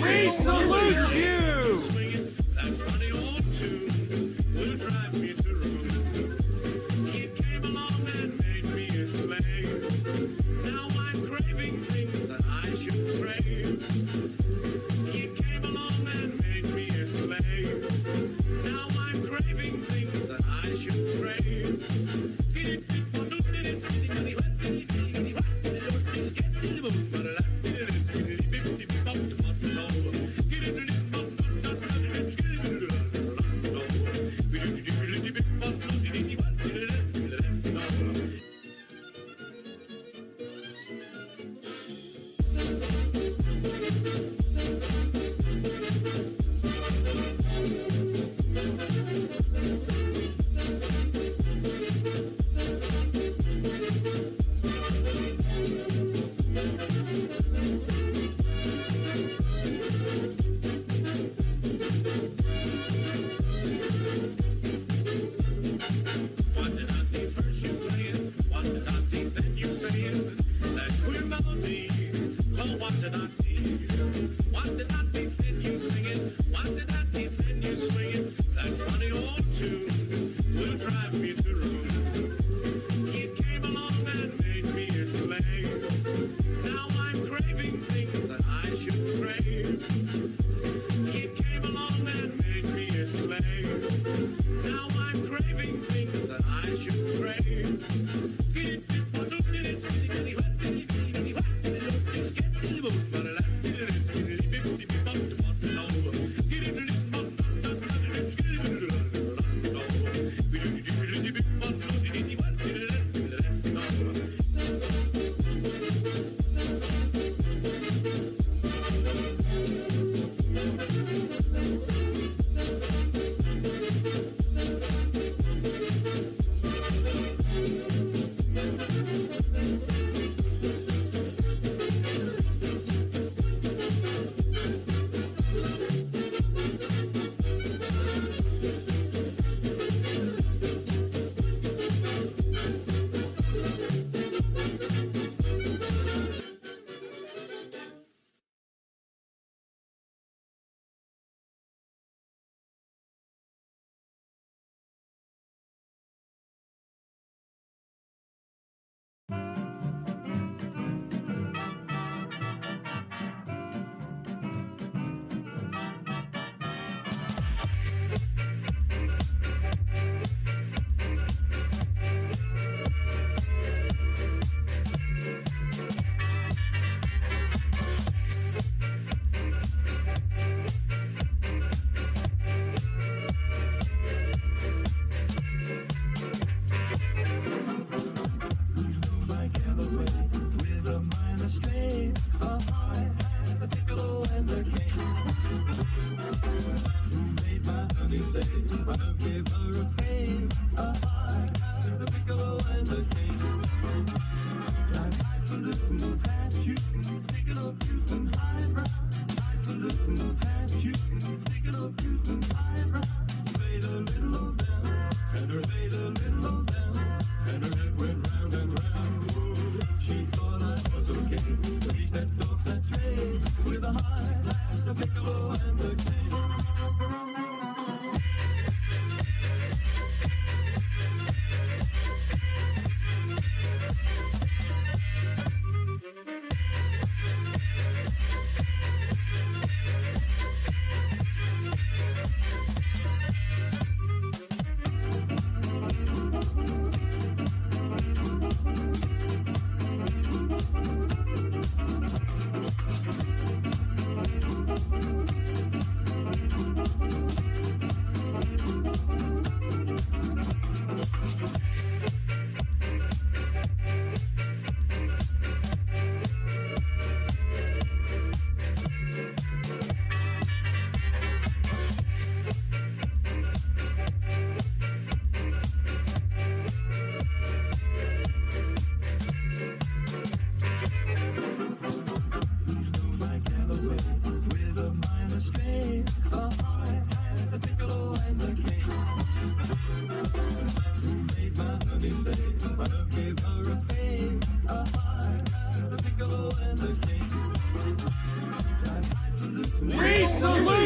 We salute you!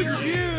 at you!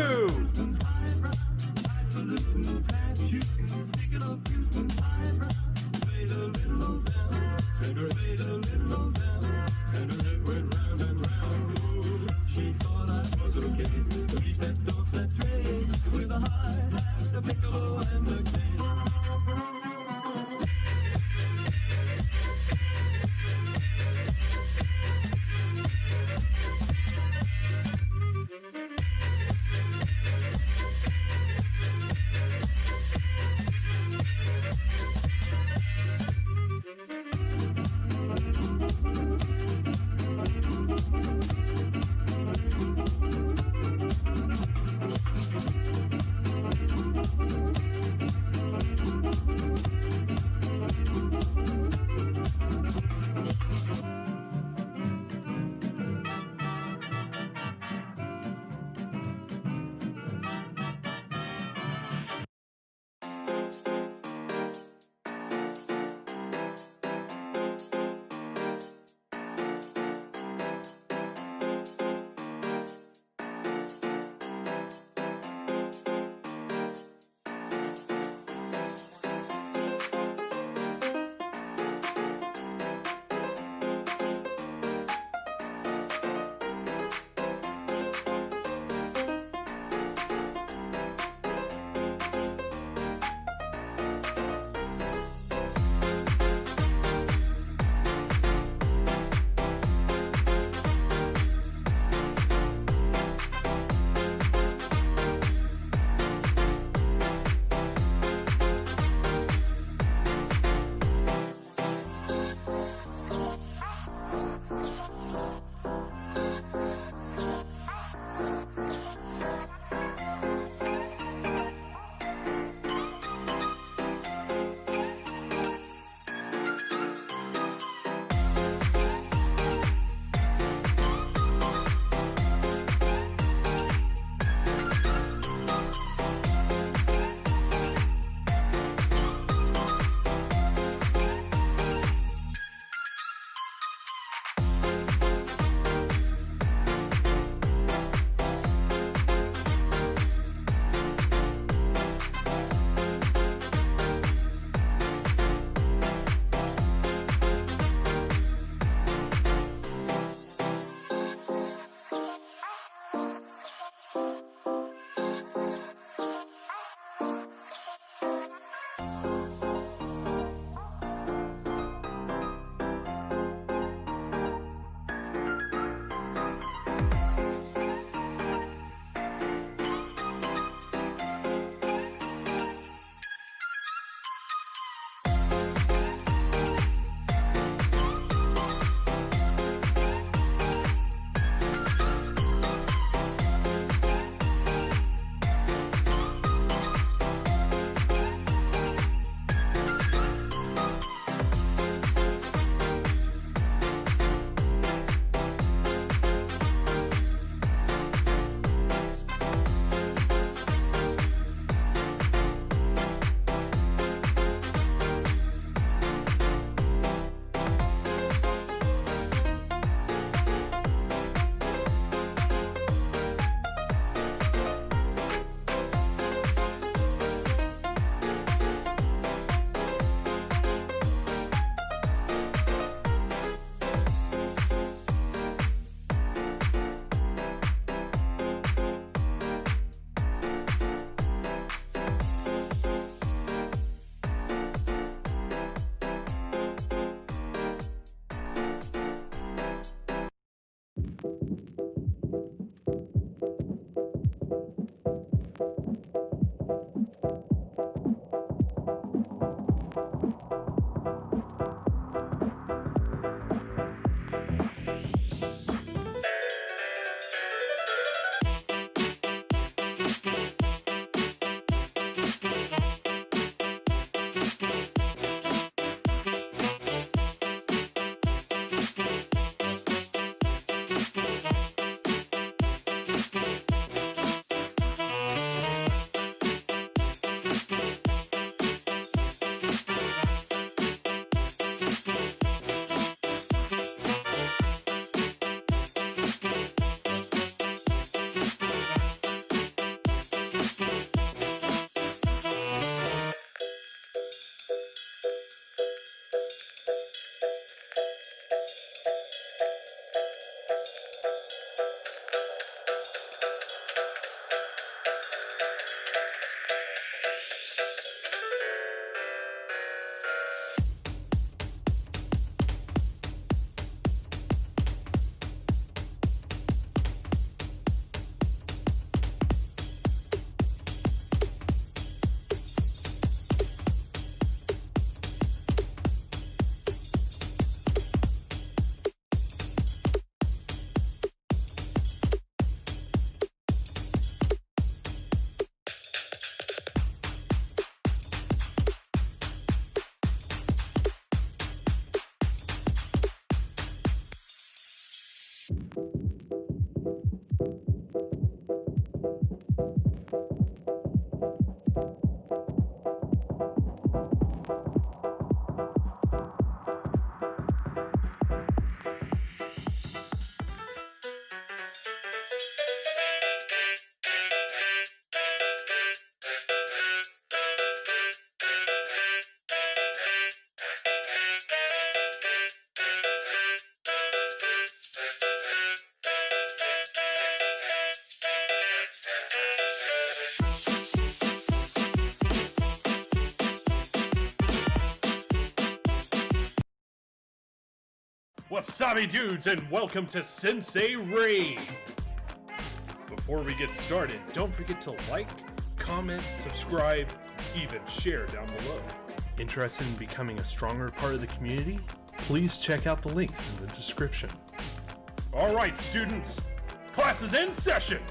Wasabi dudes, and welcome to Sensei Raid! Before we get started, don't forget to like, comment, subscribe, even share down below. Interested in becoming a stronger part of the community? Please check out the links in the description. Alright students, class is in session!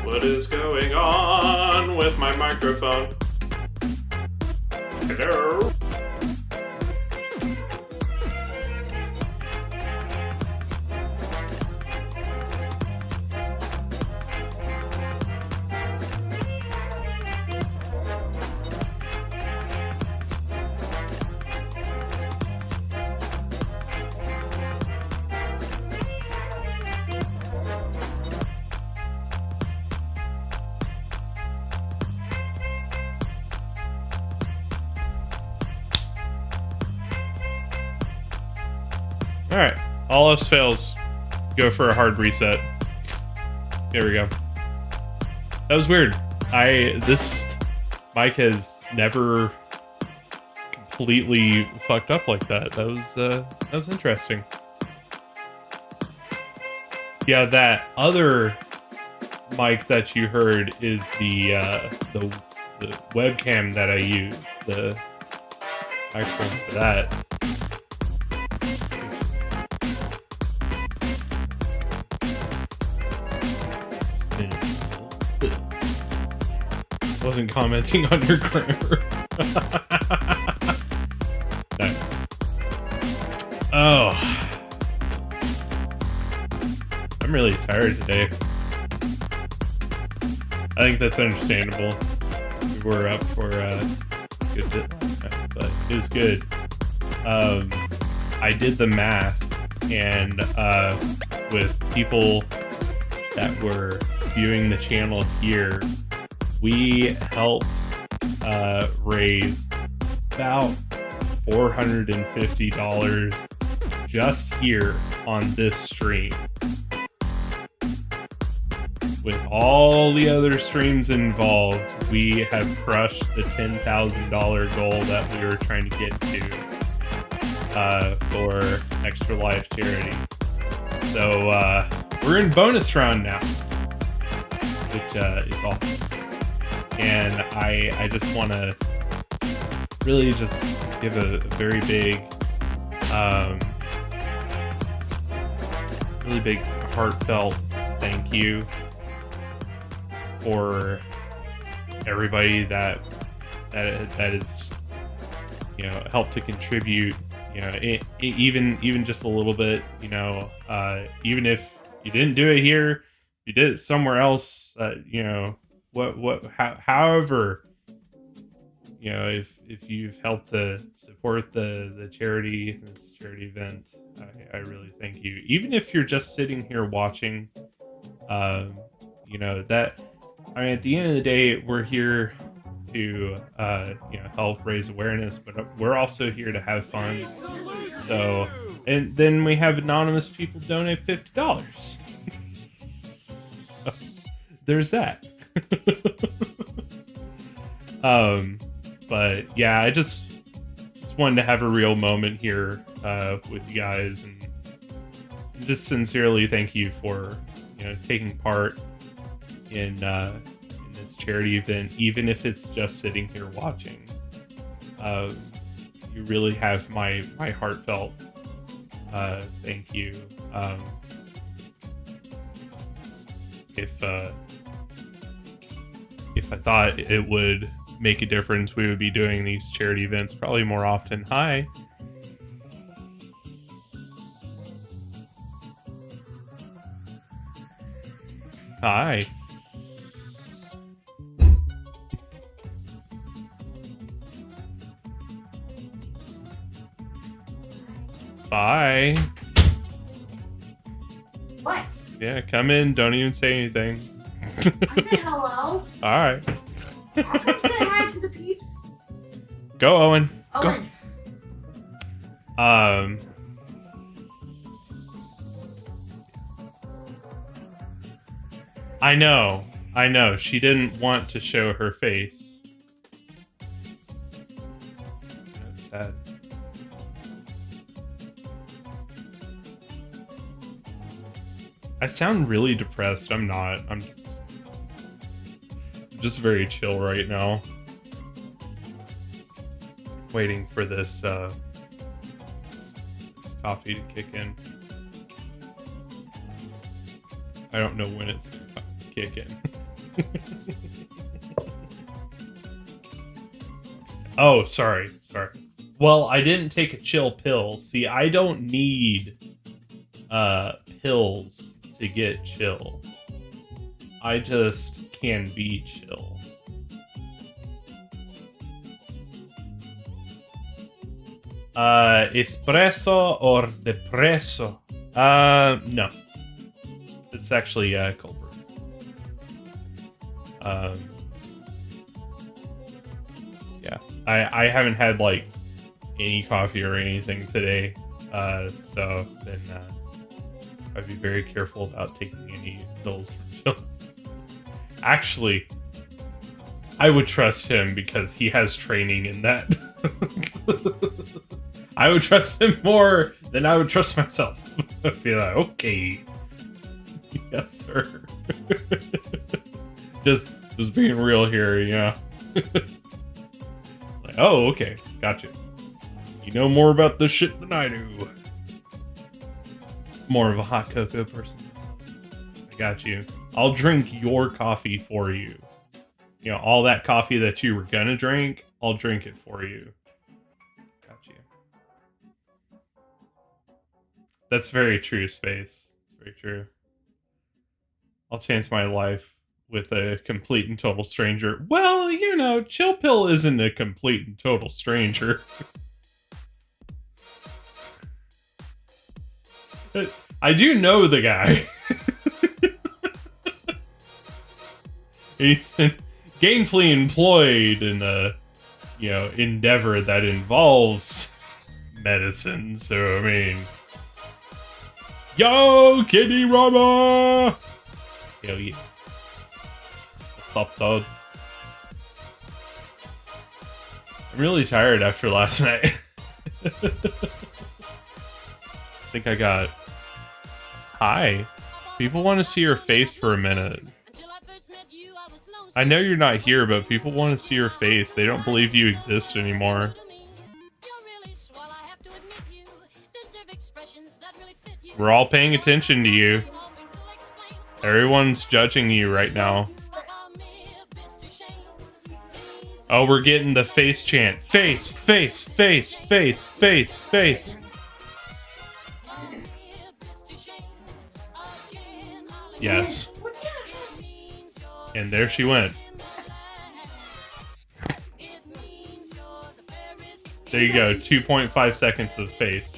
What is going on with my microphone? Hello? Alright, all else fails, go for a hard reset. Here we go. That was weird. This mic has never completely fucked up like that. That was interesting. Yeah, that other mic that you heard is the webcam that I use, the microphone for that. Wasn't commenting on your grammar. Nice. Oh, I'm really tired today. I think that's understandable. We were up for a good bit last night, but it was good. I did the math, and with people that were viewing the channel here, we helped raise about $450 just here on this stream. With all the other streams involved, we have crushed the $10,000 goal that we were trying to get to for Extra Life charity. So we're in bonus round now, which is awesome. And I just want to really just give a very big, really big heartfelt thank you for everybody that is, you know, helped to contribute, you know, even just a little bit, you know, even if you didn't do it here, you did it somewhere else, you know, however, you know, if you've helped to support the charity, this charity event, I really thank you. Even if you're just sitting here watching, you know, that, I mean, at the end of the day, we're here to, you know, help raise awareness, but we're also here to have fun. So, and then we have anonymous people donate $50. There's that. But yeah, I just wanted to have a real moment here with you guys, and just sincerely thank you for, you know, taking part in this charity event, even if it's just sitting here watching. You really have my heartfelt thank you. If I thought it would make a difference, we would be doing these charity events probably more often. Hi. Hi. Bye. What? Yeah, come in. Don't even say anything. I said hello. Alright. I'm gonna say hi to the peeps. Go, Owen. Owen. Go. I know. She didn't want to show her face. That's sad. I sound really depressed. I'm not. I'm just very chill right now. Waiting for this coffee to kick in. I don't know when it's gonna kick in. Oh, sorry. Well, I didn't take a chill pill. See, I don't need pills to get chill. I just can be chill. Espresso or depresso? No. It's actually cold brew. Yeah. I haven't had like any coffee or anything today. So then I'd be very careful about taking any pills for chill. Actually, I would trust him because he has training in that. I would trust him more than I would trust myself. I'd be like, okay. Yes, sir. just being real here, you know. Like, oh, okay. Gotcha. You know more about this shit than I do. More of a hot cocoa person. I got you. I'll drink your coffee for you. You know, all that coffee that you were gonna drink, I'll drink it for you. Got you. That's very true, Space. It's very true. I'll chance my life with a complete and total stranger. Well, you know, Chill Pill isn't a complete and total stranger. I do know the guy. He's gainfully employed in a, you know, endeavor that involves medicine. So, I mean, yo, Kitty Rama! Hell yeah. What's up, dog? I'm really tired after last night. I think I got... Hi. People want to see your face for a minute. I know you're not here, but people want to see your face. They don't believe you exist anymore. We're all paying attention to you. Everyone's judging you right now. Oh, we're getting the face chant. Face, face, face, face, face, face. Yes. And there she went. There you go, 2.5 seconds of face.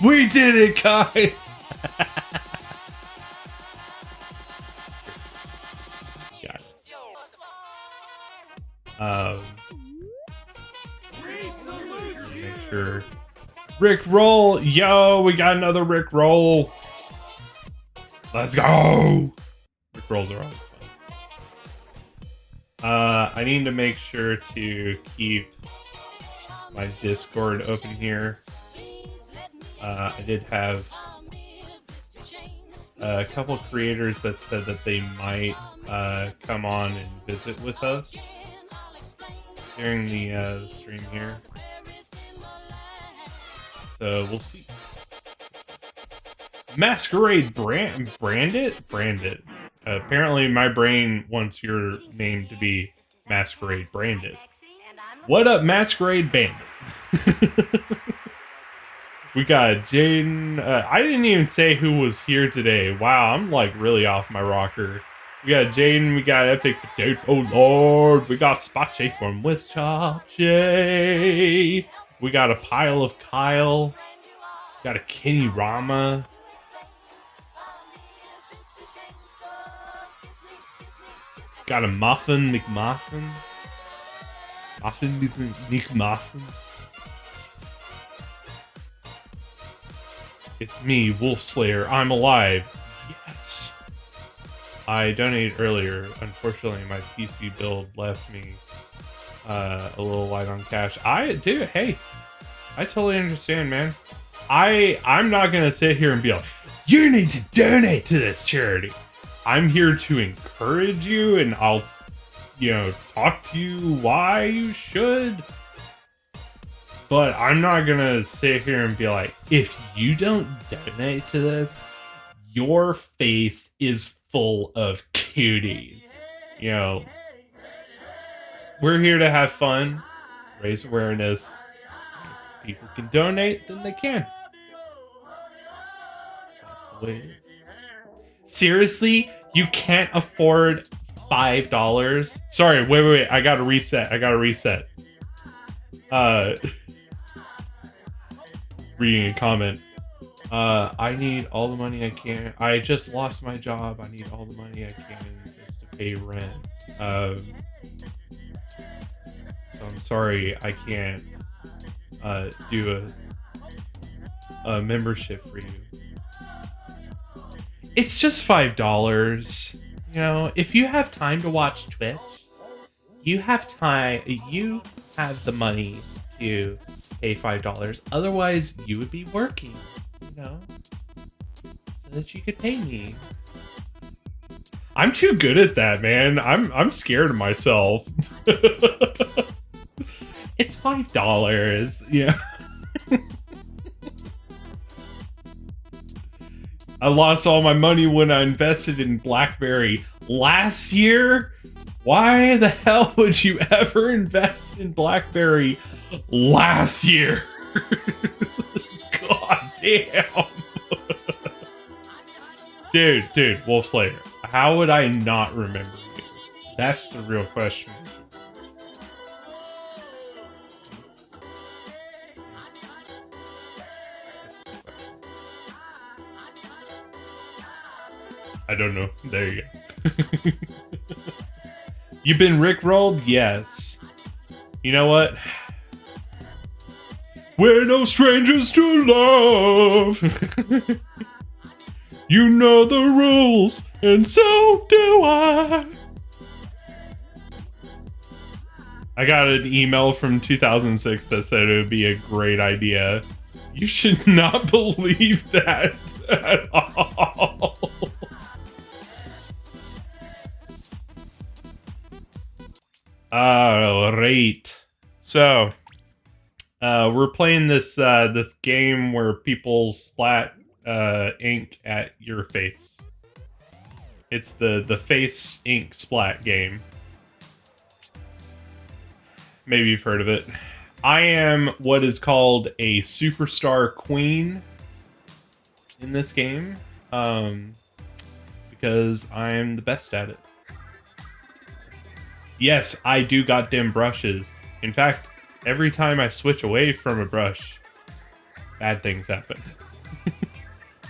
We did it, guys! Got it. Make sure. Rick roll! Yo, we got another Rick roll! Let's go! Rick rolls are always fun. I need to make sure to keep my Discord open here. I did have a couple creators that said that they might come on and visit with us during the stream here. So we'll see. Masquerade Brandit? Apparently my brain wants your name to be Masquerade Brandit. What up, Masquerade Bandit? We got Jaden. I didn't even say who was here today. Wow, I'm like really off my rocker. We got Jaden, we got Epic Potato, oh lord, we got Spache from Wischache. We got a pile of Kyle. Got a Kenny Rama. Got a Muffin McMuffin. Muffin McMuffin. It's me, Wolf Slayer. I'm alive. Yes. I donated earlier. Unfortunately, my PC build left me a little light on cash. Hey, I totally understand, man. I'm not gonna sit here and be like, you need to donate to this charity. I'm here to encourage you, and I'll, talk to you why you should. But I'm not gonna sit here and be like, if you don't donate to this, your face is full of cuties. We're here to have fun, raise awareness. If people can donate, then they can. That's the way it is. Seriously? You can't afford $5? Sorry, wait. I gotta reset. Reading a comment. I need all the money I can. I just lost my job. I need all the money I can just to pay rent. So I'm sorry I can't do a membership for you. It's just $5. If you have time to watch Twitch, you have the money to pay $5. Otherwise, you would be working, so that you could pay me. I'm too good at that, man. I'm scared of myself. It's $5, I lost all my money when I invested in BlackBerry last year. Why the hell would you ever invest in BlackBerry last year? God damn. Dude, Wolf Slayer. How would I not remember you? That's the real question. I don't know. There you go. You've been rickrolled? Yes. You know what? We're no strangers to love. You know the rules, and so do I. I got an email from 2006 that said it would be a great idea. You should not believe that at all. Alright. So, we're playing this this game where people splat ink at your face. It's the face ink splat game. Maybe you've heard of it. I am what is called a superstar queen in this game. because I'm the best at it. Yes, I do goddamn brushes. In fact, every time I switch away from a brush, bad things happen.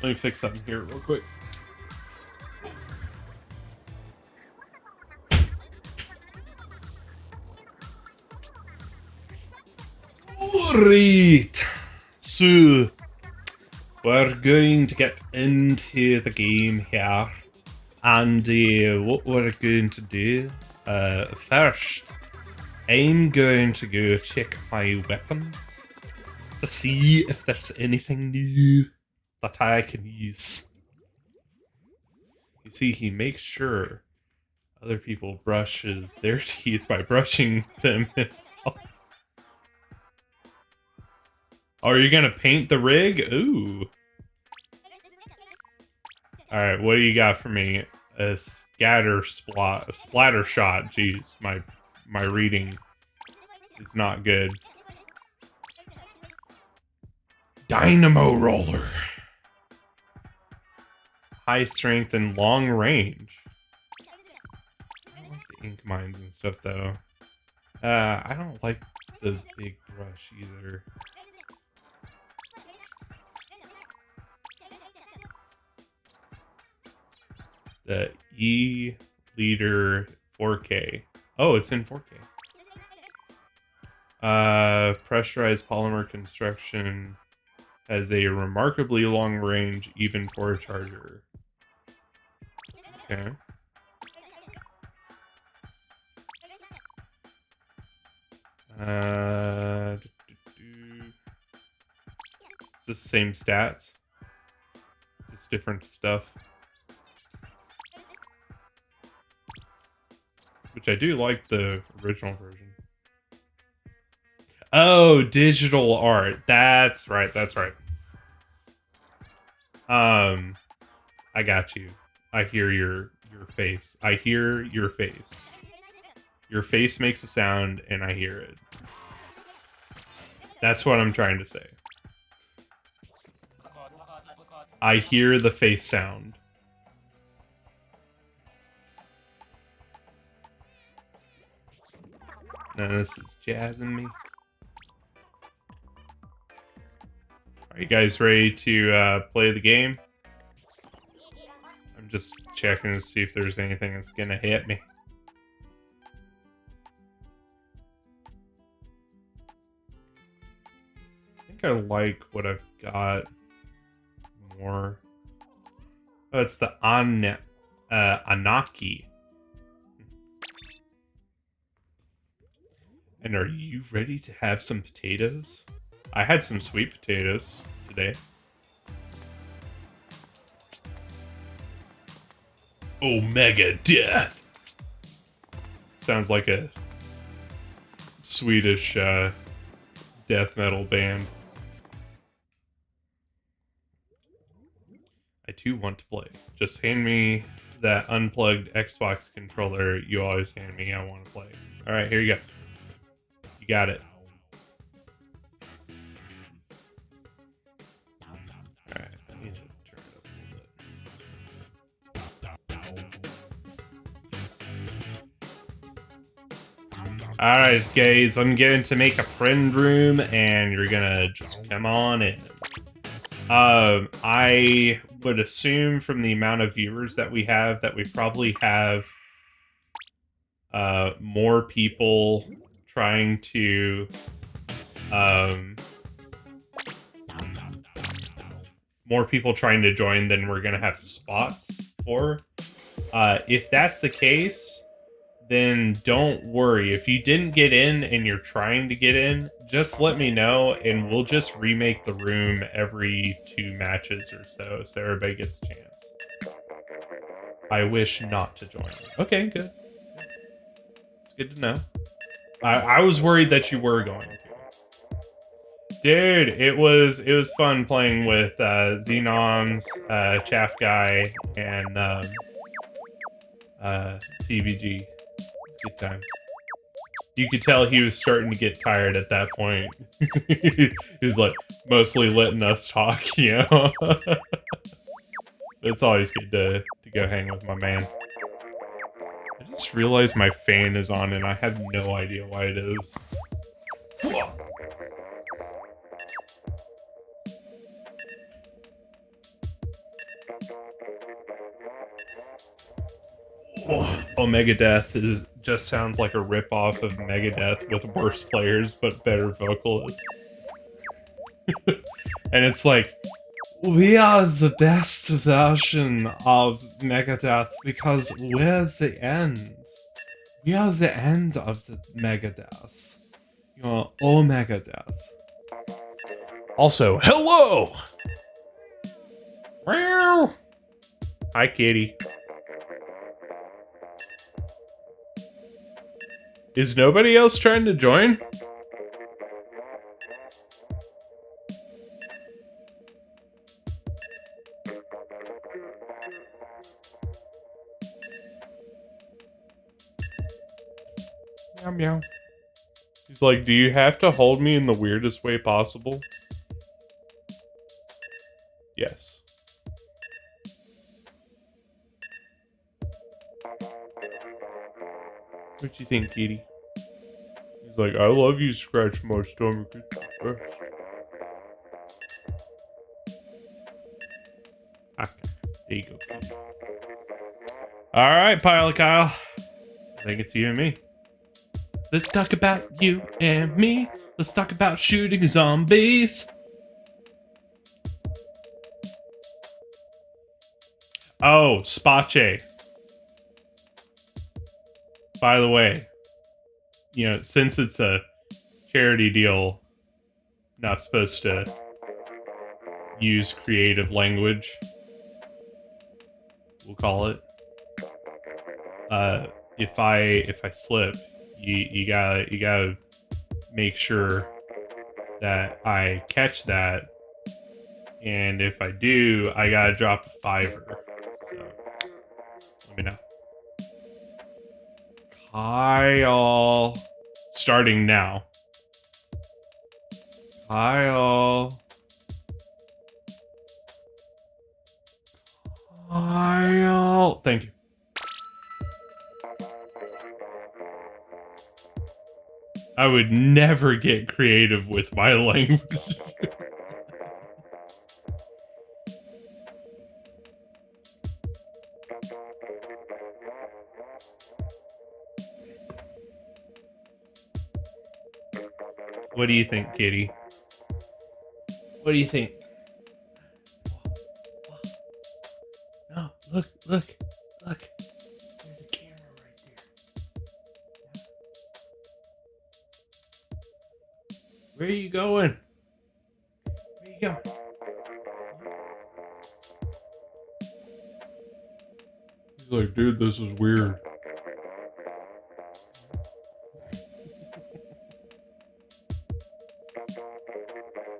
Let me fix something here real quick. Alright, so we're going to get into the game here, and what we're going to do, first, I'm going to go check my weapons to see if there's anything new that I can use. You see, he makes sure other people brushes their teeth by brushing them himself. Oh, are you gonna paint the rig? Ooh. Alright, what do you got for me? A splatter shot. Jeez, my reading is not good. Dynamo roller. High strength and long range. I don't like the ink mines and stuff though. I don't like the big brush either. The E-liter 4K. Oh, it's in 4K. Pressurized polymer construction has a remarkably long range even for a charger. Okay. Is this the same stats? Just different stuff. Which I do like the original version. Oh, digital art. That's right. That's right. I got you. I hear your face. I hear your face. Your face makes a sound, and I hear it. That's what I'm trying to say. I hear the face sound. Now this is jazzing me. Are you guys ready to play the game? I'm just checking to see if there's anything that's gonna hit me. I think I like what I've got more. Oh, it's the Anaki. And are you ready to have some potatoes? I had some sweet potatoes today. Omega Death! Sounds like a Swedish death metal band. I too want to play. Just hand me that unplugged Xbox controller you always hand me. I want to play. Alright, here you go. You got it. Alright, I need to turn it up a little bit. Alright, guys, I'm going to make a friend room, and you're gonna just come on in. I would assume from the amount of viewers that we have that we probably have more people trying to join than we're gonna have spots for. If that's the case, then don't worry. If you didn't get in and you're trying to get in, just let me know and we'll just remake the room every 2 matches or so everybody gets a chance. I wish not to join. Okay, good. It's good to know. I was worried that you were going to. Dude, it was fun playing with Xenoms, Chaff Guy, and TBG. It's a good time. You could tell he was starting to get tired at that point. He was like mostly letting us talk, you know. It's always good to go hang with my man. I just realized my fan is on and I have no idea why it is. Omega Death just sounds like a ripoff of Megadeth with worse players but better vocalists. And it's like, we are the best version of Megadeth because we're the end. We are the end of the Megadeth. You're Omega Death. Also, hello! Meow. Hi, kitty. Is nobody else trying to join? Meow meow. He's like, do you have to hold me in the weirdest way possible? Yes. What you think, kitty? He's like, I love you, scratch my stomach. Okay, there you go, kitty. Alright, Pilot Kyle. I think it's you and me. Let's talk about you and me. Let's talk about shooting zombies. Oh, Spache. By the way, you know, since it's a charity deal, not supposed to use creative language, we'll call it. If I slip, you gotta make sure that I catch that, and if I do, I gotta drop a $5. So let me know. Kyle, starting now. Kyle. Kyle. Thank you. I would never get creative with my language. What do you think, kitty? What do you think? No, look. There's a camera right there. Where are you going? Where you going? He's like, dude, this is weird.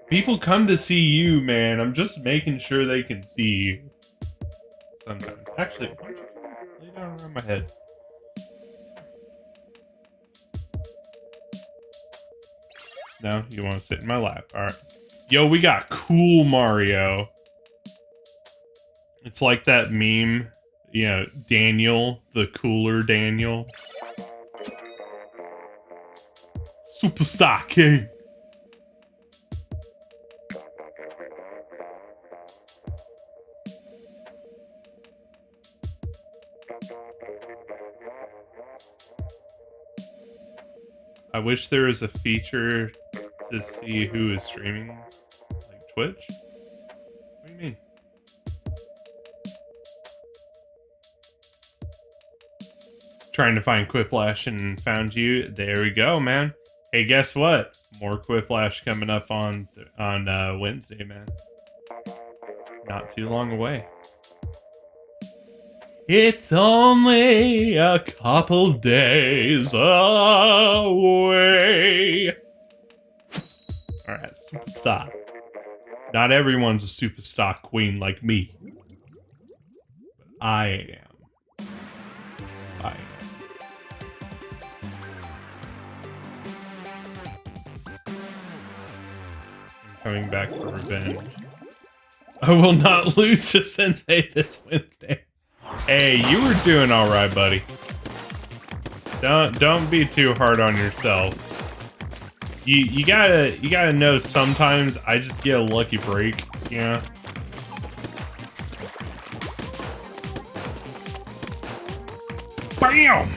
People come to see you, man. I'm just making sure they can see you. Sometimes. Actually, why don't you lay down around my head? No, you want to sit in my lap. Alright. Yo, we got cool Mario. It's like that meme, you know, Daniel, the cooler Daniel. Superstar King. I wish there was a feature to see who is streaming, like Twitch. What do you mean? Trying to find Quiplash and found you. There we go, man. Hey, guess what? More Quiplash coming up on Wednesday, man. Not too long away. It's only a couple days away. Alright, superstar. Not everyone's a superstar queen like me. But I am. I am. I'm coming back for revenge. I will not lose to Sensei this Wednesday. Hey, you were doing all right, buddy. Don't be too hard on yourself. You gotta know sometimes I just get a lucky break, you know? Bam!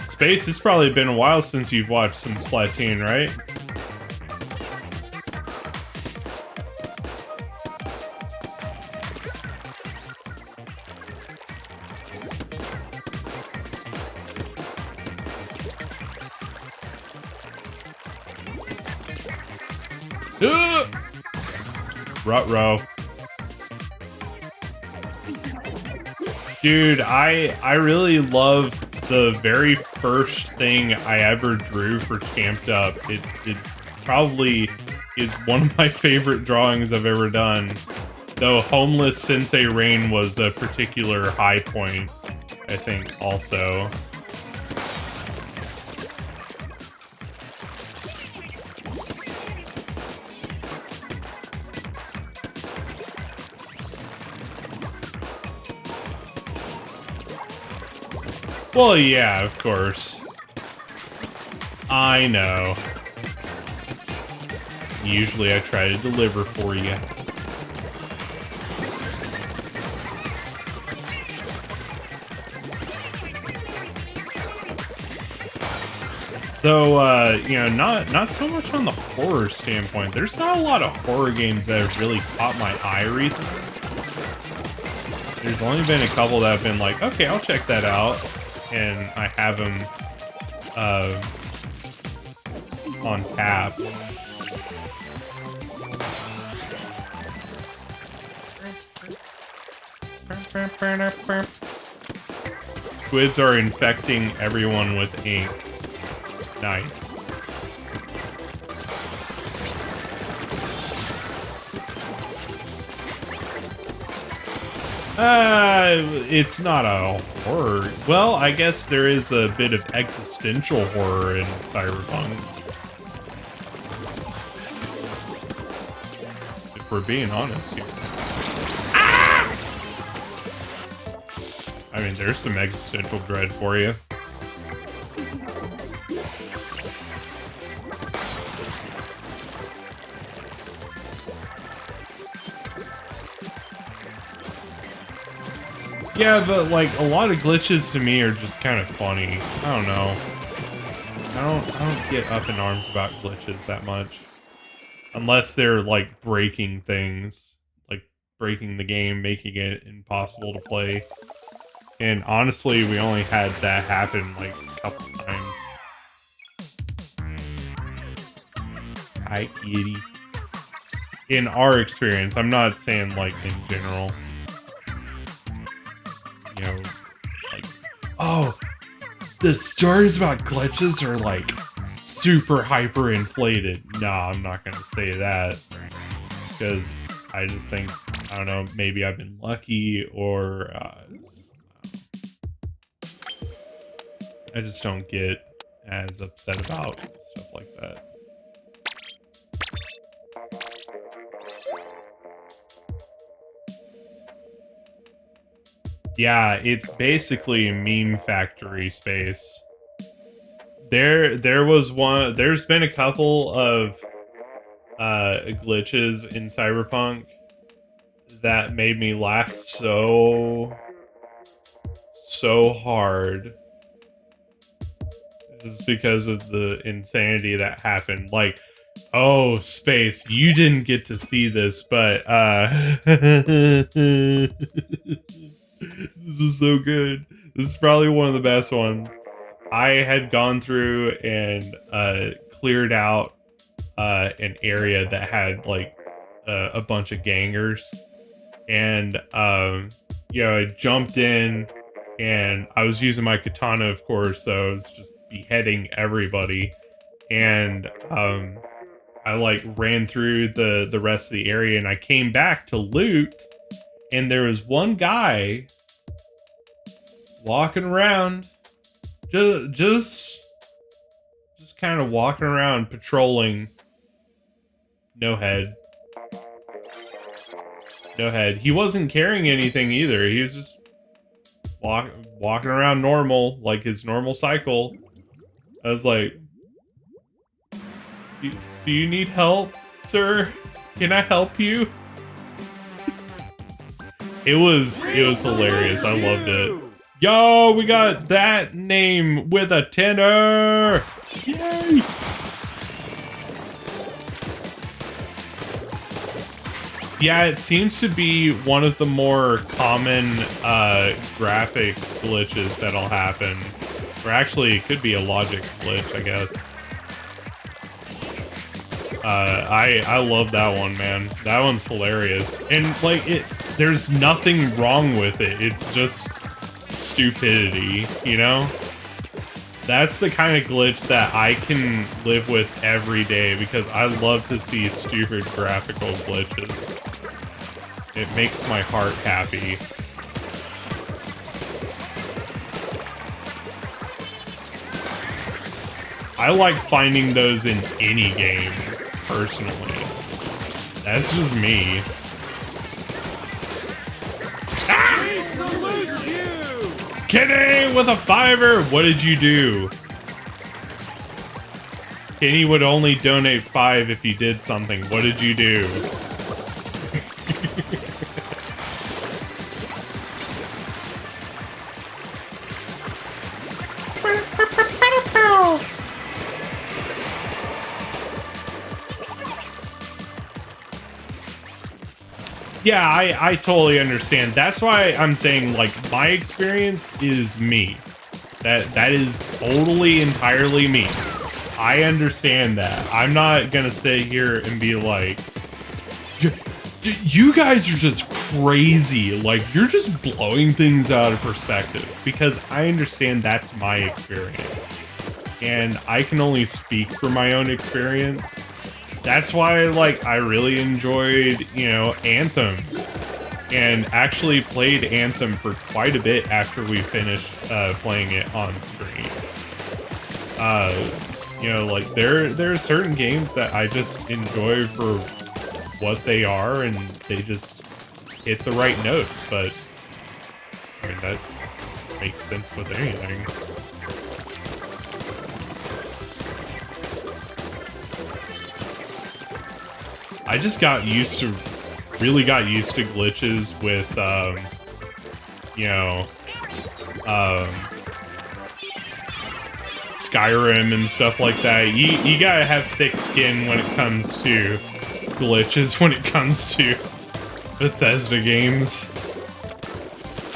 Space, it's probably been a while since you've watched some Splatoon, right? Ruh-roh. Dude, I really love the very first thing I ever drew for Champed Up. It probably is one of my favorite drawings I've ever done. Though Homeless Sensei Rain was a particular high point, I think, also. Well, yeah, of course. I know. Usually I try to deliver for you. Though, you know, not so much on the horror standpoint. There's not a lot of horror games that have really caught my eye recently. There's only been a couple that have been like, okay, I'll check that out. And I have them on tap. Squids are infecting everyone with ink. Nice. It's not a horror. Well, I guess there is a bit of existential horror in Cyberpunk. If we're being honest here. Ah! I mean, there's some existential dread for you. Yeah, but like a lot of glitches to me are just kind of funny. I don't know. I don't get up in arms about glitches that much. Unless they're like breaking things, like breaking the game, making it impossible to play. And honestly, we only had that happen like a couple times. Hi, kitty. In our experience, I'm not saying like in general. You know, like, oh, the stories about glitches are like super hyper inflated. Nah, I'm not gonna say that because I just think, I don't know, maybe I've been lucky or I just don't get as upset about stuff like that. Yeah, it's basically a meme factory space. There's been a couple of glitches in Cyberpunk that made me laugh so hard. Just because of the insanity that happened. Like, oh, Space, you didn't get to see this, but this was so good. This is probably one of the best ones. I had gone through and cleared out an area that had like a bunch of gangers, and you know, I jumped in and I was using my katana, of course, so I was just beheading everybody, and I like ran through the rest of the area, and I came back to loot, and there was one guy walking around Just kind of walking around patrolling. No head. No head. He wasn't carrying anything either. He was just walking around normal, like his normal cycle. I was like, do you need help, sir? Can I help you? It was hilarious. I loved it. Yo, we got that name with a tenor. Yay! Yeah, it seems to be one of the more common graphic glitches that'll happen. Or actually, it could be a logic glitch, I guess. I love that one, man. That one's hilarious. And, like, there's nothing wrong with it. It's just stupidity, you know? That's the kind of glitch that I can live with every day because I love to see stupid graphical glitches. It makes my heart happy. I like finding those in any game, personally. That's just me. Ah! We salute you! Kenny with a $5! What did you do? Kenny would only donate $5 if you did something. What did you do? Yeah, I totally understand. That's why I'm saying, like, my experience is me. That is totally, entirely me. I understand that. I'm not gonna sit here and be like, you guys are just crazy. Like, you're just blowing things out of perspective. Because I understand that's my experience. And I can only speak for my own experience. That's why, like, I really enjoyed, you know, Anthem. And actually played Anthem for quite a bit after we finished playing it on screen. You know, like, there are certain games that I just enjoy for what they are, and they just hit the right notes. But, I mean, that makes sense with anything. I just really got used to glitches with, you know, Skyrim and stuff like that. You gotta have thick skin when it comes to glitches, when it comes to Bethesda games.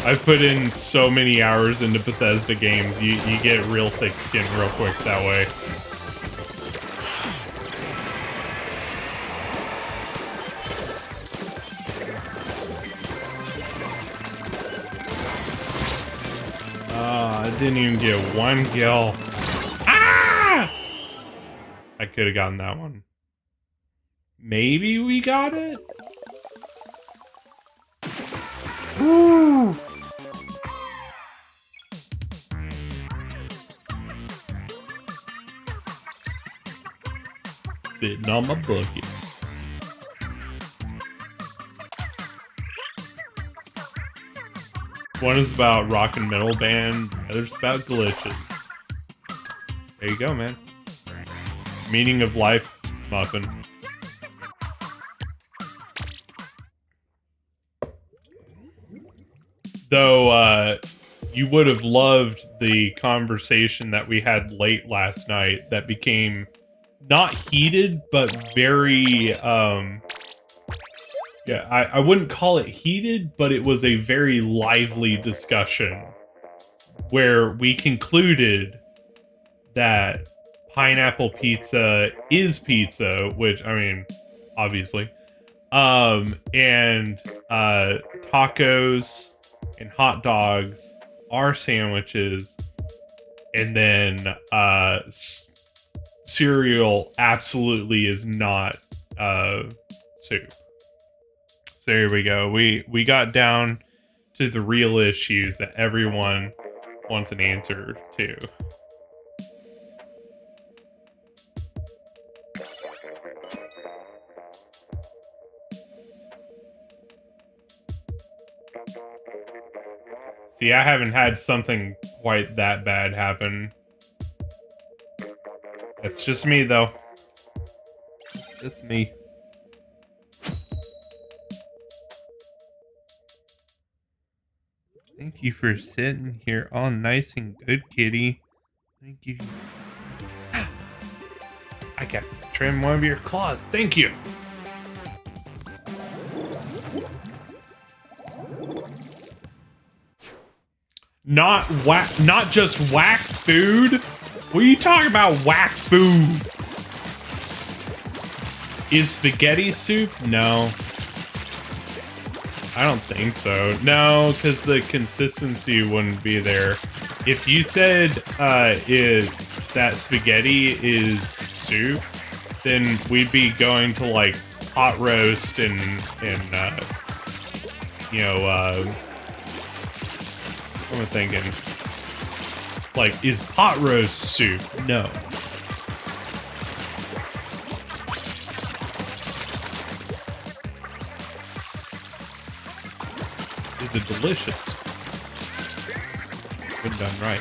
I've put in so many hours into Bethesda games, you get real thick skin real quick that way. I didn't even get one kill. Ah! I could have gotten that one. Maybe we got it? Woo! Sitting on my bucket. One is about rock and metal band, the other's about glitches. There you go, man. Meaning of life, Muffin. Though, you would have loved the conversation that we had late last night that became not heated, but very, yeah, I wouldn't call it heated, but it was a very lively discussion where we concluded that pineapple pizza is pizza, which, I mean, obviously, and tacos and hot dogs are sandwiches, and then cereal absolutely is not soup. So here we go. We got down to the real issues that everyone wants an answer too. See, I haven't had something quite that bad happen. That's just me, though. Just me. Thank you for sitting here all nice and good, kitty. Thank you. I got to trim one of your claws. Thank you. Not just whack food. What are you talking about, whack food? Is spaghetti soup? No. I don't think so. No, because the consistency wouldn't be there. If you said that spaghetti is soup, then we'd be going to like hot roast and you know, what am I thinking? Like, is pot roast soup? No. Is it delicious? When done right.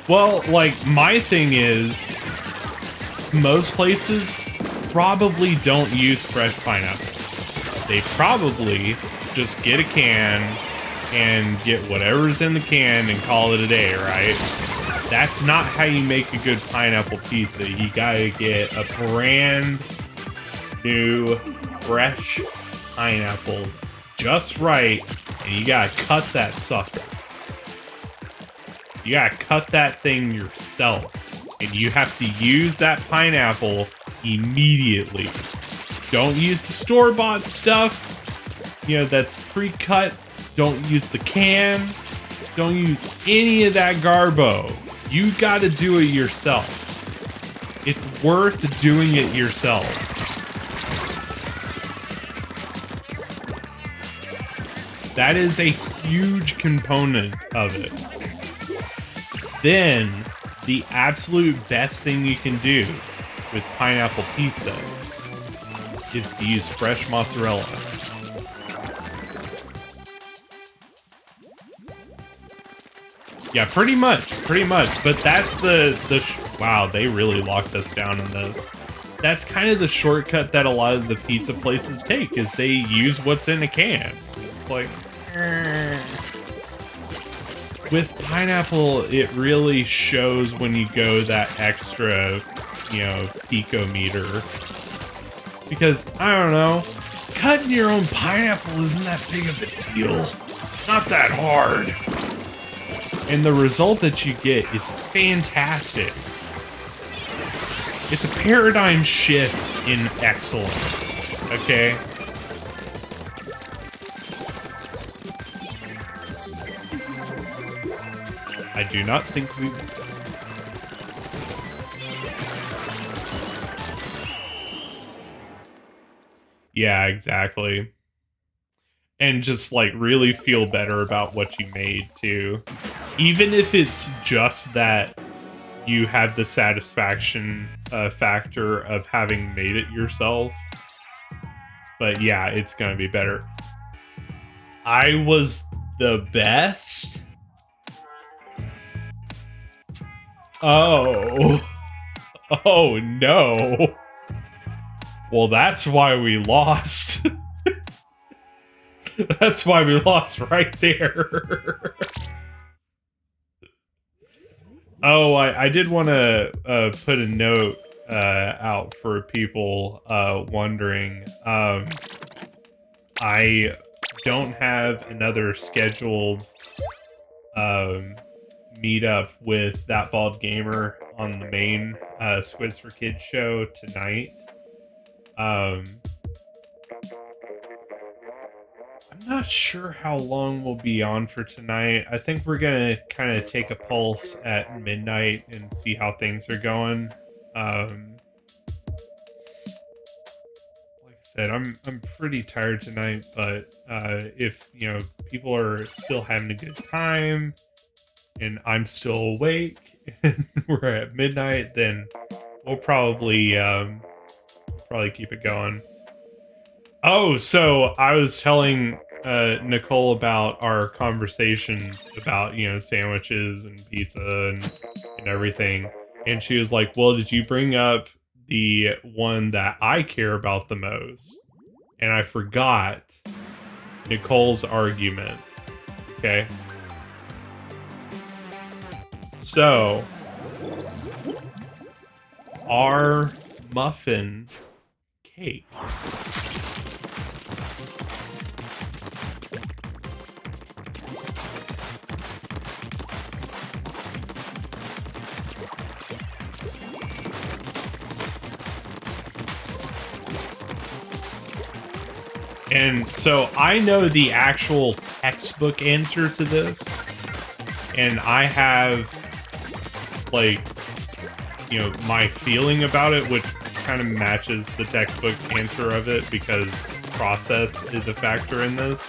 Well, like, my thing is, most places probably don't use fresh pineapple. They probably just get a can and get whatever's in the can and call it a day, right? That's not how you make a good pineapple pizza. You gotta get a brand new, fresh pineapple just right, and you gotta cut that sucker. You gotta cut that thing yourself. And you have to use that pineapple immediately. Don't use the store-bought stuff, you know, that's pre-cut. Don't use the can. Don't use any of that garbo. You gotta do it yourself. It's worth doing it yourself. That is a huge component of it. Then, the absolute best thing you can do with pineapple pizza is to use fresh mozzarella. Yeah, pretty much. But that's wow, they really locked us down in this. That's kind of the shortcut that a lot of the pizza places take, is they use what's in a can. It's like, with pineapple, it really shows when you go that extra, you know, picometer. Because, I don't know, cutting your own pineapple isn't that big of a deal. Not that hard. And the result that you get is fantastic. It's a paradigm shift in excellence, okay? I do not think we... Yeah, exactly. And just, like, really feel better about what you made, too. Even if it's just that you have the satisfaction factor of having made it yourself. But yeah, it's gonna be better. I was the best? Oh. Oh, no. Well, that's why we lost. That's why we lost right there. Oh, I did want to put a note out for people wondering. I don't have another scheduled meetup with That Bald Gamer on the main Squids for Kids show tonight. I'm not sure how long we'll be on for tonight. I think we're gonna kind of take a pulse at midnight and see how things are going. said, I'm pretty tired tonight, but if people are still having a good time and I'm still awake and we're at midnight, then we'll probably keep it going. Oh, so I was telling Nicole about our conversations about sandwiches and pizza and everything, and she was like, "Well, did you bring up the one that I care about the most?" And I forgot Nicole's argument. Okay, so our muffin cake. And so I know the actual textbook answer to this, and I have my feeling about it, which kind of matches the textbook answer of it because process is a factor in this.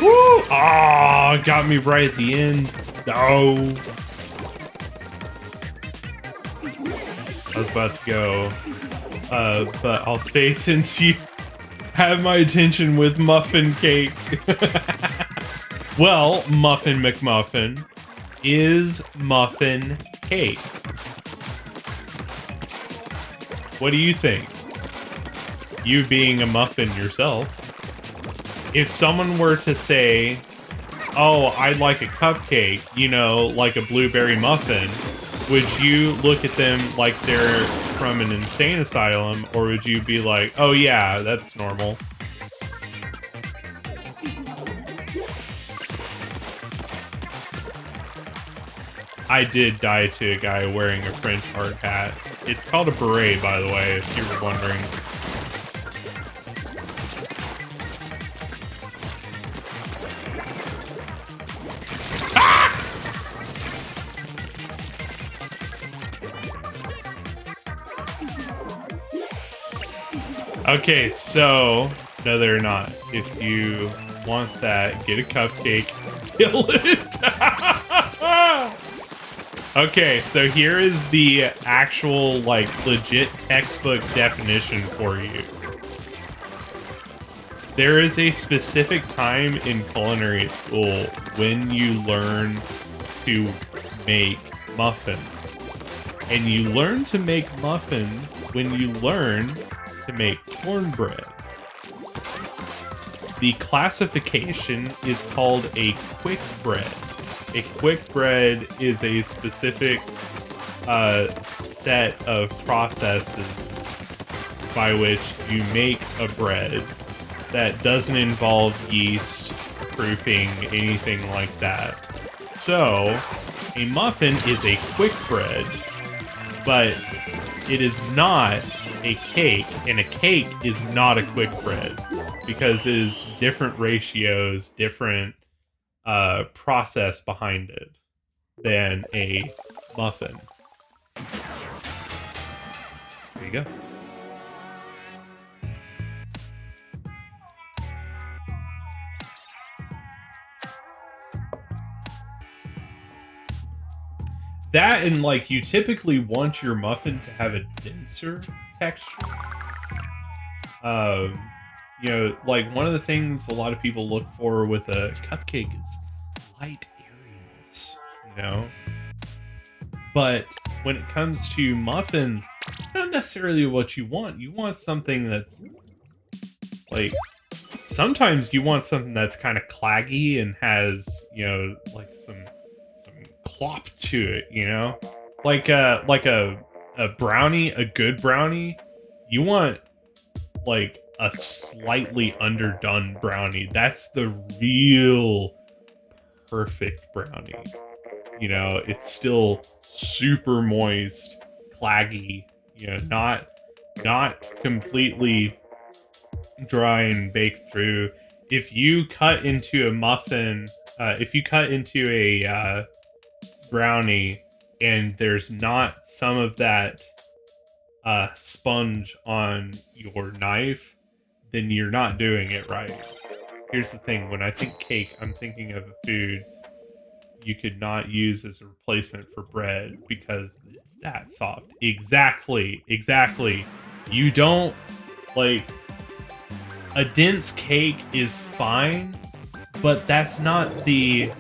Woo! Oh, got me right at the end. No. I was about to go. But I'll stay since you have my attention with muffin cake. Well, Muffin McMuffin is muffin cake. What do you think? You being a muffin yourself. If someone were to say, "Oh, I'd like a cupcake," like a blueberry muffin, would you look at them like they're from an insane asylum, or would you be like, "Oh yeah, that's normal"? I did die to a guy wearing a French hard hat. It's called a beret, by the way, if you were wondering. Okay, so no, they're not. If you want that, get a cupcake, kill it. Okay, so here is the actual, legit textbook definition for you. There is a specific time in culinary school when you learn to make muffins. And you learn to make muffins when you learn to make cornbread. The classification is called a quick bread. A quick bread is a specific set of processes by which you make a bread that doesn't involve yeast, proofing, anything like that. So, a muffin is a quick bread, but it is not a cake, and a cake is not a quick bread because it is different ratios, different process behind it than a muffin. There you go. That and you typically want your muffin to have a denser texture. One of the things a lot of people look for with a cupcake is light airiness, But when it comes to muffins, it's not necessarily what you want. You want something that's sometimes you want something that's kind of claggy and has, some clop to it, like a brownie, a good brownie. You want a slightly underdone brownie. That's the real perfect brownie. It's still super moist, claggy, not completely dry and baked through. If you cut into a muffin, if you cut into a brownie and there's not some of that sponge on your knife, then you're not doing it right. Here's the thing, when I think cake, I'm thinking of a food you could not use as a replacement for bread because it's that soft. Exactly. You don't, like, a dense cake is fine, but that's not the,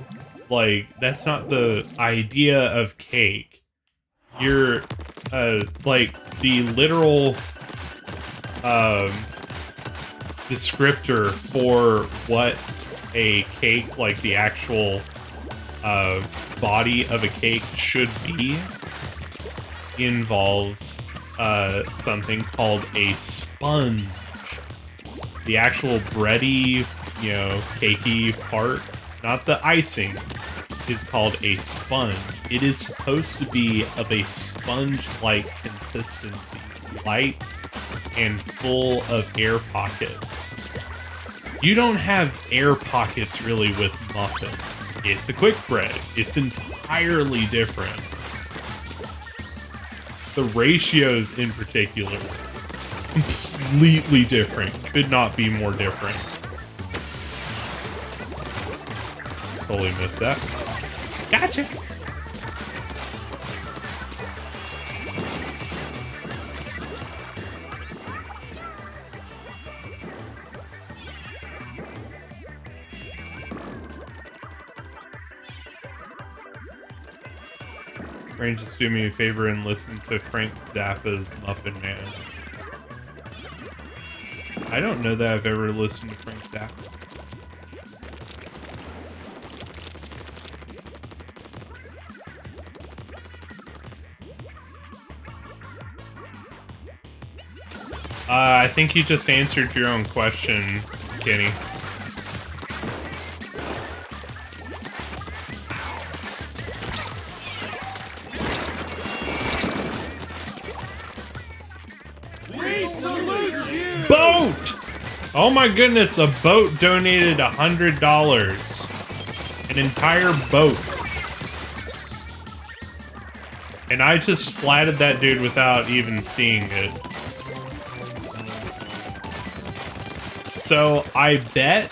that's not the idea of cake. You're, like, the literal, descriptor for what a cake, like the actual body of a cake should be, involves something called a sponge. The actual bready, cakey part, not the icing, is called a sponge. It is supposed to be of a sponge-like consistency, light and full of air pockets. You don't have air pockets really with muffins. It's a quick bread. It's entirely different. The ratios in particular, completely different. Could not be more different. Totally missed that. Gotcha! Frank, just do me a favor and listen to Frank Zappa's Muffin Man. I don't know that I've ever listened to Frank Zappa. I think you just answered your own question, Kenny. Boat! Oh my goodness, a boat donated $100. An entire boat. And I just splatted that dude without even seeing it. So I bet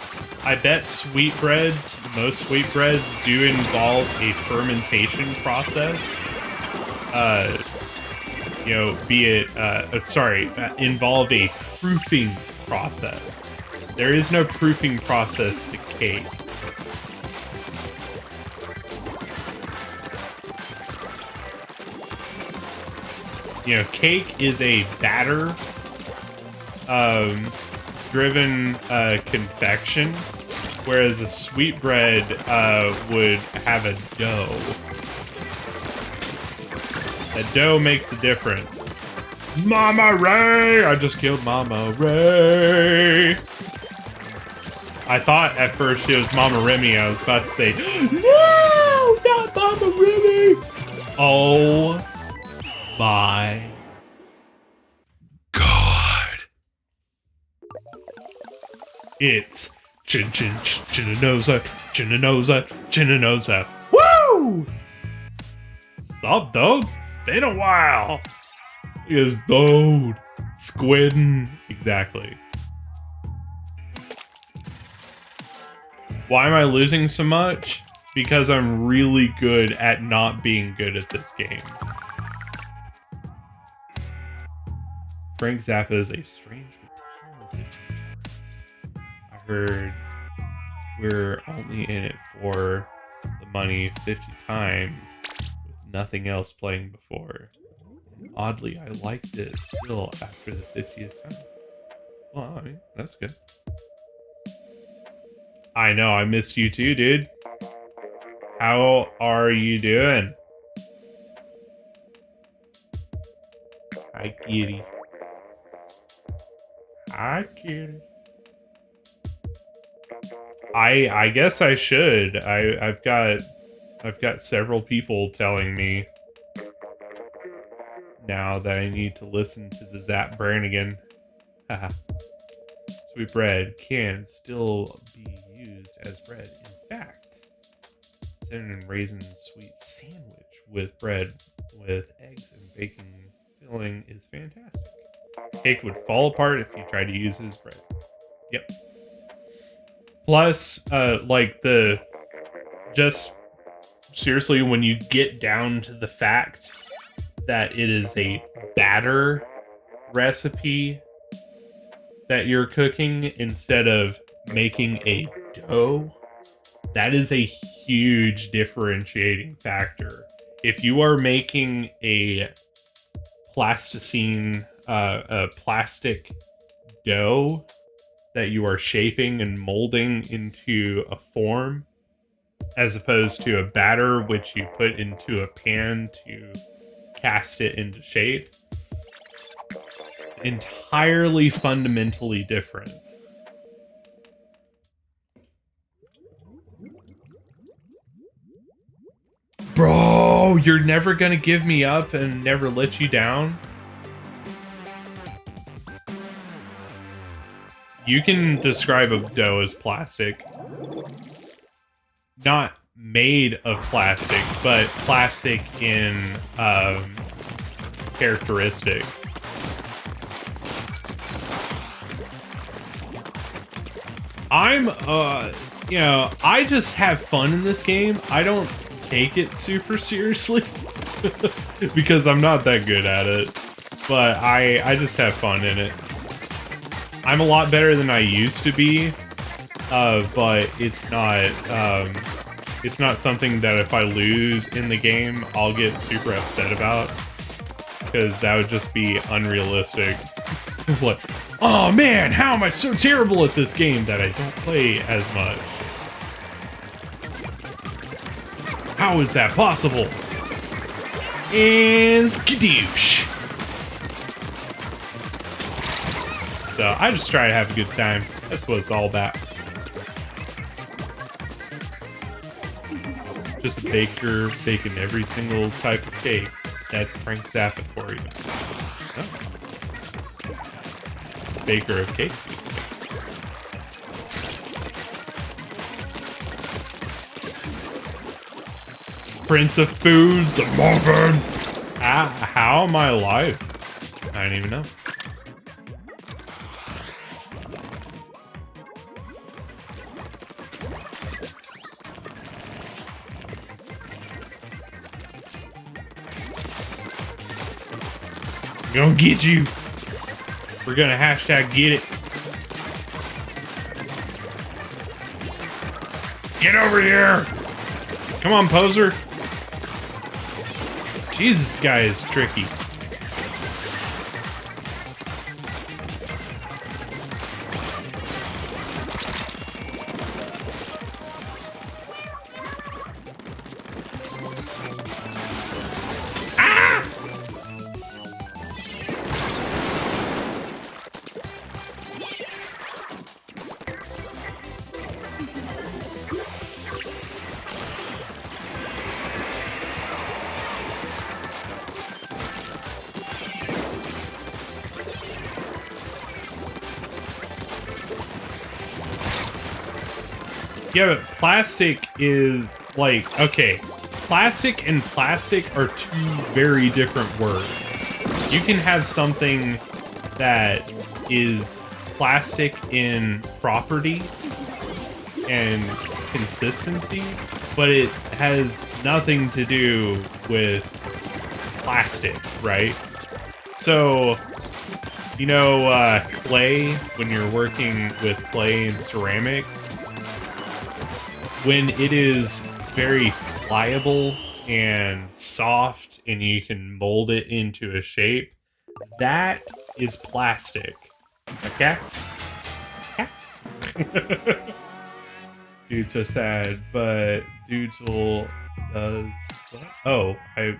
sweetbreads, most sweetbreads do involve a fermentation process. Involve a proofing process. There is no proofing process to cake. Cake is a batter driven confection, whereas a sweetbread would have a dough. The dough makes the difference. Mama Ray! I just killed Mama Ray! I thought at first it was Mama Remy. I was about to say, no! Not Mama Remy! Oh my God. It's Chinanoza. Woo! Sup, dog? It's been a while. Is dude. Squidding. Exactly. Why am I losing so much? Because I'm really good at not being good at this game. Frank Zappa is a strangely talented guitarist. I heard we're only in it for the money 50 times with nothing else playing before. And oddly, I liked it still after the 50th time. Well, I mean, that's good. I know, I missed you too, dude. How are you doing? Hi, kitty. Hi, kitty. I guess I should. I've got several people telling me now that I need to listen to the Zap Brannigan. Haha. sweet bread can still be used as bread. In fact, cinnamon raisin sweet sandwich with bread with eggs and bacon filling is fantastic. Cake would fall apart if you tried to use it as bread. Yep. Plus, just seriously, when you get down to the fact that it is a batter recipe that you're cooking instead of making a dough, that is a huge differentiating factor. If you are making a plasticine, a plastic dough that you are shaping and molding into a form, as opposed to a batter which you put into a pan to cast it into shape, entirely fundamentally different. Bro, you're never gonna give me up and never let you down? You can describe a dough as plastic. Not made of plastic, but plastic in characteristic. I just have fun in this game. I don't take it super seriously because I'm not that good at it, but I just have fun in it. I'm a lot better than I used to be, but it's not something that if I lose in the game, I'll get super upset about, because that would just be unrealistic. It's like, oh man, how am I so terrible at this game that I don't play as much? How is that possible? And skadoosh. So I just try to have a good time. That's what it's all about. Just a baker baking every single type of cake. That's Frank Zappa for you. Oh. Baker of cakes. Prince of Foods, the muffin. How am I alive? I don't even know. Gonna get you. We're gonna hashtag get it. Get over here. Come on, poser. Jesus, this guy is tricky. Yeah, but plastic is like, okay, plastic and plastic are two very different words. You can have something that is plastic in property and consistency, but it has nothing to do with plastic, right? So, you know, clay, when you're working with clay and ceramics, when it is very pliable and soft and you can mold it into a shape, that is plastic. Okay? Dude, so sad, but Doodle does what? Oh, I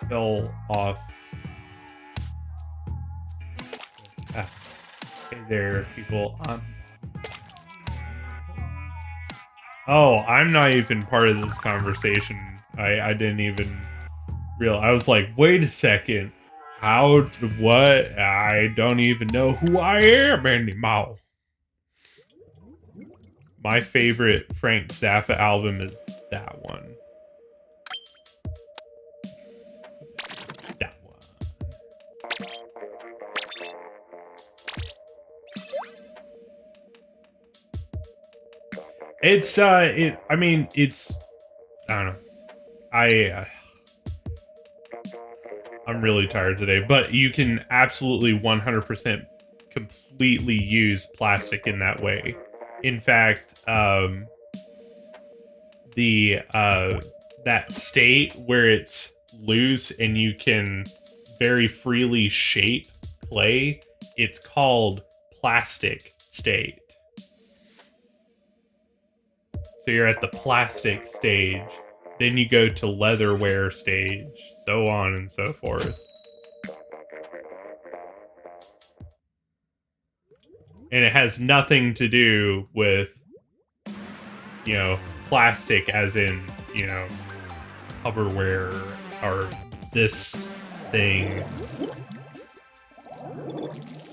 fell off. Hey there, people. Oh, I'm not even part of this conversation. I didn't even realize. I was like, wait a second. How? What? I don't even know who I am anymore. my favorite Frank Zappa album is that one. That one. It's I mean, it's, I don't know. I'm really tired today, but you can absolutely 100% completely use plastic in that way. In fact, that state where it's loose and you can very freely shape clay, it's called plastic state. So you're at the plastic stage, then you go to leatherware stage, so on and so forth. And it has nothing to do with, you know, plastic as in, you know, coverware or this thing,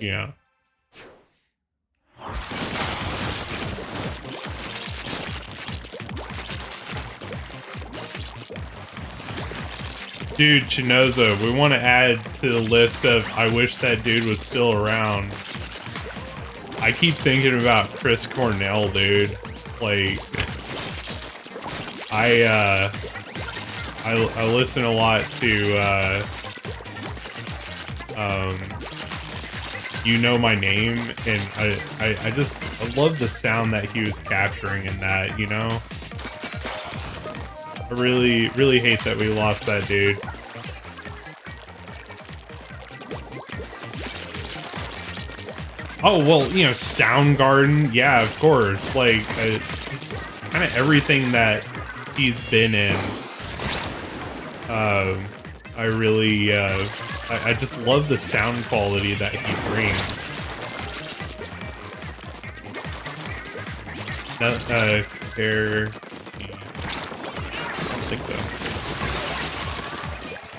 you know. Dude, Chinozo, we want to add to the list of I wish that dude was still around. I keep thinking about Chris Cornell, dude. Like, I listen a lot to, You Know My Name, and I love the sound that he was capturing in that, you know? I really hate that we lost that dude. Oh, well, you know, Soundgarden, yeah, of course. Like, it's kind of everything that he's been in. I really, I just love the sound quality that he brings. There. I don't think so.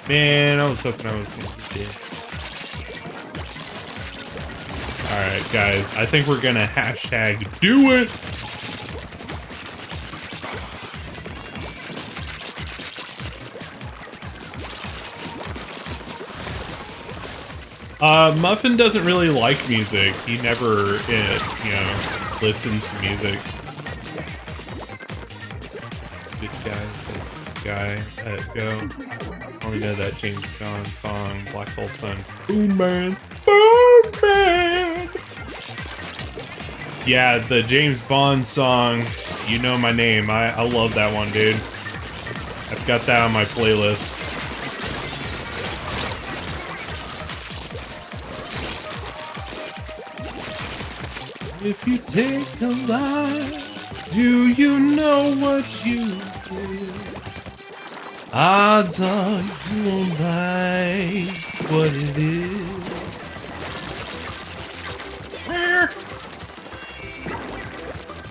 Man, I was hoping I was gonna be dead. Alright, guys, I think we're gonna hashtag do it! Muffin doesn't really like music. He never, you know, listens to music. He's a good guy. Let it go. Only know that James Bond song, Black Hole Sun. Boom Man! Boom Man! Yeah, the James Bond song, You Know My Name. I love that one, dude. I've got that on my playlist. If you take a life, do you know what you did? Odds are you won't like what it is.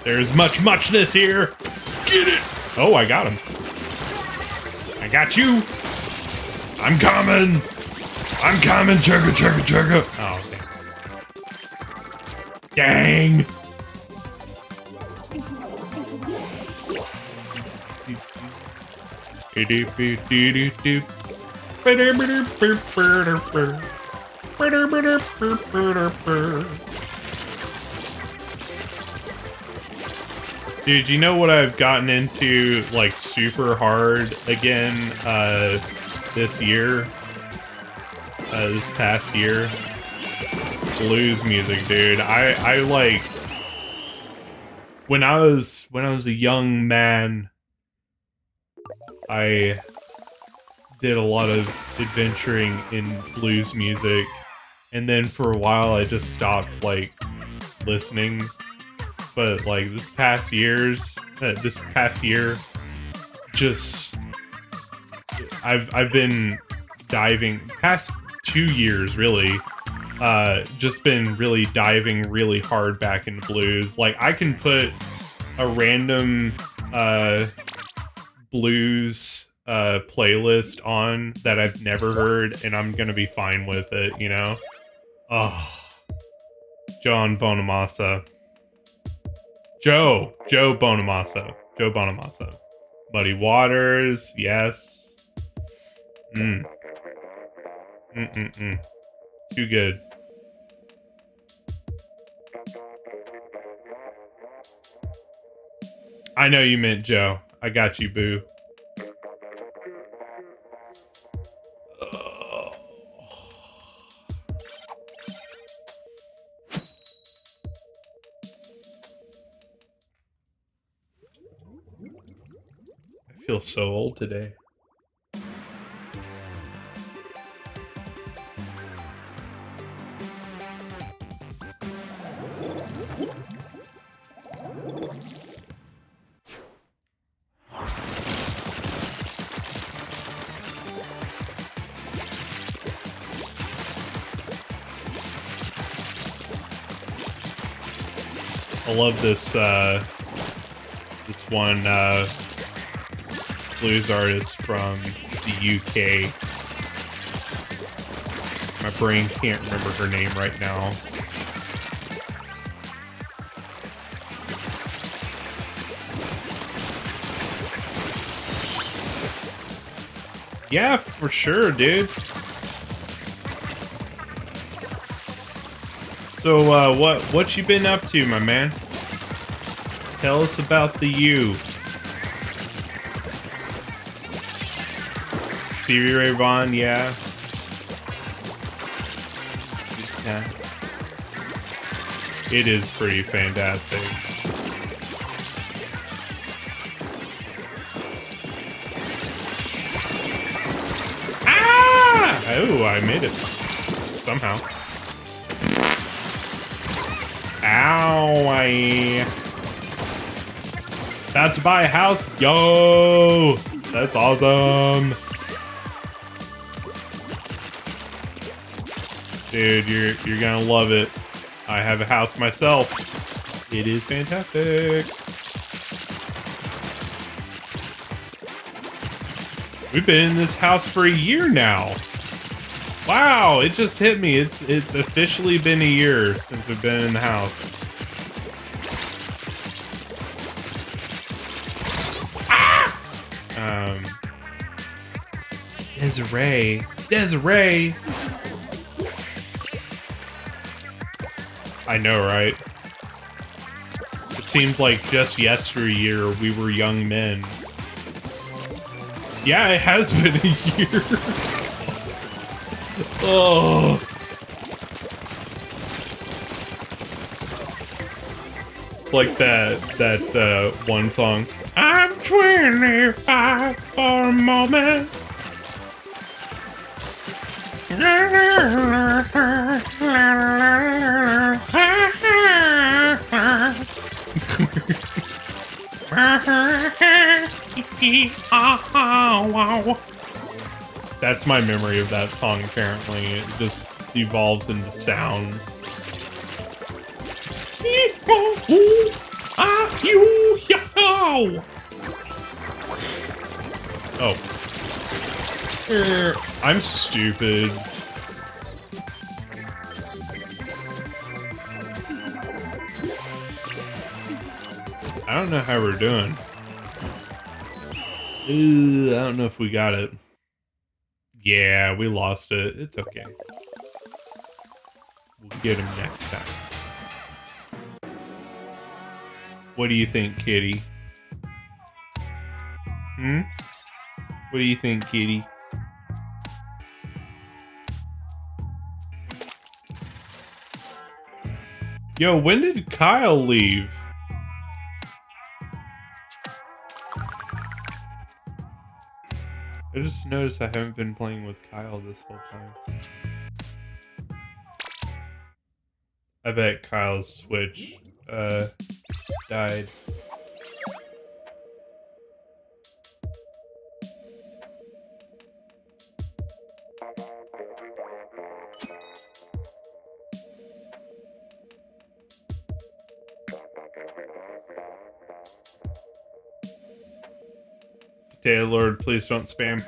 There's muchness here. Get it! Oh, I got him. I got you. I'm coming. I'm coming. Chugga. Oh, okay. Dang! Dude, you know what I've gotten into, like, super hard again, this year? This past year? Blues music, dude. I like, when I was a young man, I did a lot of adventuring in blues music, and then for a while I just stopped, like, listening. But like this past year, just I've been diving, past 2 years really, just been really diving really hard back into blues. Like I can put a random blues playlist on that I've never heard, and I'm gonna be fine with it, you know? Oh, John Bonamassa. Joe Bonamasso. Joe Bonamasso. Muddy Waters, yes. Too good. I know you meant Joe. I got you, boo. I feel so old today. I love this this one blues artist from the UK. My brain can't remember her name right now. Yeah, for sure, dude. So, what you been up to, my man? Tell us about the you. Stevie Ray Vaughan, yeah. Yeah. It is pretty fantastic. Ah! Oh, I made it. Somehow. Ow! About to buy a house? Yo! That's awesome! Dude, you're gonna love it. I have a house myself. It is fantastic. We've been in this house for a year now. Wow, it just hit me. It's officially been a year since we've been in the house. Ah! Desiree. I know, right? It seems like just yesteryear we were young men. Yeah, it has been a year. Oh. Like that one song. I'm 25 for a moment. That's my memory of that song, apparently. It just evolves into sounds. Oh. I'm stupid. I don't know how we're doing. I don't know if we got it. Yeah, we lost it. It's okay. We'll get him next time. What do you think, kitty? What do you think, kitty? Yo, when did Kyle leave? I just noticed I haven't been playing with Kyle this whole time. I bet Kyle's Switch died. Potato Lord, please don't spam.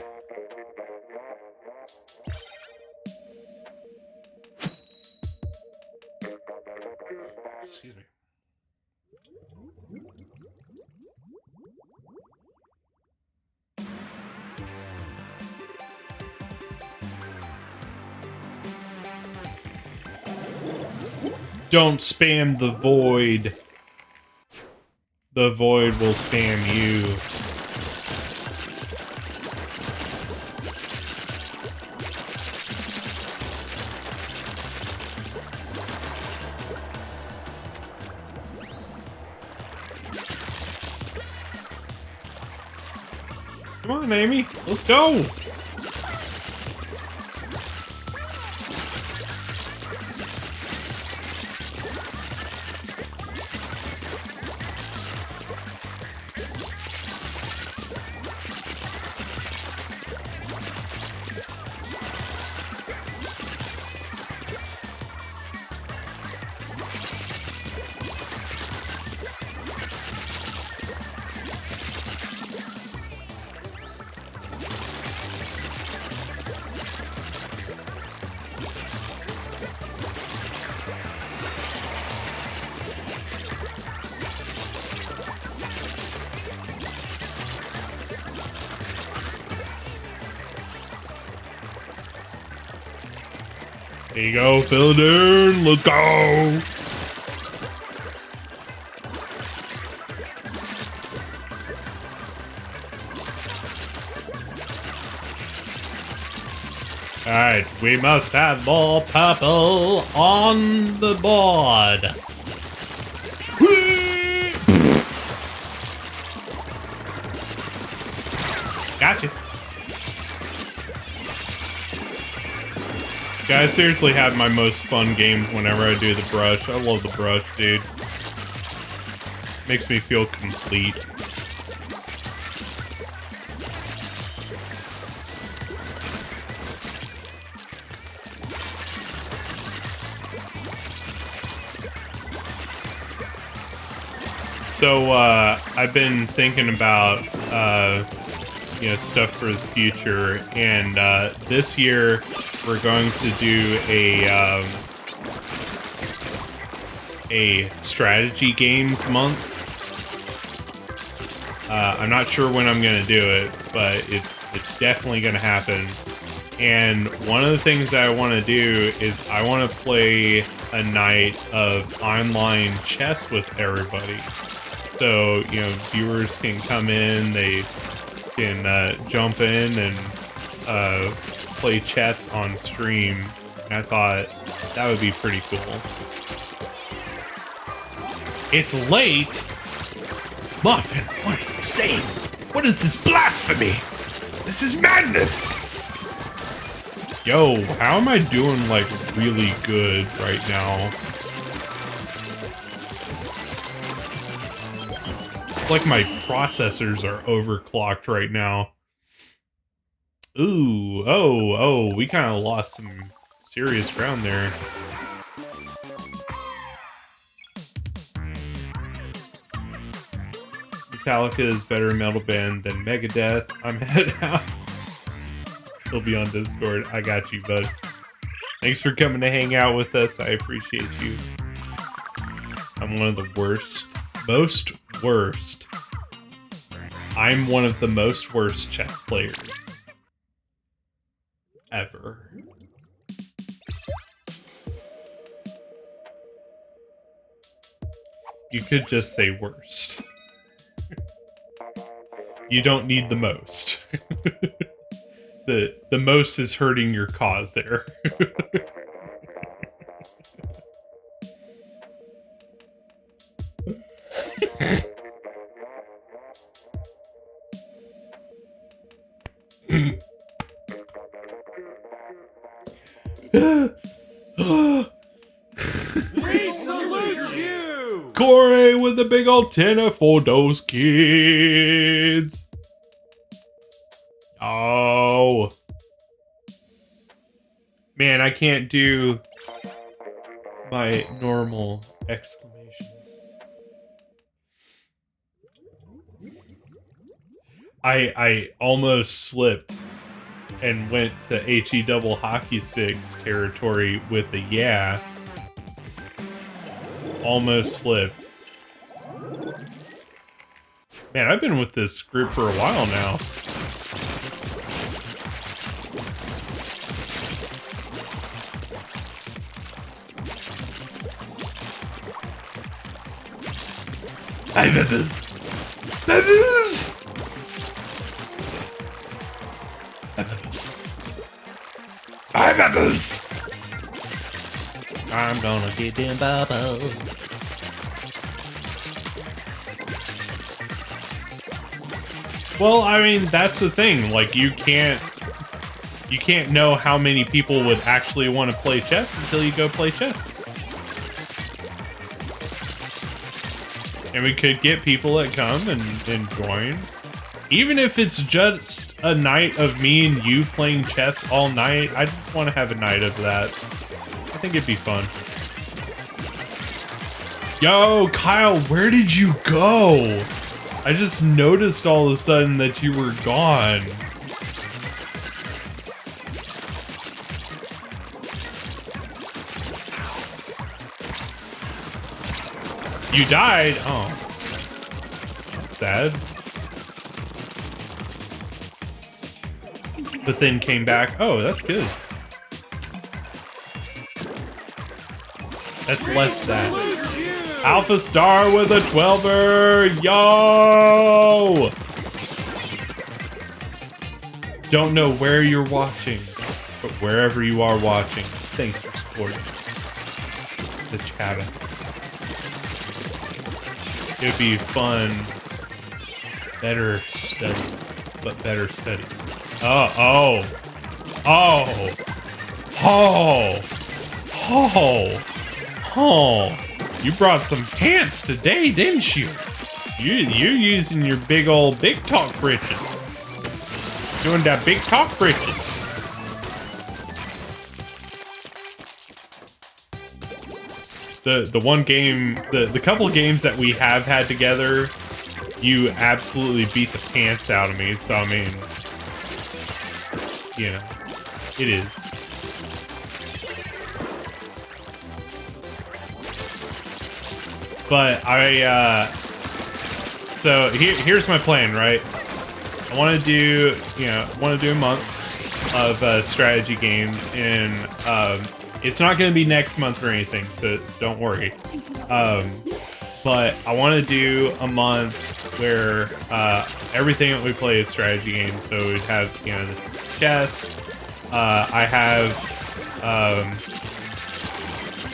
Excuse me. Don't spam the void. The void will spam you. Come on, Amy. Let's go. There you go, fill it in. Let's go. Alright, we must have more purple on the board. Gotcha. Guys, seriously have my most fun games whenever I do the brush. I love the brush, dude. Makes me feel complete. So, I've been thinking about, you know, stuff for the future, and, this year, we're going to do a strategy games month. I'm not sure when I'm going to do it, but it's definitely going to happen. And one of the things that I want to do is I want to play a night of online chess with everybody. So, you know, viewers can come in, they can jump in and play chess on stream. And I thought that would be pretty cool. It's late? Muffin, what are you saying? What is this blasphemy? This is madness! Yo, how am I doing, like, really good right now? It's like my processors are overclocked right now. Ooh, oh, we kind of lost some serious ground there. Metallica is better metal band than Megadeth. I'm head out. He'll be on Discord. I got you, bud. Thanks for coming to hang out with us. I appreciate you. I'm one of the worst. Most worst. I'm one of the most worst chess players ever. You could just say worst. You don't need the most. The most is hurting your cause there. We salute you! Corey with the big old tenner for those kids. Oh. Man, I can't do my normal exclamations. I almost slipped and went to HE double hockey sticks territory with a yeah. Almost slipped. Man, I've been with this group for a while now. Hi, Bubbles. Bubbles. Hi, Bubbles. Hi, Bubbles. I'm gonna get them bubbles. Well, I mean, that's the thing. Like, you can't know how many people would actually want to play chess until you go play chess. And we could get people that come and join. Even if it's just a night of me and you playing chess all night, I just want to have a night of that. I think it'd be fun. Yo, Kyle, where did you go? I just noticed all of a sudden that you were gone. You died? Oh. Sad. But then came back. Oh, that's good. That's less sad. Alpha Star with a 12er! Yo! Don't know where you're watching, but wherever you are watching, thanks for supporting the chat. It'd be fun. Better study, but better study. Oh. You brought some pants today, didn't you? You're using your big old big talk britches. Doing that big talk britches. The one game, the couple games that we have had together, you absolutely beat the pants out of me. So I mean, you know, it is. But so here's my plan, right? I want to do, a month of strategy games, and it's not going to be next month or anything, so don't worry. But I want to do a month where everything that we play is strategy games. So we'd have, the chess.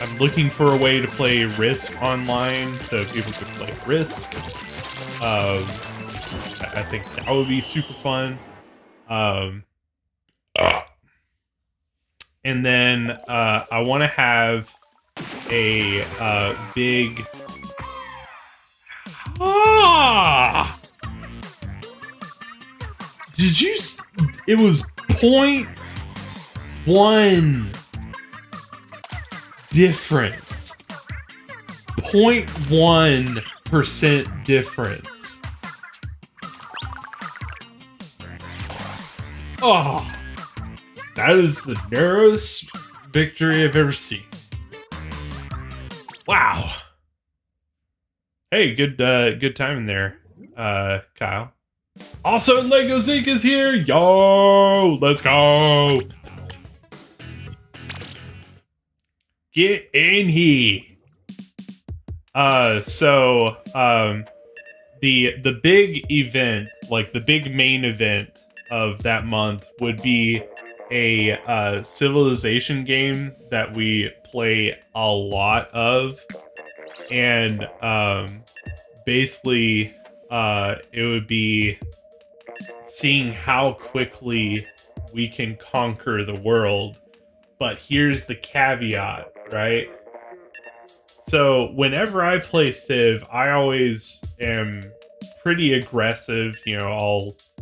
I'm looking for a way to play Risk online, so people could play Risk. I think that would be super fun. And then I want to have a big... Did you... It was 0.1 difference. 0.1% difference. Oh, that is the narrowest victory I've ever seen. Wow. Hey, good timing there, Kyle. Also, Lego Zeke is here. Yo, let's go. Get in here. The big event, like the big main event of that month, would be a civilization game that we play a lot of, and basically it would be seeing how quickly we can conquer the world. But here's the caveat, right? So whenever I play Civ, I always am pretty aggressive.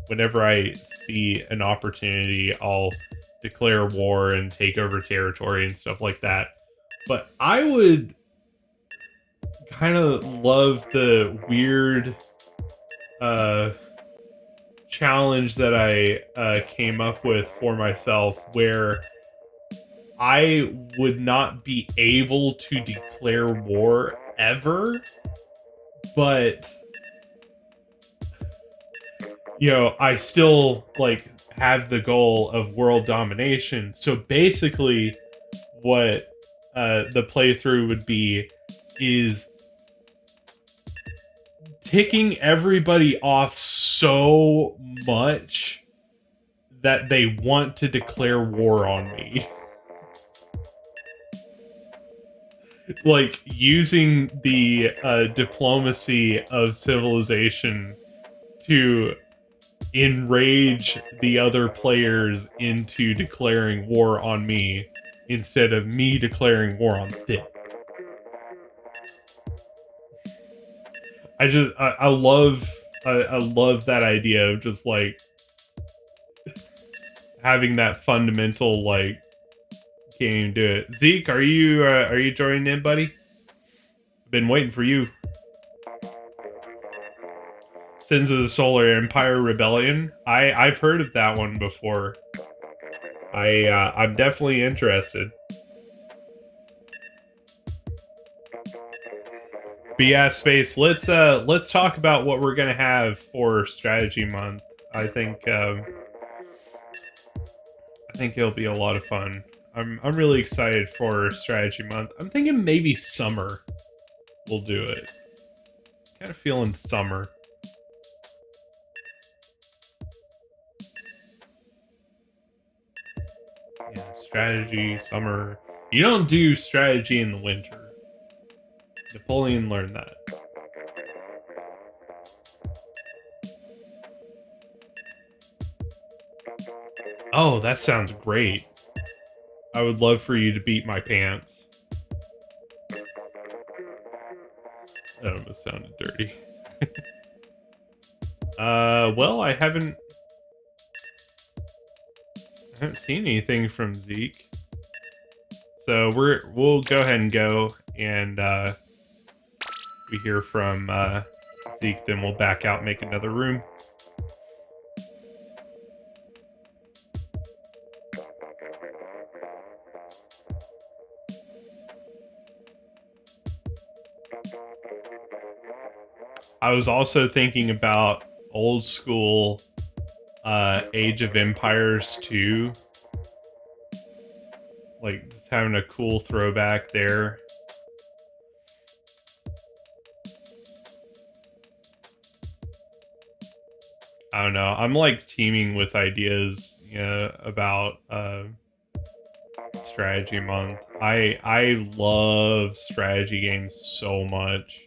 Whenever I see an opportunity, I'll declare war and take over territory and stuff like that. But I would kind of love the weird challenge that I came up with for myself, where I would not be able to declare war ever, but I still have the goal of world domination. So basically what the playthrough would be is ticking everybody off so much that they want to declare war on me. Like, using the diplomacy of civilization to enrage the other players into declaring war on me instead of me declaring war on them. I love that idea of just like having that fundamental like can't even do it. Zeke, are you joining in, buddy? Been waiting for you. Sins of the Solar Empire Rebellion. I've heard of that one before. I'm definitely interested. But yeah, Space. Let's talk about what we're gonna have for Strategy Month. I think it'll be a lot of fun. I'm really excited for Strategy Month. I'm thinking maybe summer we'll do it. Kind of feeling summer. Yeah, strategy, summer. You don't do strategy in the winter. Napoleon learned that. Oh, that sounds great. I would love for you to beat my pants. That almost sounded dirty. Well, I haven't seen anything from Zeke. So we'll go ahead and go, and we hear from Zeke, then we'll back out and make another room. I was also thinking about old school Age of Empires 2. Like, just having a cool throwback there. I don't know. I'm like teaming with ideas, you know, about strategy month. I love strategy games so much.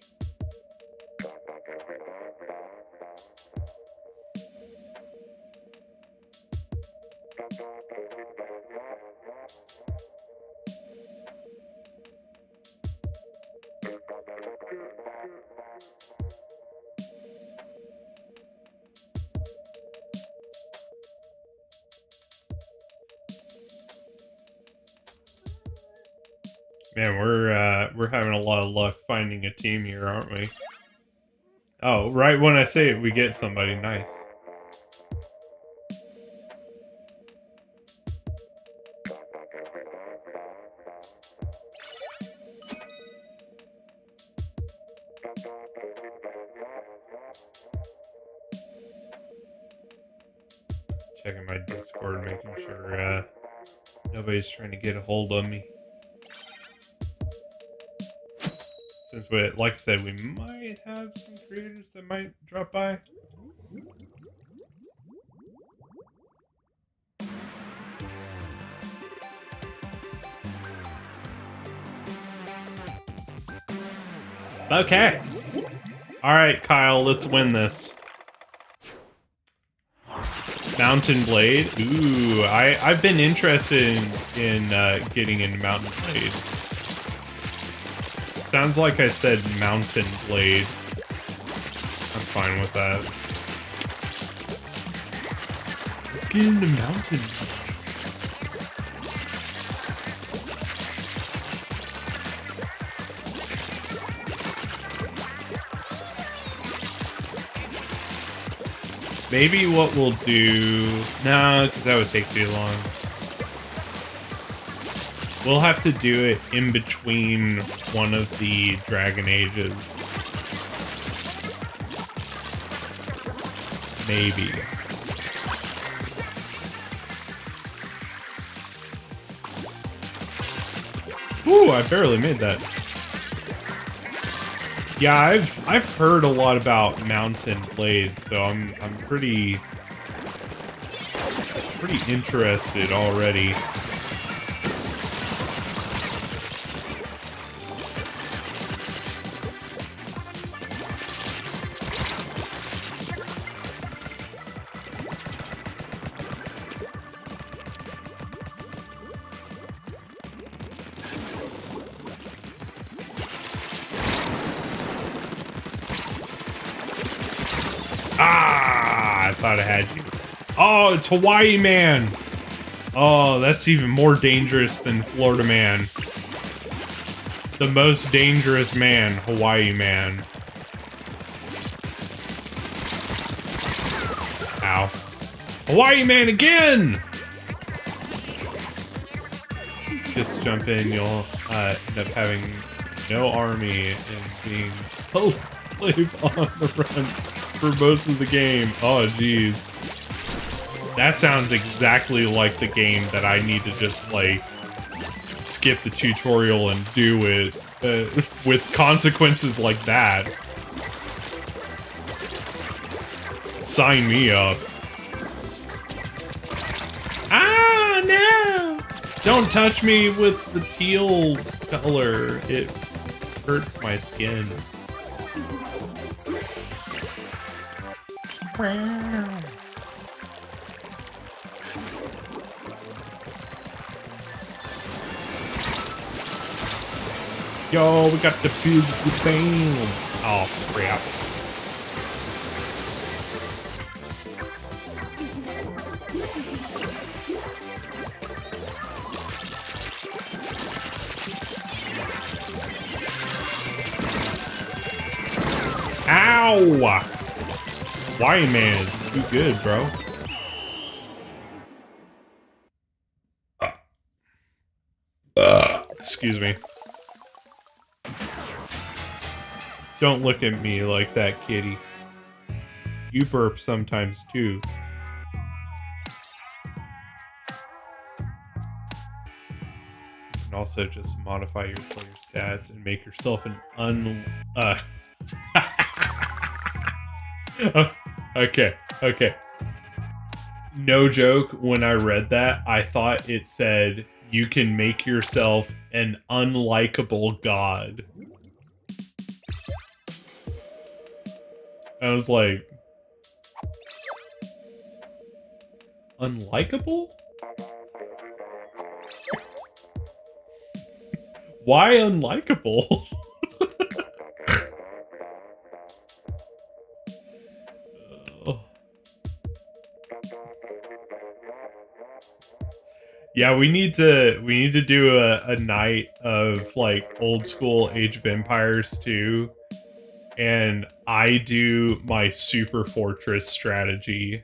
Man, we're having a lot of luck finding a team here, aren't we? Oh, right when I say it, we get somebody nice. Checking my Discord, making sure nobody's trying to get a hold of me. Since we, like I said, we might have some creators that might drop by. Okay. Alright, Kyle, let's win this. Mountain Blade? Ooh, I've been interested in getting into Mountain Blade. Sounds like I said Mountain Blade. I'm fine with that. Let's get into Mountain Blade. Maybe what we'll do... No, because that would take too long. We'll have to do it in between one of the Dragon Ages. Maybe. Ooh, I barely made that. Yeah, I've heard a lot about Mountain Blade, so I'm pretty interested already. Ah, I thought I had you. Oh, it's Hawaii Man. Oh, that's even more dangerous than Florida Man. The most dangerous man, Hawaii Man. Ow. Hawaii Man again! Just jump in, you'll end up having no army and being totally on the run for most of the game. Oh, jeez. That sounds exactly like the game that I need to just, like, skip the tutorial and do it with consequences like that. Sign me up. Ah, no! Don't touch me with the teal color. It hurts my skin. Yo, we got the physical bam. Oh, crap. Ow! Hawaii Man is too good, bro. Excuse me. Don't look at me like that, kitty. You burp sometimes, too. You can also just modify your player stats and make yourself an Okay. No joke, when I read that, I thought it said, you can make yourself an unlikable god. I was like, unlikable? Why unlikable? Yeah, we need to do a night of like old school Age of Empires 2. And I do my Super Fortress strategy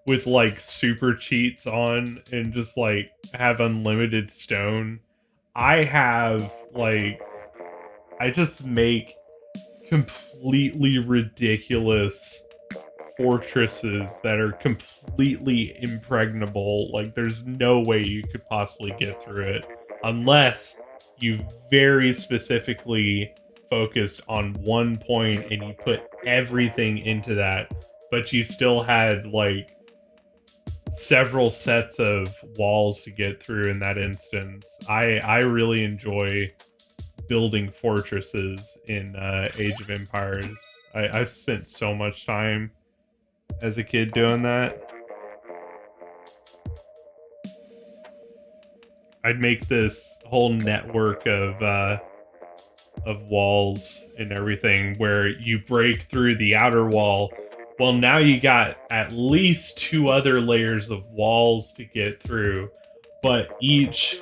with like super cheats on and just like have unlimited stone. I have like, I just make completely ridiculous fortresses that are completely impregnable. Like there's no way you could possibly get through it unless you very specifically focused on one point and you put everything into that, but you still had like several sets of walls to get through in that instance. I really enjoy building fortresses in Age of Empires. I've spent so much time as a kid doing that. I'd make this whole network of walls and everything where you break through the outer wall. Well, now you got at least 2 other layers of walls to get through, but each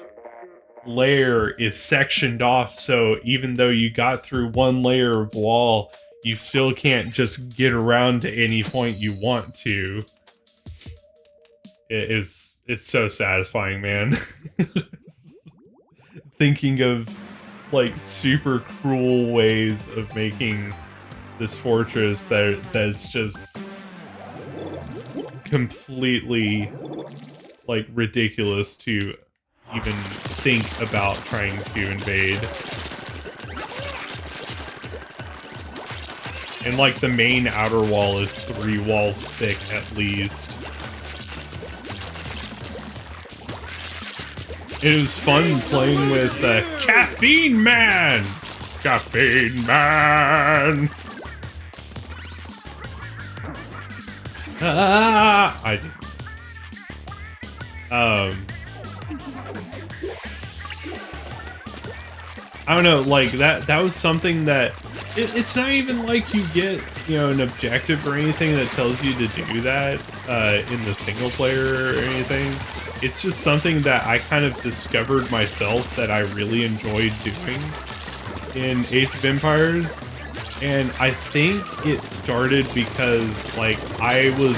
layer is sectioned off, so even though you got through one layer of wall, you still can't just get around to any point you want to. It's so satisfying, man. Thinking of like super cruel ways of making this fortress that's just completely like ridiculous to even think about trying to invade. And like the main outer wall is 3 walls thick at least. It was fun playing with Caffeine Man! Caffeine Man! I don't know, like that was something that it's not even like you get, you know, an objective or anything that tells you to do that in the single player or anything. It's just something that I kind of discovered myself that I really enjoyed doing in Age of Empires. And I think it started because, like, I was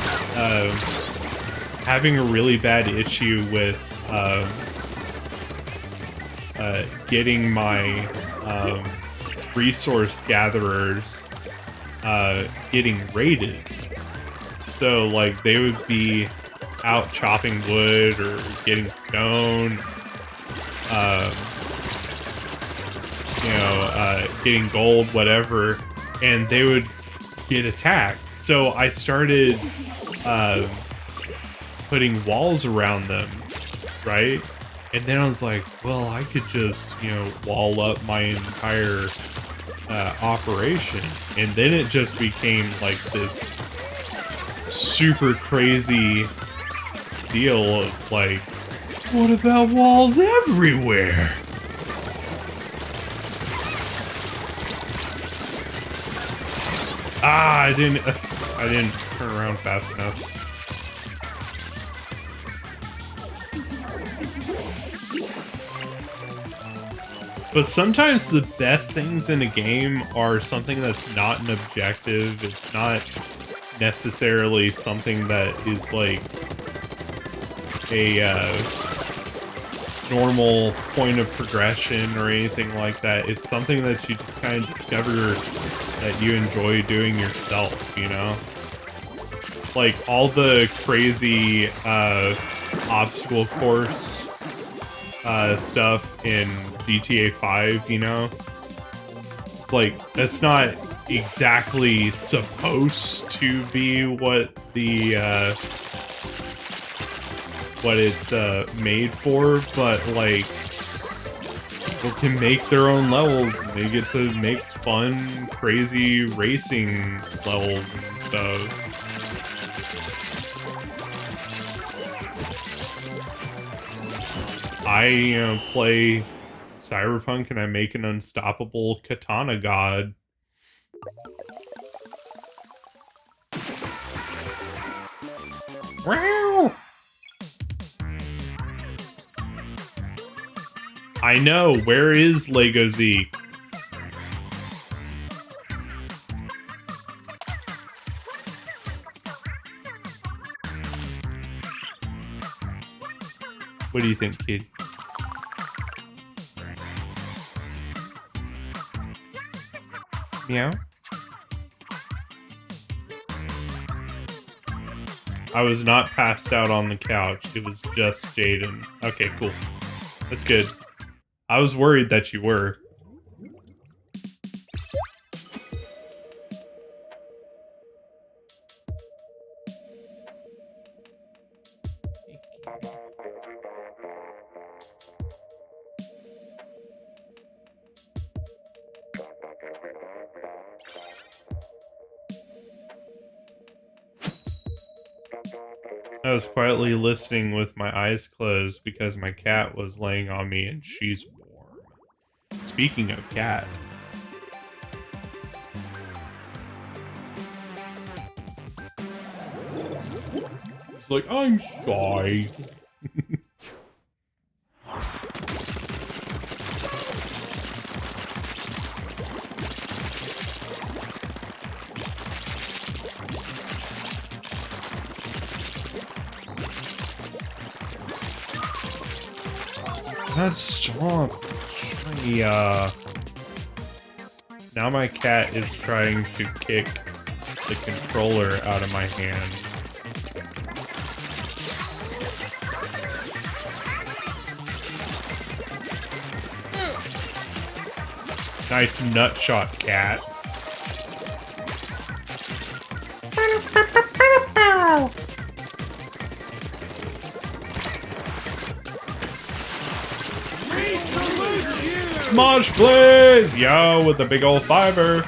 having a really bad issue with getting my resource gatherers getting raided. So, like, they would be out chopping wood or getting stone, you know, getting gold, whatever, and they would get attacked. So I started putting walls around them, right? And then I was like, well, I could just, you know, wall up my entire operation. And then it just became like this super crazy deal of like, what about walls everywhere? Ah, I didn't turn around fast enough. But sometimes the best things in a game are something that's not an objective. It's not necessarily something that is like a normal point of progression or anything like that. It's something that you just kind of discover that you enjoy doing yourself, you know? Like all the crazy obstacle course stuff in GTA 5, you know? Like, that's not exactly supposed to be what the what it's made for, but like people can make their own levels and they get to make fun, crazy racing levels and stuff. I, you know, play Cyberpunk and I make an unstoppable katana god. Wow! I know, where is Lego Zeke? What do you think, kid? Meow? I was not passed out on the couch. It was just Jaden. Okay, cool. That's good. I was worried that you were. I was quietly listening with my eyes closed because my cat was laying on me and she's warm. Speaking of cat. It's like, I'm shy. That's strong. Yeah. Now my cat is trying to kick the controller out of my hand. Nice nut shot, cat. We salute you! Smosh Blaze! Yo, with a big old fiber.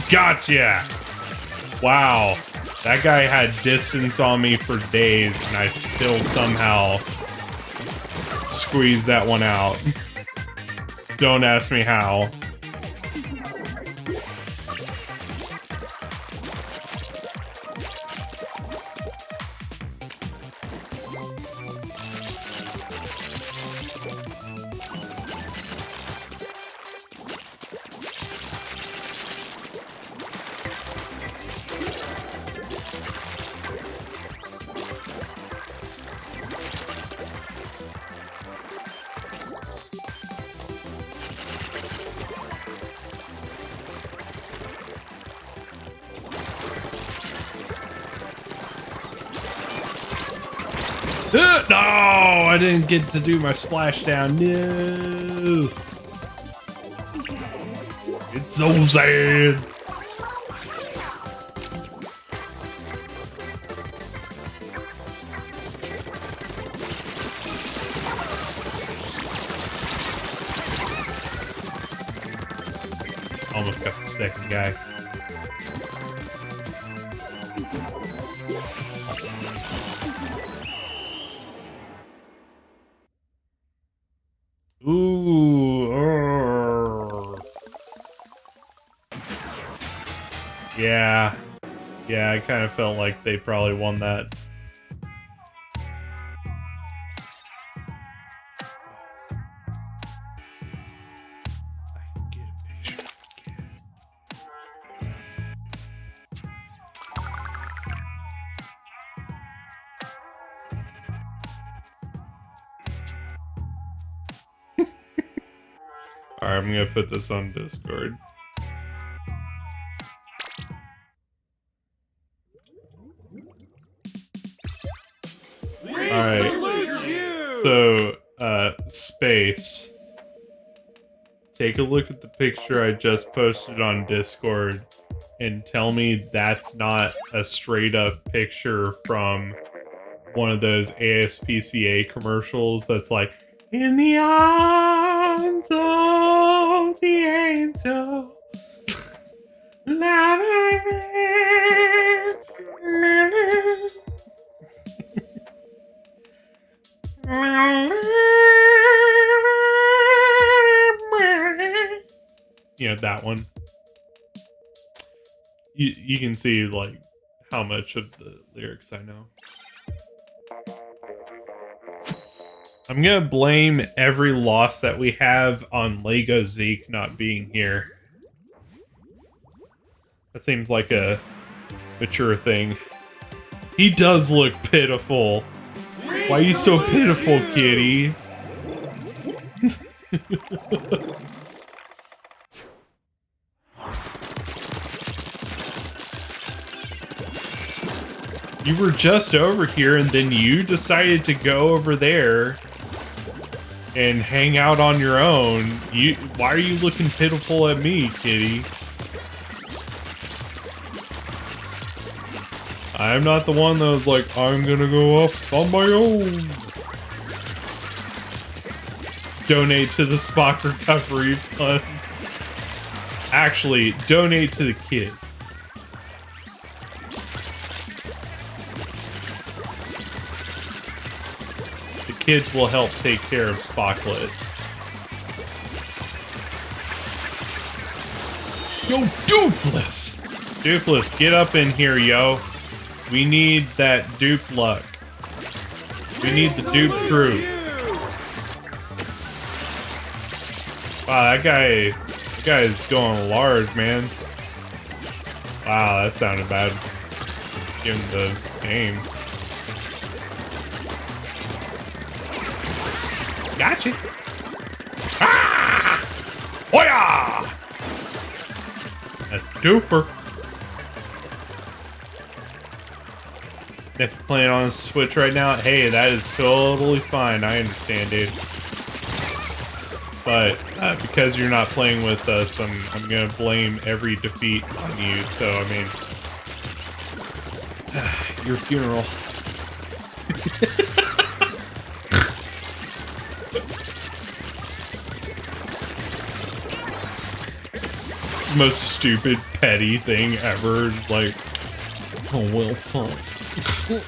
Gotcha! Wow, that guy had distance on me for days, and I still somehow squeezed that one out. Don't ask me how. No, I didn't get to do my splashdown. No, it's so sad. Almost got the second guy. Ooh. Yeah. Yeah, I kind of felt like they probably won that. I can get a picture of the kid. Alright, I'm gonna put this on Discord. Alright, so, Space. Take a look at the picture I just posted on Discord and tell me that's not a straight up picture from one of those ASPCA commercials that's like, in the arms of the angel. La, la, you know, that one. You can see like how much of the lyrics I know. I'm gonna blame every loss that we have on Lego Zeke not being here. That seems like a mature thing. He does look pitiful. Why are you so pitiful, kitty? You were just over here and then you decided to go over there and hang out on your own. Why are you looking pitiful at me, kitty? I'm not the one that was like, I'm gonna go off on my own. Donate to the Spock Recovery Fund. Actually, donate to the kids. The kids will help take care of Spocklet. Yo, Dupless! Dupless, get up in here, yo. We need that dupe luck. We need the dupe crew. Wow, that guy is going large, man. Wow, that sounded bad. Give him the game. Gotcha. Ah! Hoya! That's duper. If you're playing on Switch right now, hey, that is totally fine. I understand, dude. But because you're not playing with us, I'm gonna blame every defeat on you. So I mean, your funeral. Most stupid petty thing ever. Like, oh well, fuck. We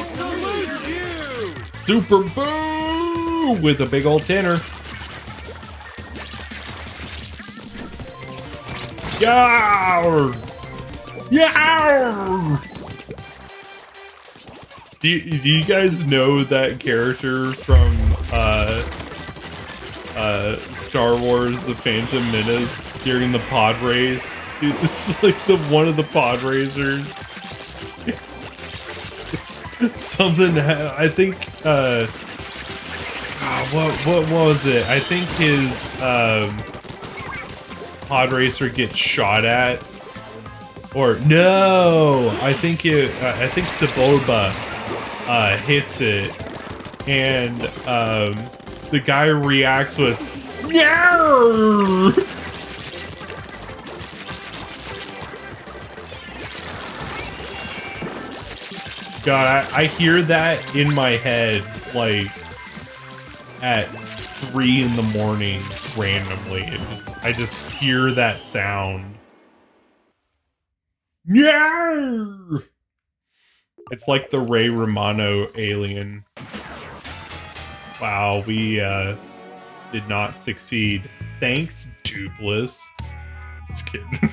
salute you! Super Boo with a big old tenor. Yarr! Yarr! Do you guys know that character from Star Wars: The Phantom Menace during the pod race? Dude, this is like one of the pod racers. Something I think what was it? I think his pod racer gets shot at, or no, I think Saboba hits it, and the guy reacts with "Yarr!" God, I hear that in my head, like, at 3 in the morning, randomly. I just hear that sound. Yeah! It's like the Ray Romano alien. Wow, we, did not succeed. Thanks, Dupless. Just kidding.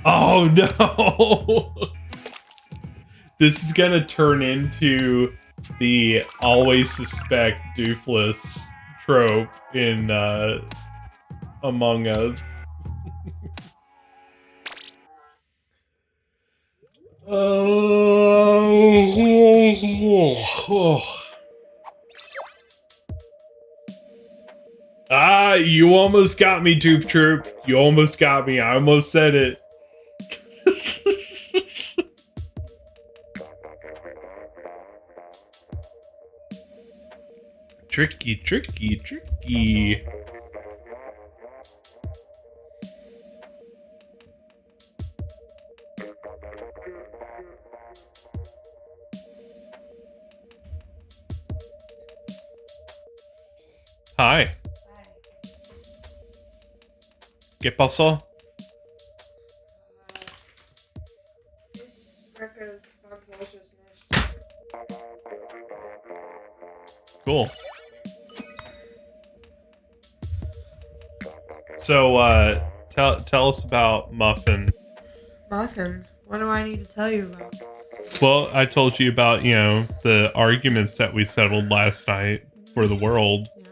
Oh no! This is gonna turn into the always suspect Dupless trope in Among Us. Ah, you almost got me, Dupe Troop. You almost got me. I almost said it. Tricky, tricky, tricky. Hi. ¿Qué pasó? Cool. So, tell us about Muffin. Muffins? What do I need to tell you about? Well, I told you about, you know, the arguments that we settled last night for the world. Yeah.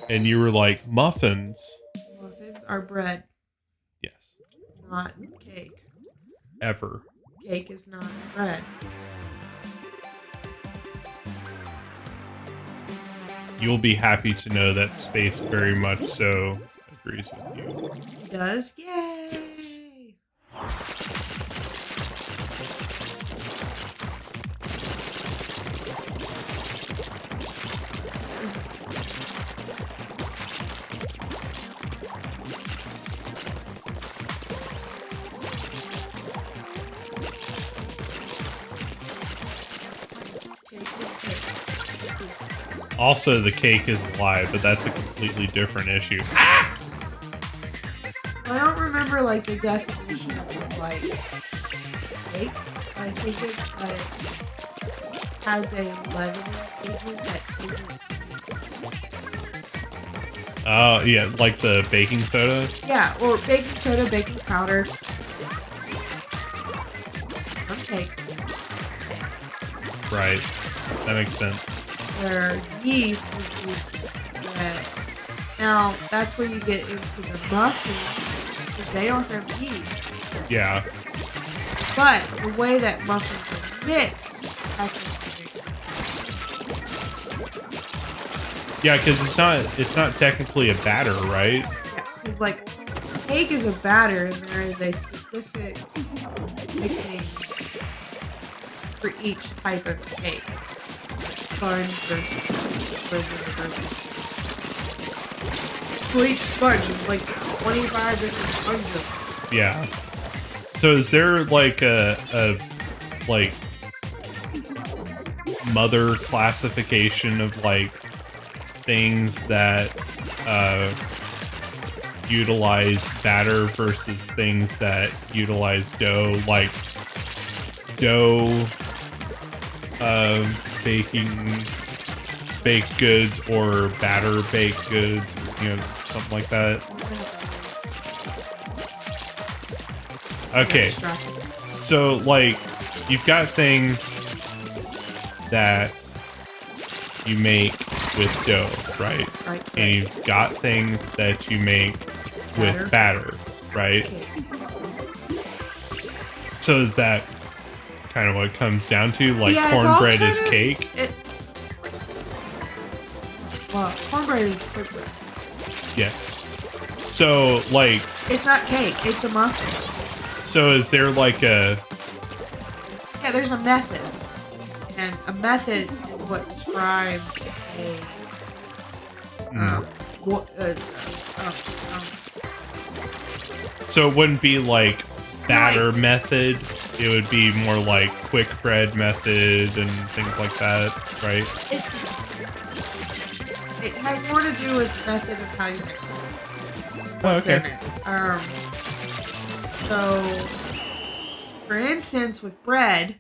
And you were like, muffins. Muffins are bread, Yes. not cake. Ever. Cake is not bread. You'll be happy to know that Space very much so agrees with you. He does? Yay! Yes. Also, the cake is alive, but that's a completely different issue. I don't remember like the definition of a like cake. I think it has a leavening agent that isn't. Oh, yeah, like the baking soda? Yeah, or baking soda, baking powder. Some cakes. Right. That makes sense. Where yeast is used in bread. Now, that's where you get into the muffins, because they don't have yeast. Yeah. But the way that muffins are mixed, that's what Yeah, because it's not technically a batter, right? yeah, because like cake is a batter, and there is a specific mixing for each type of cake. Sponge versus for each sponge, is like 25 different sponges. Yeah. So is there like a like mother classification of like things that utilize batter versus things that utilize dough, like dough baked goods or batter baked goods, you know, something like that? Okay, so like you've got things that you make with dough, right? Right. And you've got things that you make with batter, right? Okay. So is that kind of what it comes down to? Like Yeah, it's all cornbread kind is of- cake? Well, cornbread is quick bread. Yes. So like, It's not cake, it's a muffin. so is there like a, Yeah, there's a method. And a method is what describes a so it wouldn't be like batter method, it would be more like quick bread method and things like that, right? it has more to do with the method of how you make it. Oh, What's okay. in it. So, for instance, with bread,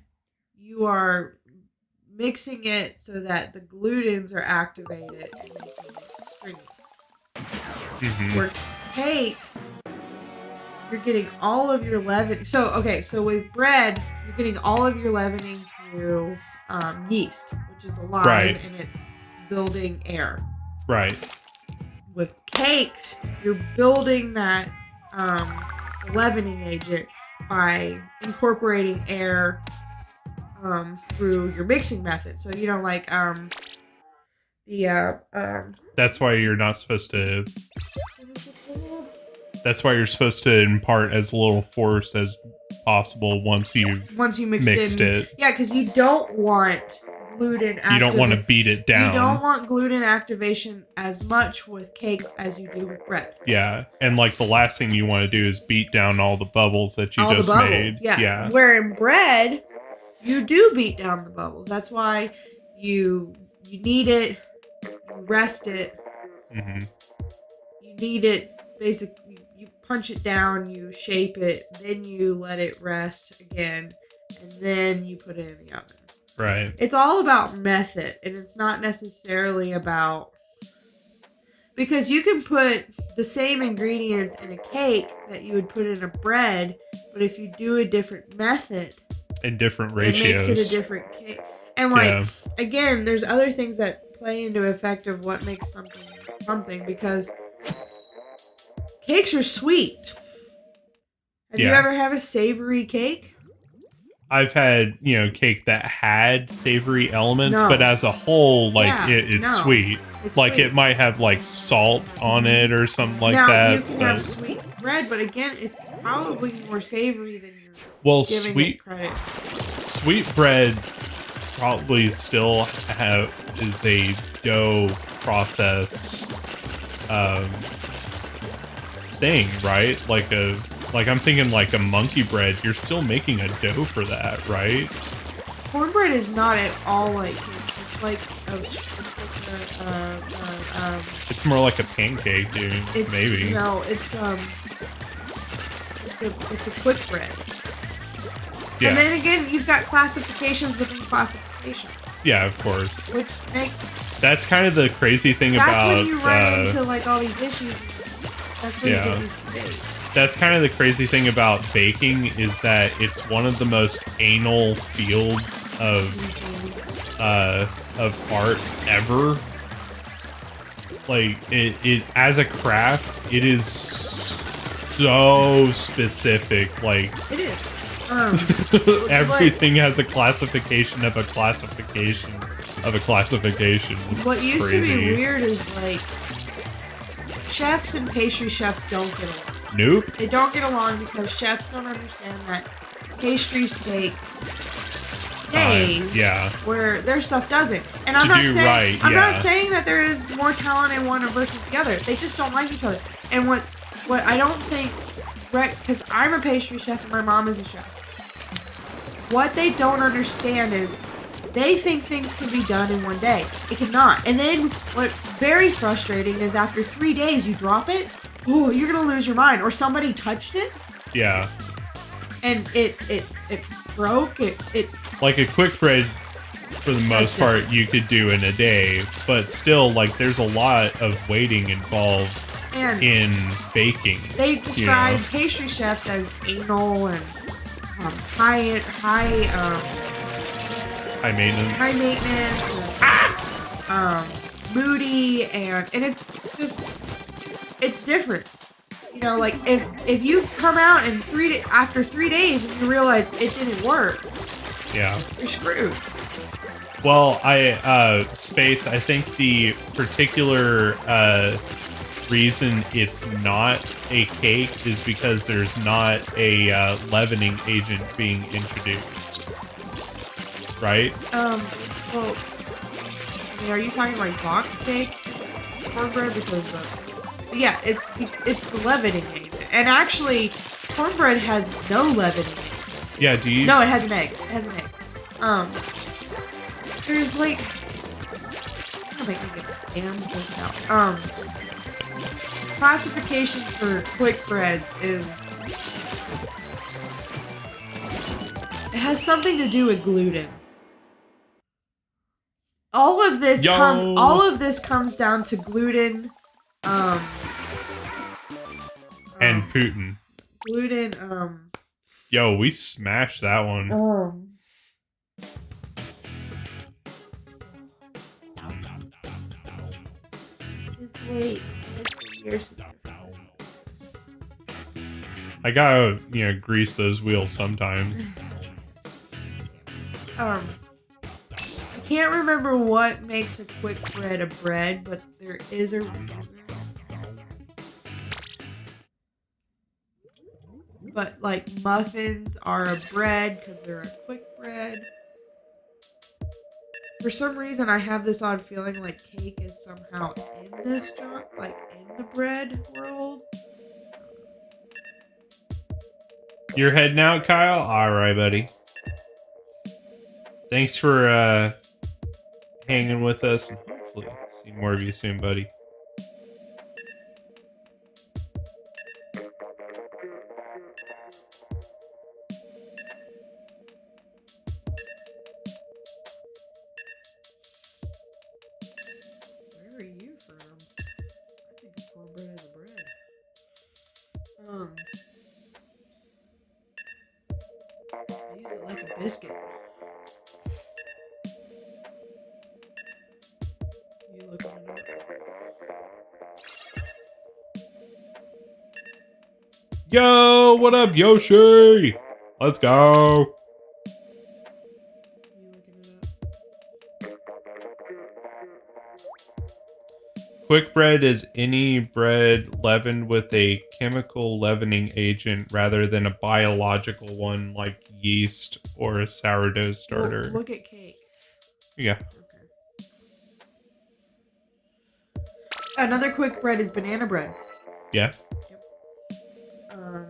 you are mixing it so that the glutens are activated and making it stringy. Mm-hmm. For cake, you're getting all of your leavening. So with bread, you're getting all of your leavening through yeast, which is alive, Right. and it's building air. Right. With cakes, you're building that leavening agent by incorporating air through your mixing method. So That's why you're not supposed to. That's why you're supposed to impart as little force as possible once you mixed mixed it. Yeah, because you don't want gluten. You don't want to beat it down. You don't want gluten activation as much with cake as you do with bread. Yeah, and like the last thing you want to do is beat down all the bubbles that you just made. Yeah. Where in bread, you do beat down the bubbles. That's why you knead it, you rest it. Mm-hmm. You knead it, basically, you punch it down, you shape it, then you let it rest again, and then you put it in the oven. Right. It's all about method, and it's not necessarily about... Because you can put the same ingredients in a cake that you would put in a bread, but if you do a different method... In different ratios. It makes it a different cake. And again, there's other things that play into effect of what makes something, because cakes are sweet. Have you ever had a savory cake? I've had, cake that had savory elements, but as a whole, it's sweet. It's like sweet. it might have like salt on it or something like now, that. You can have sweet bread, but again, it's probably more savory than you're giving it credit. Sweet bread probably still is a dough process thing, right? Like I'm thinking like a monkey bread, you're still making a dough for that, right? Cornbread is not at all like it's like it's more like a pancake, dude. Maybe. No, it's a quick bread. Yeah. And then again, you've got classifications within classifications, Yeah, of course. which makes That's kind of the crazy thing that's about. when you run into like all these issues. That's where Yeah. you get these debates. That's kind of the crazy thing about baking is that it's one of the most anal fields of art ever. Like it as a craft, it is so specific. Like It is. everything has a classification of a classification of a classification. It's What used crazy. to be weird is like chefs and pastry chefs don't get along. Nope. They don't get along because chefs don't understand that pastries take days, yeah. where their stuff doesn't. And I'm To not do saying right, I'm yeah. not saying that there is more talent in one versus the other. They just don't like each other. And what I don't think, because I'm a pastry chef and my mom is a chef. What they don't understand is they think things can be done in one day. It cannot. And then what's very frustrating is after 3 days you drop it. Oh, you're gonna lose your mind. Or somebody touched it Yeah. and it broke. It Like a quick bread, for the most That's part, you could do in a day, but still, like, there's a lot of waiting involved and in baking. they describe know? pastry chefs as anal and high High maintenance. high maintenance, and, moody, and it's just it's different. You know, like if you come out and after 3 days and you realize it didn't work, Yeah. you're screwed. Well, Space, I think the particular reason it's not a cake is because there's not a leavening agent being introduced. Right? Well, I mean, are you talking like box cake cornbread? Because yeah, it's the leavening agent, and actually, cornbread has no leavening agent. Yeah, do you? No, it has an egg. It has an egg. There's like, I'm making a damn joke now. Classification for quick breads is it has something to do with gluten. All of this comes down to gluten. And Putin. Gluten. Yo, we smashed that one. It's late. It's been years since I gotta, grease those wheels sometimes. I can't remember what makes a quick bread a bread, but there is a reason. But like muffins are a bread because they're a quick bread. For some reason, I have this odd feeling like cake is somehow in this genre, like in the bread world. You're heading out, Kyle? Alright, buddy. Thanks for hanging with us, and hopefully see more of you soon, buddy. Where are you from? I think of cornbread as a bread. I use it like a biscuit. You looking it up? Yo, what up, Yoshi? Let's go. You looking it up? Quick bread is any bread leavened with a chemical leavening agent rather than a biological one like yeast or a sourdough starter. Well, look at cake. Yeah. Okay. Another quick bread is banana bread. Yeah. Um,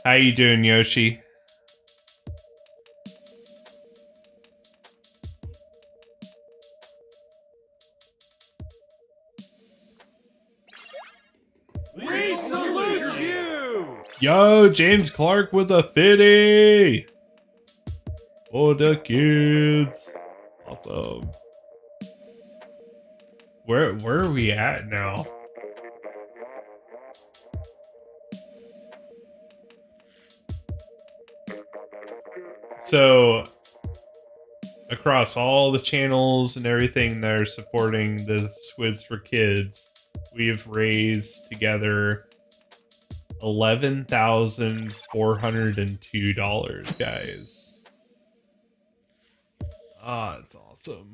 How you doing, Yoshi? We salute you! Yo, James Clark with a 50! For the kids. Awesome. Where are we at now? So, across all the channels and everything that are supporting the Squids for Kids, we have raised together $11,402, guys. Ah, it's awesome.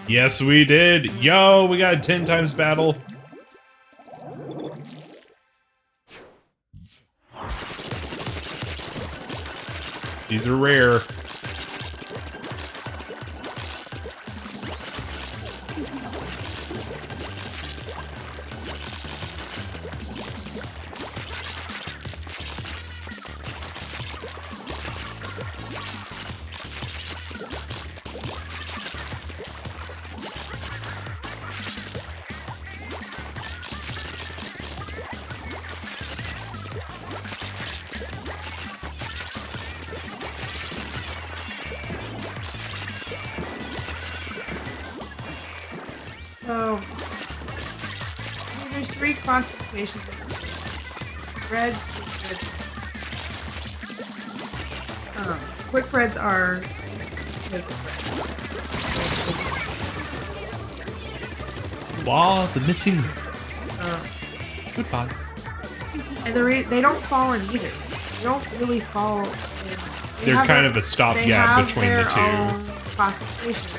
Yes, we did. Yo, we got a 10 times battle. These are rare. So, there's 3 classifications of breads. Quick breads are cake bread. Wow, the missing. Goodbye. And they don't fall in either. They don't really fall in. They're kind of a stopgap between the two. They have their own classification of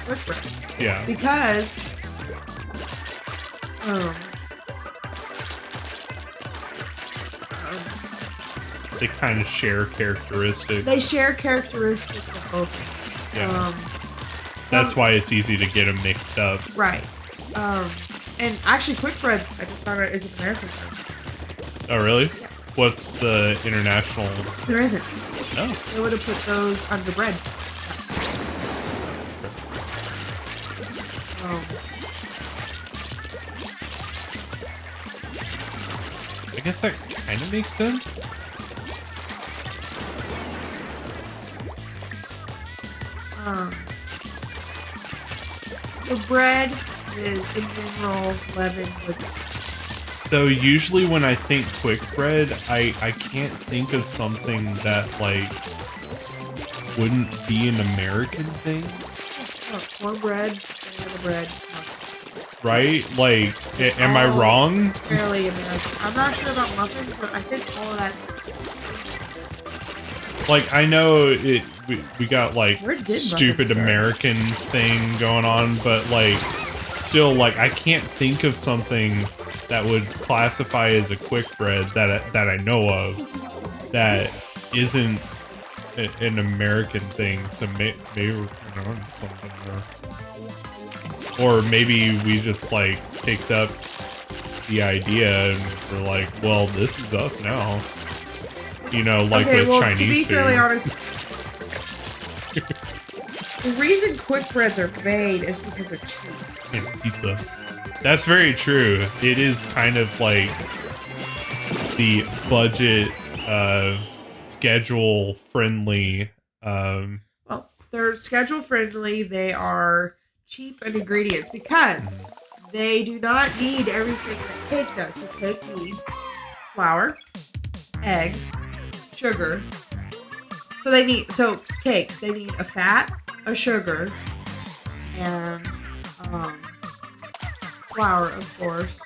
quick bread. Yeah. Because they kind of share characteristics. They share characteristics of both. Yeah. That's why it's easy to get them mixed up. Right. And actually, quick breads, I just found out, is an American term. Oh, really? Yeah. What's the international? There isn't. No. They would have put those under bread. I guess that kind of makes sense. The bread is in general leavened with. So usually when I think quick bread, I can't think of something that like wouldn't be an American thing. Cornbread, banana bread. Right? Like, am I wrong? Fairly American. I'm not sure about muffins, but I think all of that. Like, I know we got like stupid muffins Americans thing going on, but like, still, like, I can't think of something that would classify as a quick bread that I know of that isn't an American thing. So maybe we're on something there. Or maybe we just like picked up the idea and we're like, well, this is us now. You know, like with Chinese to be food. fairly honest, the reason quick breads are made is because they're cheap. And pizza. That's very true. It is kind of like the budget, schedule friendly. Well, they're schedule friendly. They are cheap in ingredients because they do not need everything that cake does. So cake needs flour, eggs, sugar. They need a fat, a sugar, and flour, of course.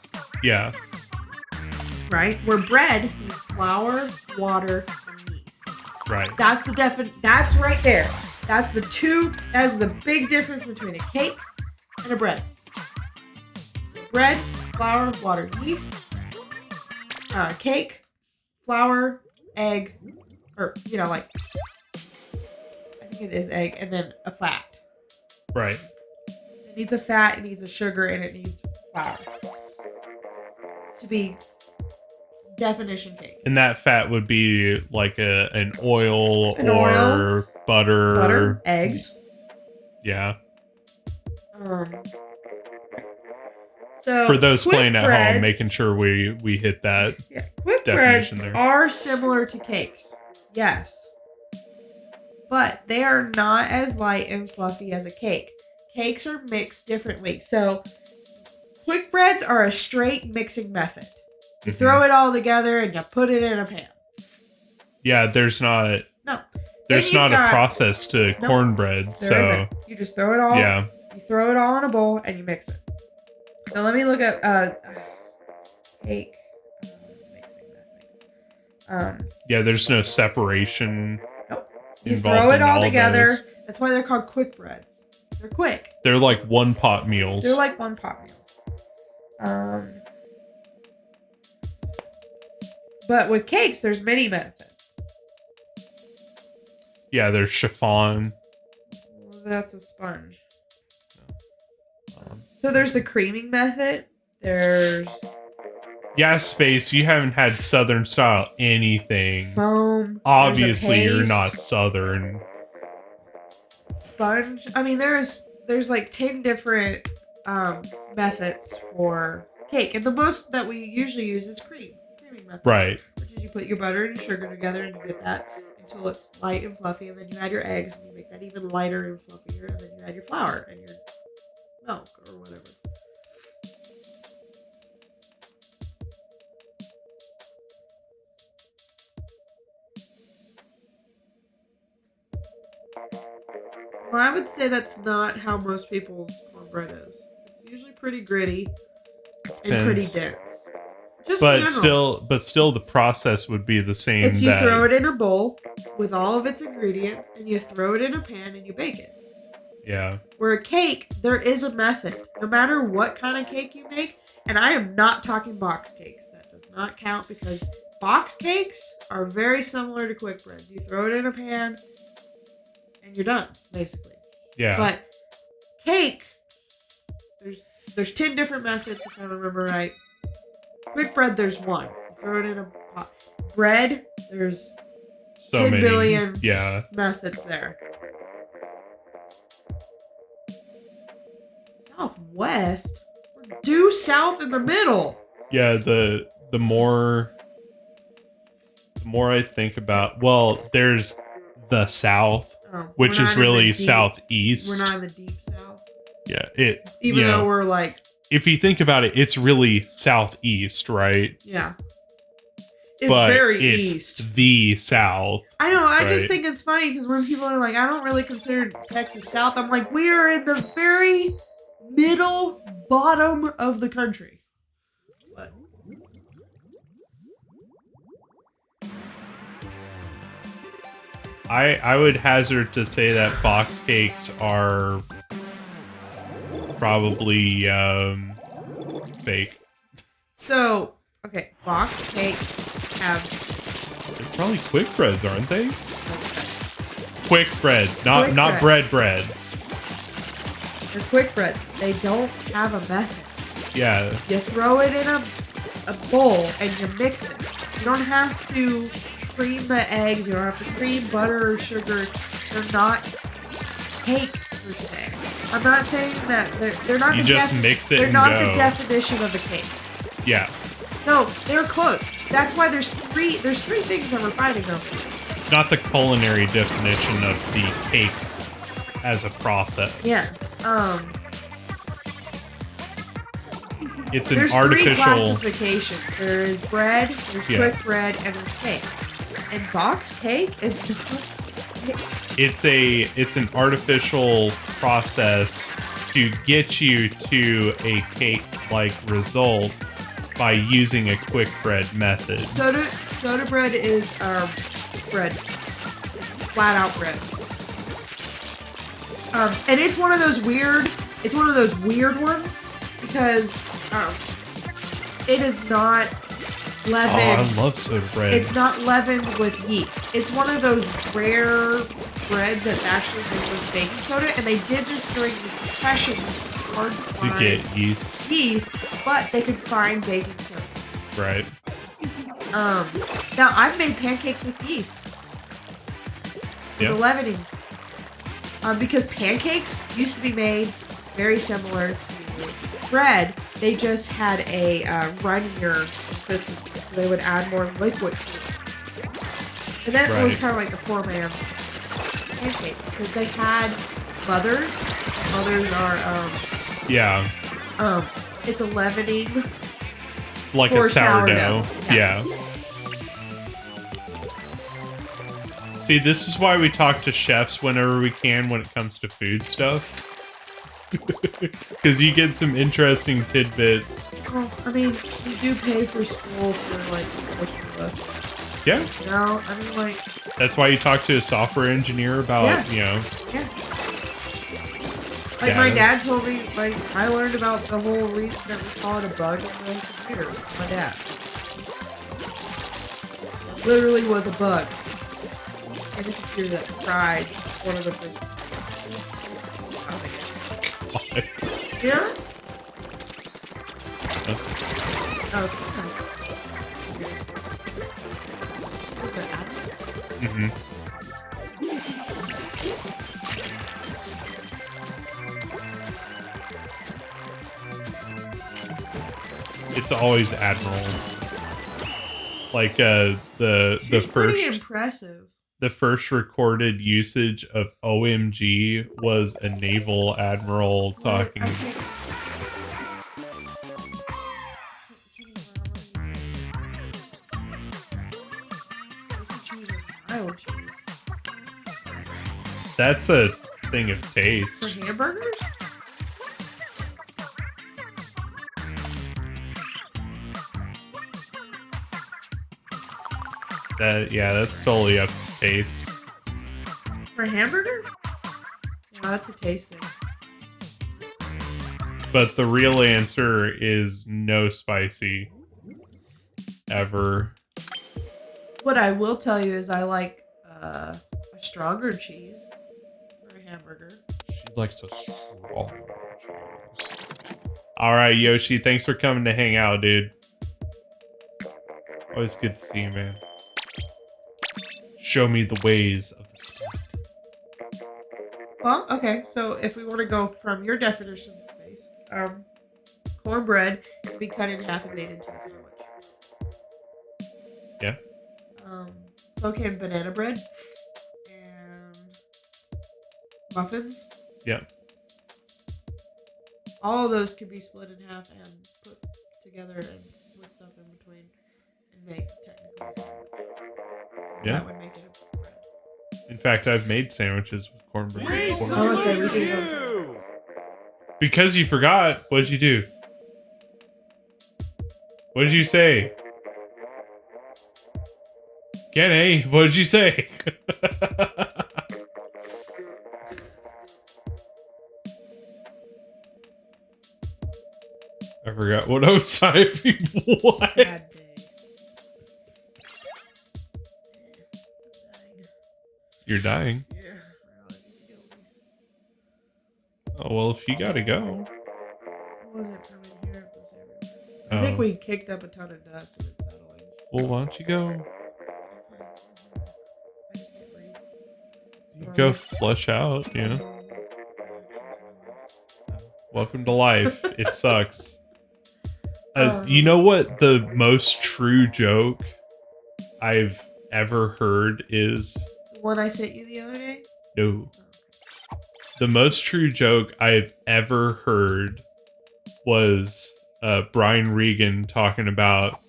Yeah. Right? Where bread needs flour, water, and yeast. Right. That's the that's right there. That's the big difference between a cake and a bread. Bread, flour, water, yeast. Cake, flour, egg, or, I think it is egg, and then a fat. Right. It needs a fat, it needs a sugar, and it needs flour to be definition cake. And that fat would be like an oil An or oil, butter. eggs. Yeah. So for those quick playing at breads, home, making sure we hit that. yeah, quick breads definition there. are similar to cakes. Yes. But they are not as light and fluffy as a cake. Cakes are mixed differently. So quick breads are a straight mixing method. You throw it all together and you put it in a pan. Yeah, there's not No. there's not a process to cornbread. There So isn't. You just throw it all. yeah. You throw it all in a bowl and you mix it. So let me look at cake mixing methods. Yeah, there's no separation. Nope. You involved throw it in all together. those. That's why they're called quick breads. They're quick. They're like one pot meals. They're like one pot meals. But with cakes, there's many methods. Yeah, there's chiffon. Well, that's a sponge. So there's the creaming method. There's Yeah, Space, you haven't had Southern style anything. foam. Obviously, there's a you're paste, not Southern. sponge. I mean, there's like 10 different methods for cake, and the most that we usually use is creaming method. Right. Which is you put your butter and your sugar together and you get that until it's light and fluffy, and then you add your eggs and you make that even lighter and fluffier, and then you add your flour and your milk or whatever. Well, I would say that's not how most people's cornbread is. It's usually pretty gritty and pretty dense. Just in general. But still, the process would be the same. It's you throw it in a bowl with all of its ingredients, and you throw it in a pan and you bake it. Yeah. Where a cake, there is a method. No matter what kind of cake you make, and I am not talking box cakes. That does not count because box cakes are very similar to quick breads. You throw it in a pan and you're done, basically. Yeah. But cake, there's 10 different methods if I remember right. Quick bread, there's one. You throw it in a pot. Bread, there's so 10 many billion yeah. methods there. Southwest? We're due south in the middle. Yeah, the more I think about, well, there's the South, which is really southeast. We're not in the deep south. Yeah, even though we're like, if you think about it, it's really southeast, right? Yeah. It's very east. The South. I know. I just think it's funny because when people are like, I don't really consider Texas South, I'm like, we are in the very middle bottom of the country. What? I would hazard to say that box cakes are probably fake. So, okay, box cakes have... They're probably quick breads, aren't they? Quick breads, not breads. They're quick breads. They don't have a method. Yeah. You throw it in a bowl and you mix it. You don't have to cream the eggs. You don't have to cream butter or sugar. They're not cakes per se. I'm not saying that they're not. You just mix it. They're not the definition of a cake. Yeah. No, they're close. That's why there's three things that we're fighting over. It's not the culinary definition of the cake as a process. Yeah. It's an there's artificial. Three classifications. There is bread, there's quick bread, and there's cake. And box cake is It's an artificial process to get you to a cake-like result by using a quick bread method. Soda bread is bread. It's flat out bread. And it's one of those weird ones because it is not leavened. Oh, I love soda bread. It's not leavened with yeast. It's one of those rare breads that's actually made with baking soda, and they did this during the Depression hard to To find get yeast. yeast, but they could find baking soda. Right. Now I've made pancakes with yeast. With Yeah. the leavening. Because pancakes used to be made very similar to bread. They just had a runnier consistency. So they would add more liquid to it. And that was Right. kind of like the four-man pancake. Because they had mothers. Mothers are, Yeah. it's a leavening. Like For a sourdough. sourdough. Yeah. See, this is why we talk to chefs whenever we can when it comes to food stuff. Because you get some interesting tidbits. Well, I mean, you do pay for school for, like, what Yeah. you know? I mean, like, That's why you talk to a software engineer about, Yeah. you know. yeah. Like, my Data. dad told me, like, I learned about the whole reason that we call it a bug in the computer. My dad. It literally was a bug in the computer that fried one of the things. Yeah? Oh, Mm-hmm. It's always admirals. Like the She's pretty first impressive. the first recorded usage of OMG was a naval admiral talking. I can't- Mild cheese. That's a thing of For taste. hamburgers? That's totally up to taste. For hamburger? Yeah, that's a taste thing. But the real answer is no spicy. Ever. What I will tell you is I like a stronger cheese for a hamburger. She likes a strong. Alright, Yoshi, thanks for coming to hang out, dude. Always good to see you, man. Show me the ways of the squid. Well, okay, so if we want to go from your definition of space, cornbread can be cut in half and made into a sandwich. Yeah. So can banana bread and muffins. Yeah. All of those can be split in half and put together and with stuff in between and make technically a sandwich. So Yeah. That would make it a bread. In fact, I've made sandwiches with cornbread We before. I wanna say we salute should you! Because you forgot. What'd you do? What did you say? Kenny, what did you say? I forgot what I was typing. What? Sad day. You're dying. Yeah. Really killed me. Oh, well, if you gotta go. It wasn't from in here. It was everywhere. Oh. I think we kicked up a ton of dust and it's settling. Well, why don't you go? I just can't breathe. You go flush out, you know? Welcome to life. It sucks. You know what the most true joke I've ever heard is? The one I sent you the other day? No. Oh, The most true joke I've ever heard was Brian Regan talking about,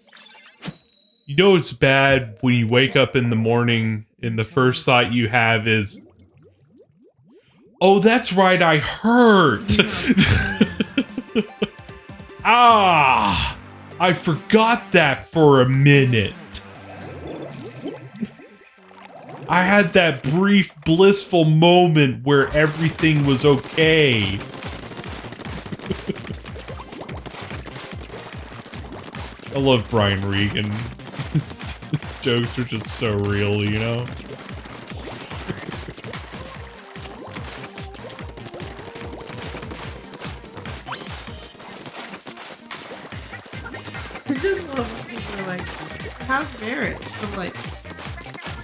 you know, it's bad when you wake up in the morning and the first thought you have is, oh, that's right, I hurt. Ah, I forgot that for a minute. I had that brief, blissful moment where everything was okay. I love Brian Regan. His jokes are just so real, you know? just love when people are like, how's marriage? I'm like,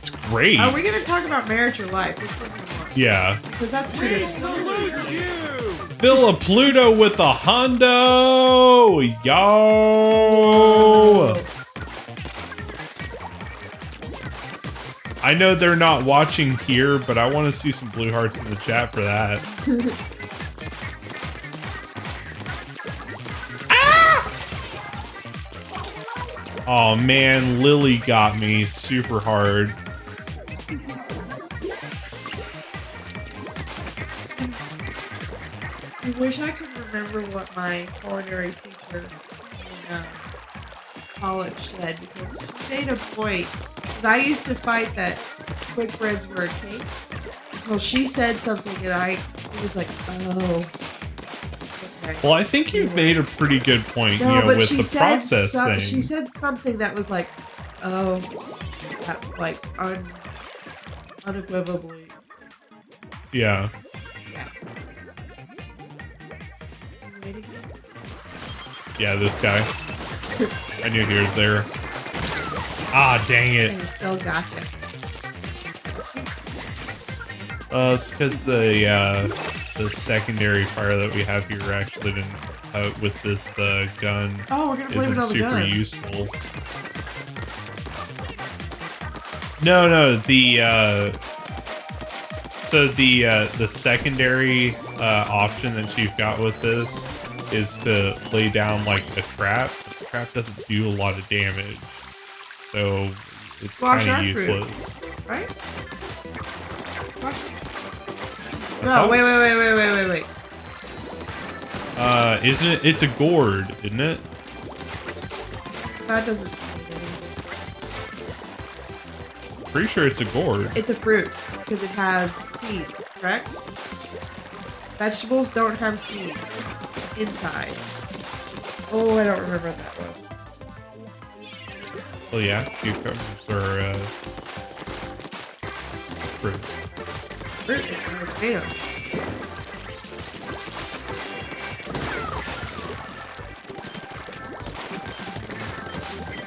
It's great. are we going to talk about marriage or life? Which one do you want? Yeah. Because that's two We different salute you! Villa Pluto with a Hondo! Yo! I know they're not watching here, but I want to see some blue hearts in the chat for that. Oh man, Lily got me super hard. I wish I could remember what my culinary teacher in college said, because she made a point. Because I used to fight that quick breads were a cake. Well, she said something and it was like, oh. Okay. Well, I think you've made a pretty good point, No, you know, but with she the said process thing. she said something that was like, oh, that, like unequivocally. Yeah. Yeah. Yeah, this guy. I knew he was there. Ah, dang it. And still gotcha. It's because the secondary fire that we have here actually didn't with this gun Oh, we're gonna blame it isn't on the super gun. useful. No, the secondary option that you've got with this is to lay down like a trap. The trap doesn't do a lot of damage, so it's Squash kind our of fruit. useless. Right? Squash. I No, thought wait. isn't it? It's a gourd, isn't it? That doesn't. Pretty sure it's a gourd. It's a fruit because it has seeds, correct? Vegetables don't have seeds inside. Oh, I don't remember what that was. Well, yeah, cucumbers are fruit. Fruit is not a tomato.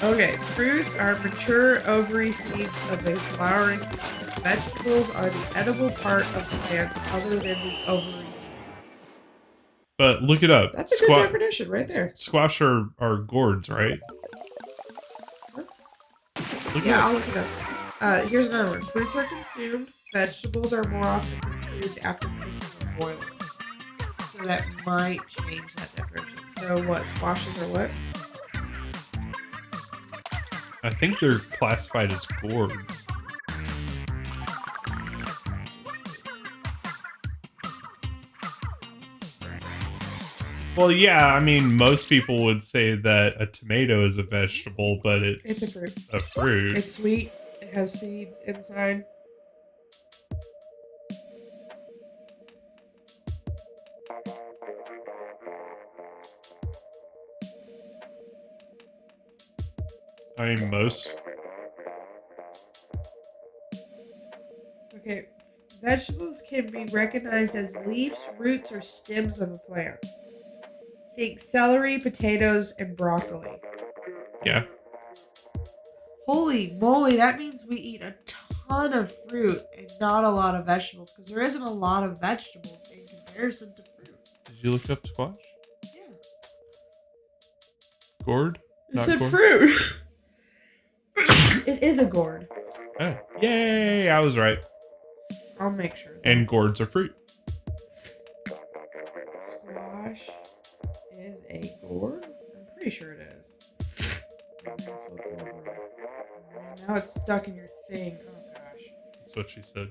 Okay, fruits are mature ovary seeds of a flowering plant. Vegetables are the edible part of the plants other than the ovary. But look it up. That's a good definition right there. Squash are gourds, right? Look it Yeah, up. I'll look it up. Here's another one. Fruits are consumed. Vegetables are more often consumed after cooking or boiling. So that might change that definition. So what? Squashes are what? I think they're classified as gourds. Well, yeah, I mean, most people would say that a tomato is a vegetable, but It's a fruit. a fruit. It's sweet. It has seeds inside. I mean, most. Okay. Vegetables can be recognized as leaves, roots, or stems of a plant. Think celery, potatoes, and broccoli. Yeah. Holy moly, that means we eat a ton of fruit and not a lot of vegetables, because there isn't a lot of vegetables in comparison to fruit. Did you look up squash? Yeah. Gourd? It said fruit. It is a gourd. Oh, yay! I was right. I'll make sure. And gourds are fruit. Squash is a gourd? I'm pretty sure it is. Now it's stuck in your thing. Oh gosh. That's what she said.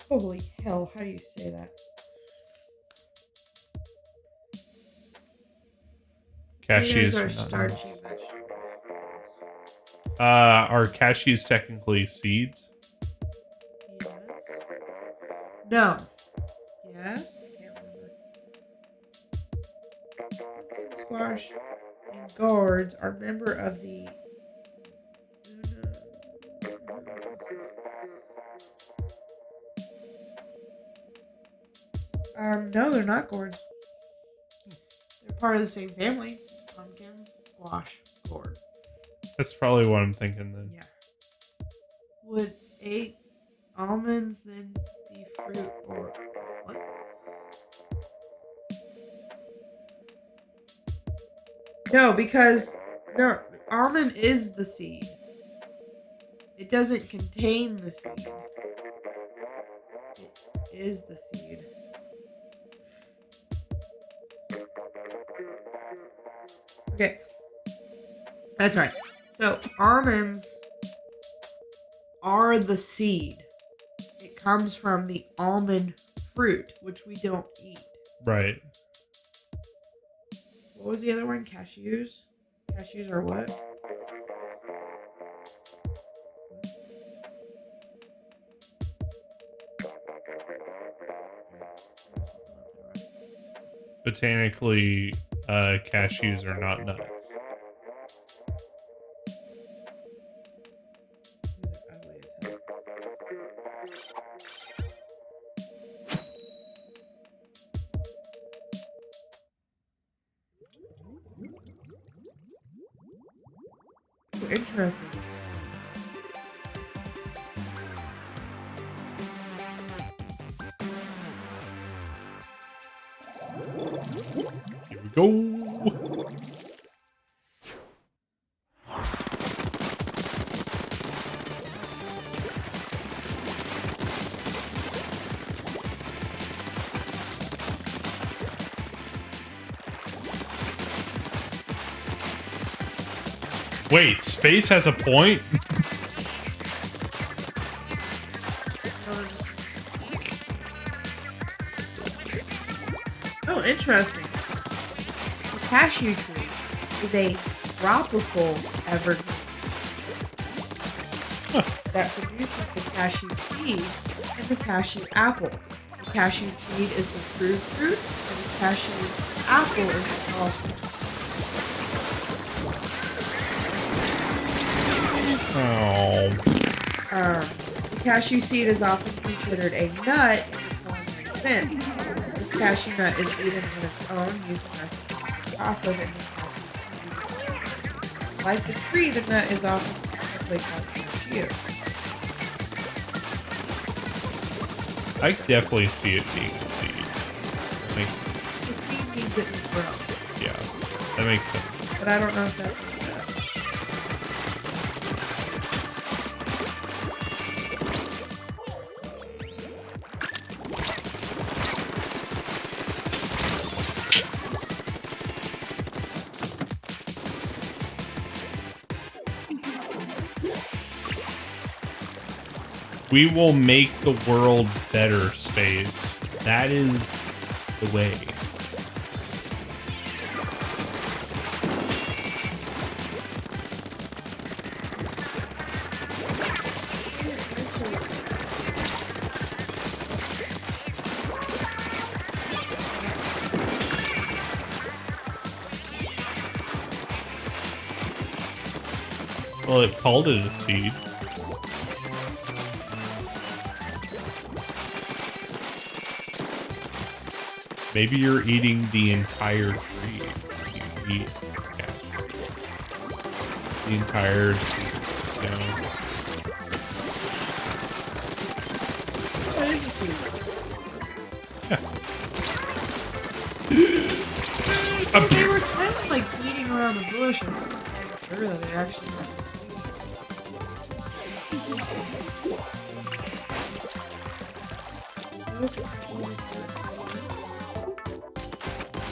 Holy hell, how do you say that? Cashews Potatoes are not starchy nuts. vegetables. Are cashews technically seeds? Yes. No. Yes? I can't remember. Pumpkin squash and gourds are member of the No, they're not gourds. They're part of the same family. Pumpkins, squash, gourd. That's probably what I'm thinking then. Yeah. Would 8 almonds then be fruit or what? No, because almond is the seed. It doesn't contain the seed. It is the seed. Okay. That's right. So almonds are the seed. It comes from the almond fruit, which we don't eat. Right. What was the other one? Cashews? Cashews are what? Botanically, cashews are not nuts. They're ugly as hell. Ooh, interesting. Here we go. Wait, space has a point? Oh, interesting. The cashew tree is a tropical evergreen that produces the cashew seed and the cashew apple. The cashew seed is the true fruit, and the cashew apple is the false fruit. Oh. The cashew seed is often considered a nut in the culinary sense. This cashew nut is eaten on its own using recipes to process it into cashew seed. Like the tree, the nut is often technically called cashew. I definitely see it being a seed. The seed means it will grow, Yeah, that makes sense. but I don't know if that's a nut. We will make the world better, Space. That is the way. Well, it called it a seed. Maybe you're eating the entire tree. You eat the entire, you know. What is a seed? They were kind of like beating around the bush. I'm not sure that they're actually not.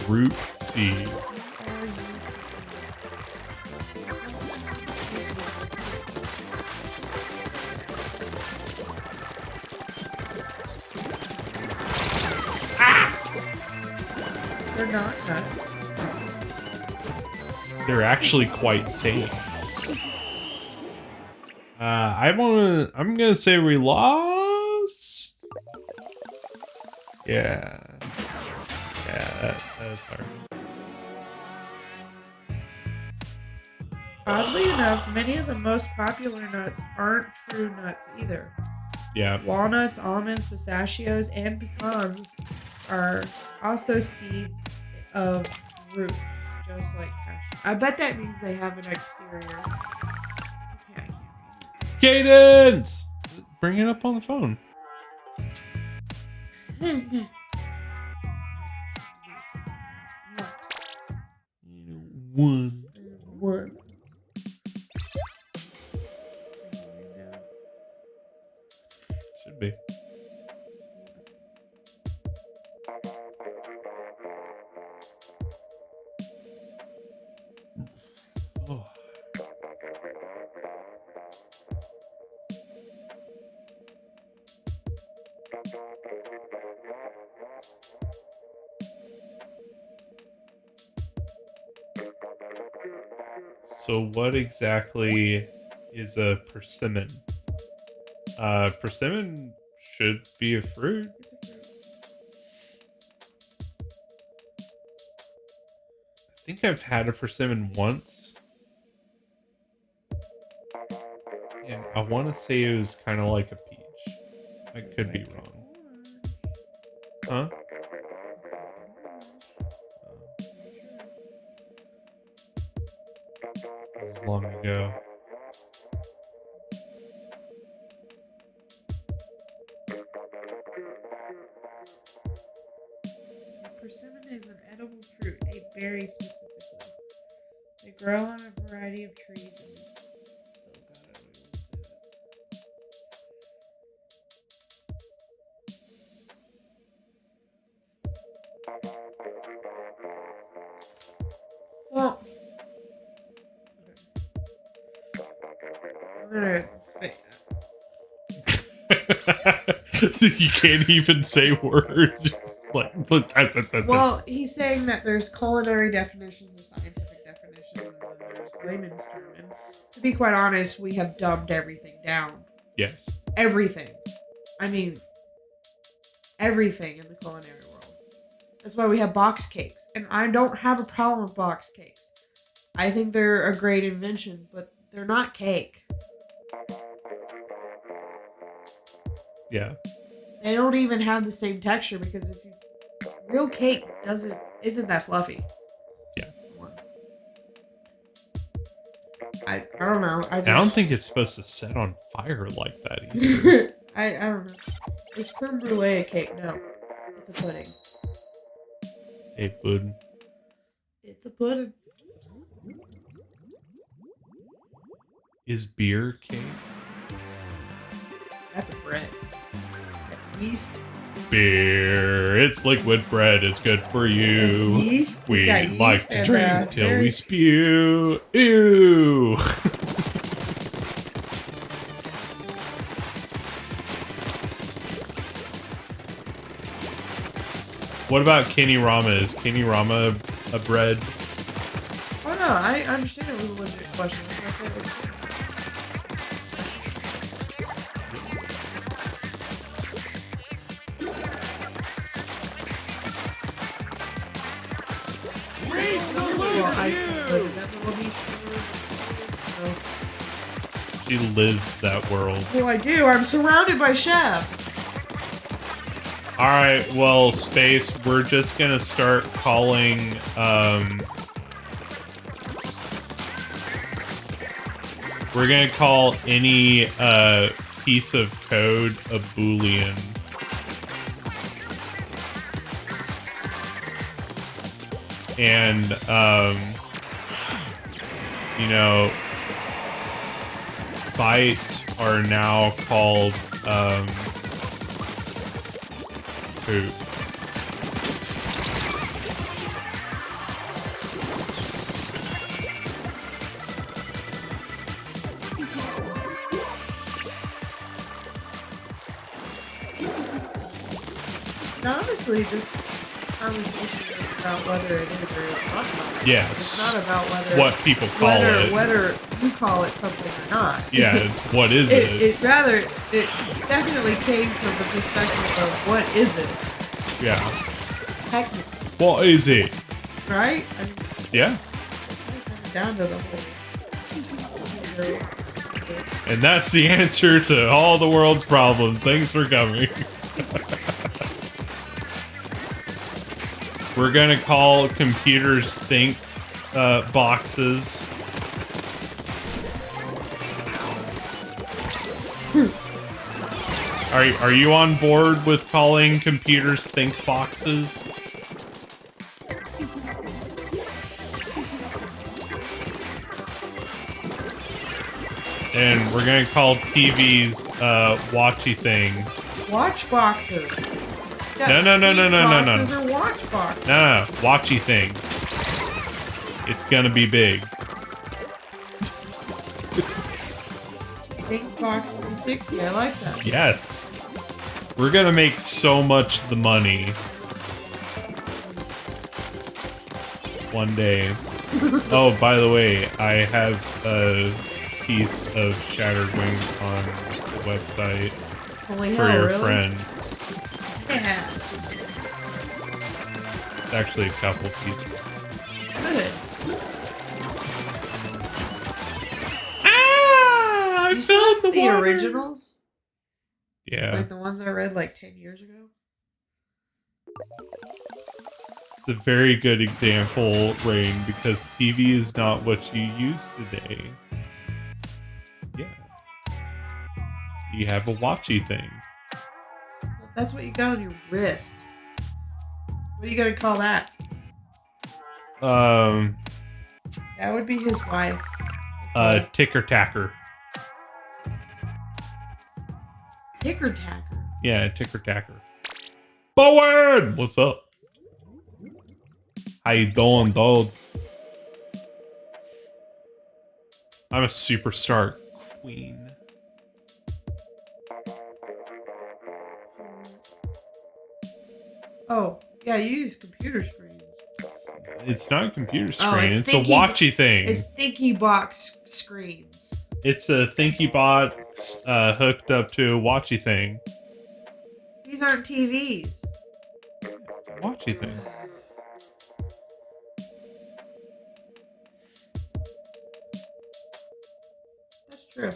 Root seed. They're not nuts. They're actually quite safe. I'm gonna say we lost. Yeah. Yeah, that's hard. Oddly enough, many of the most popular nuts aren't true nuts either. Yeah. Walnuts, almonds, pistachios, and pecans are also seeds of root, just like cashew. I bet that means they have an exterior. Okay, I can't read Cadence! Bring it up on the phone. it. One. One. Should be. Oh. So what exactly is a persimmon? Persimmon should be a fruit. I think I've had a persimmon once. And I want to say it was kind of like a peach. I could be wrong. Huh? That was long ago. Persimmon is an edible fruit, a berry specifically. They grow on a variety of trees. Well, I'm gonna spit. You can't even say words. Like, Well, he's saying that there's culinary definitions and scientific definitions, and then there's layman's term. And to be quite honest, we have dumbed everything down. yes. Everything. I mean, everything in the culinary world. That's why we have box cakes. And I don't have a problem with box cakes. I think they're a great invention, but they're not cake. Yeah. They don't even have the same texture because real cake isn't that fluffy. Yeah. I don't know. I don't think it's supposed to set on fire like that either. I don't know. Is creme brulee a cake? No. It's a pudding. Hey, pudding. It's a pudding. Is beer cake? That's a bread. Yeast. Beer. It's liquid bread. It's good for you. It's yeast. It's We got yeast like to and, drink till we there's- spew. Ew. What about Kenny Rama? Is Kenny Rama a bread? Oh no, I understand it was a legit question. That's my favorite. We salute Well, I you! She lives that world. Well, I do. I'm surrounded by chefs. Alright, well, Space, we're just gonna start calling, we're gonna call any, piece of code a Boolean. And, you know, bytes are now called, poop. Now, honestly, this conversation is about whether it is or is not. Yes. It's not about What people call it. Whether you call it something or not. Yeah, it's what is it? It definitely came from the perspective of what is it? Yeah. Technically, What is it? right? I mean, Yeah. it comes down to the whole. And that's the answer to all the world's problems. Thanks for coming. We're gonna call computers think boxes. Are you on board with calling computers think boxes? And we're gonna call TVs watchy things. Watch boxes. No. Boxes or watch boxes. No, watchy thing. It's gonna be big. Think box 360. I like that. Yes. We're gonna make so much the money. One day. Oh, by the way, I have a piece of shattered wings on the website Holy for hell, your really? friend. Yeah. It's actually a couple pieces. Good. Ah! I You fell in saw the the water. originals? Yeah. Like the ones I read like 10 years ago? It's a very good example, Rain, because TV is not what you use today. Yeah. You have a watchy thing. Well, that's what you got on your wrist. What are you gonna call that? That would be his wife. Ticker tacker. Ticker tacker. Yeah, ticker tacker. Bowen! What's up? How you doing, dog? I'm a superstar queen. Oh, yeah, you use computer screens. It's not a computer screen. Oh, it's a thinky- watchy thing. It's thinky box screens. It's a thinky box hooked up to a watchy thing. These aren't TVs. It's a watchy thing. That's true.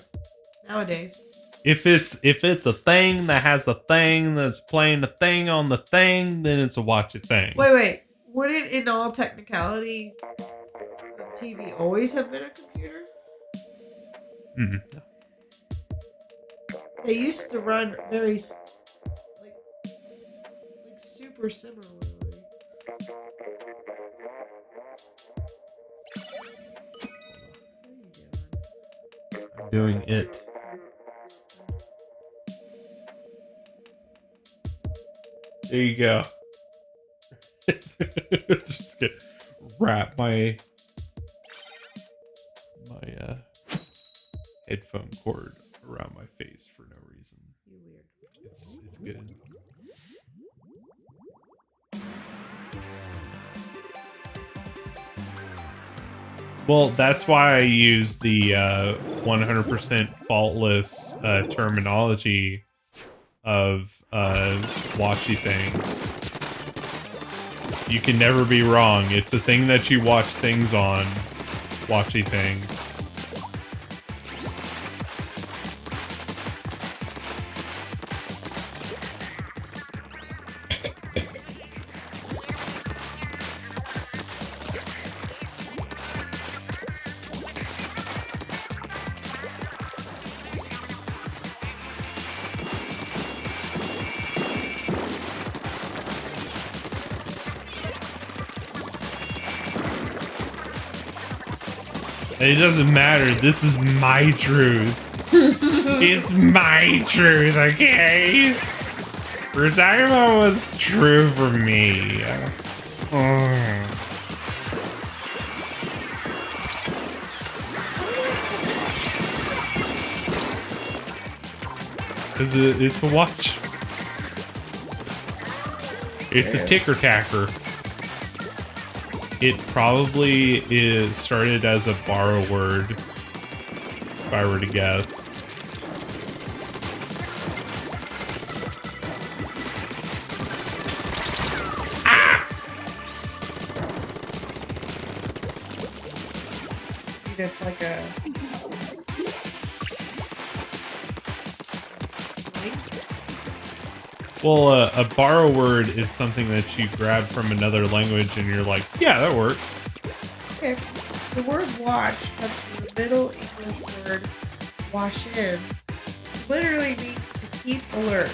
Nowadays. If it's a thing that has a thing that's playing the thing on the thing, then it's a watchy thing. Wait. Wouldn't in all technicality a TV always have been a computer? Mm-hmm. They used to run very like super similarly. I'm doing it. There you go. Just get wrap my headphone cord around my face for no reason. You weird. It's good. Well, that's why I use the 100% faultless terminology of watchy thing. You can never be wrong. It's the thing that you watch things on. Watchy thing. It doesn't matter. This is my truth. It's my truth, okay? Retirement was true for me. Because it's a watch. It's a ticker tacker. It probably started as a borrow word, if I were to guess. Ah! I think that's like a link. Well, a borrow word is something that you grab from another language and you're like, yeah, that works. Okay. The word watch comes from the Middle English word washin. Literally means to keep alert.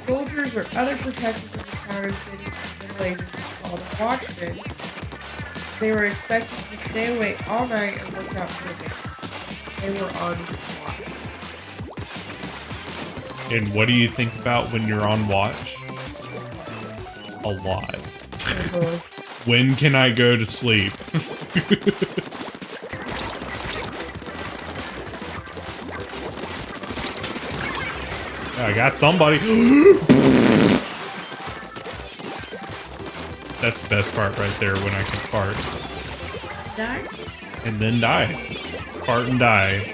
Soldiers or other protectors of the town in cities in the Middle Ages were called watchmen. They were expected to stay awake all night and look out for the game. They were on watch. And what do you think about when you're on watch? A lot. When can I go to sleep? I got somebody. That's the best part right there when I can fart. Die? And then die. Fart and die.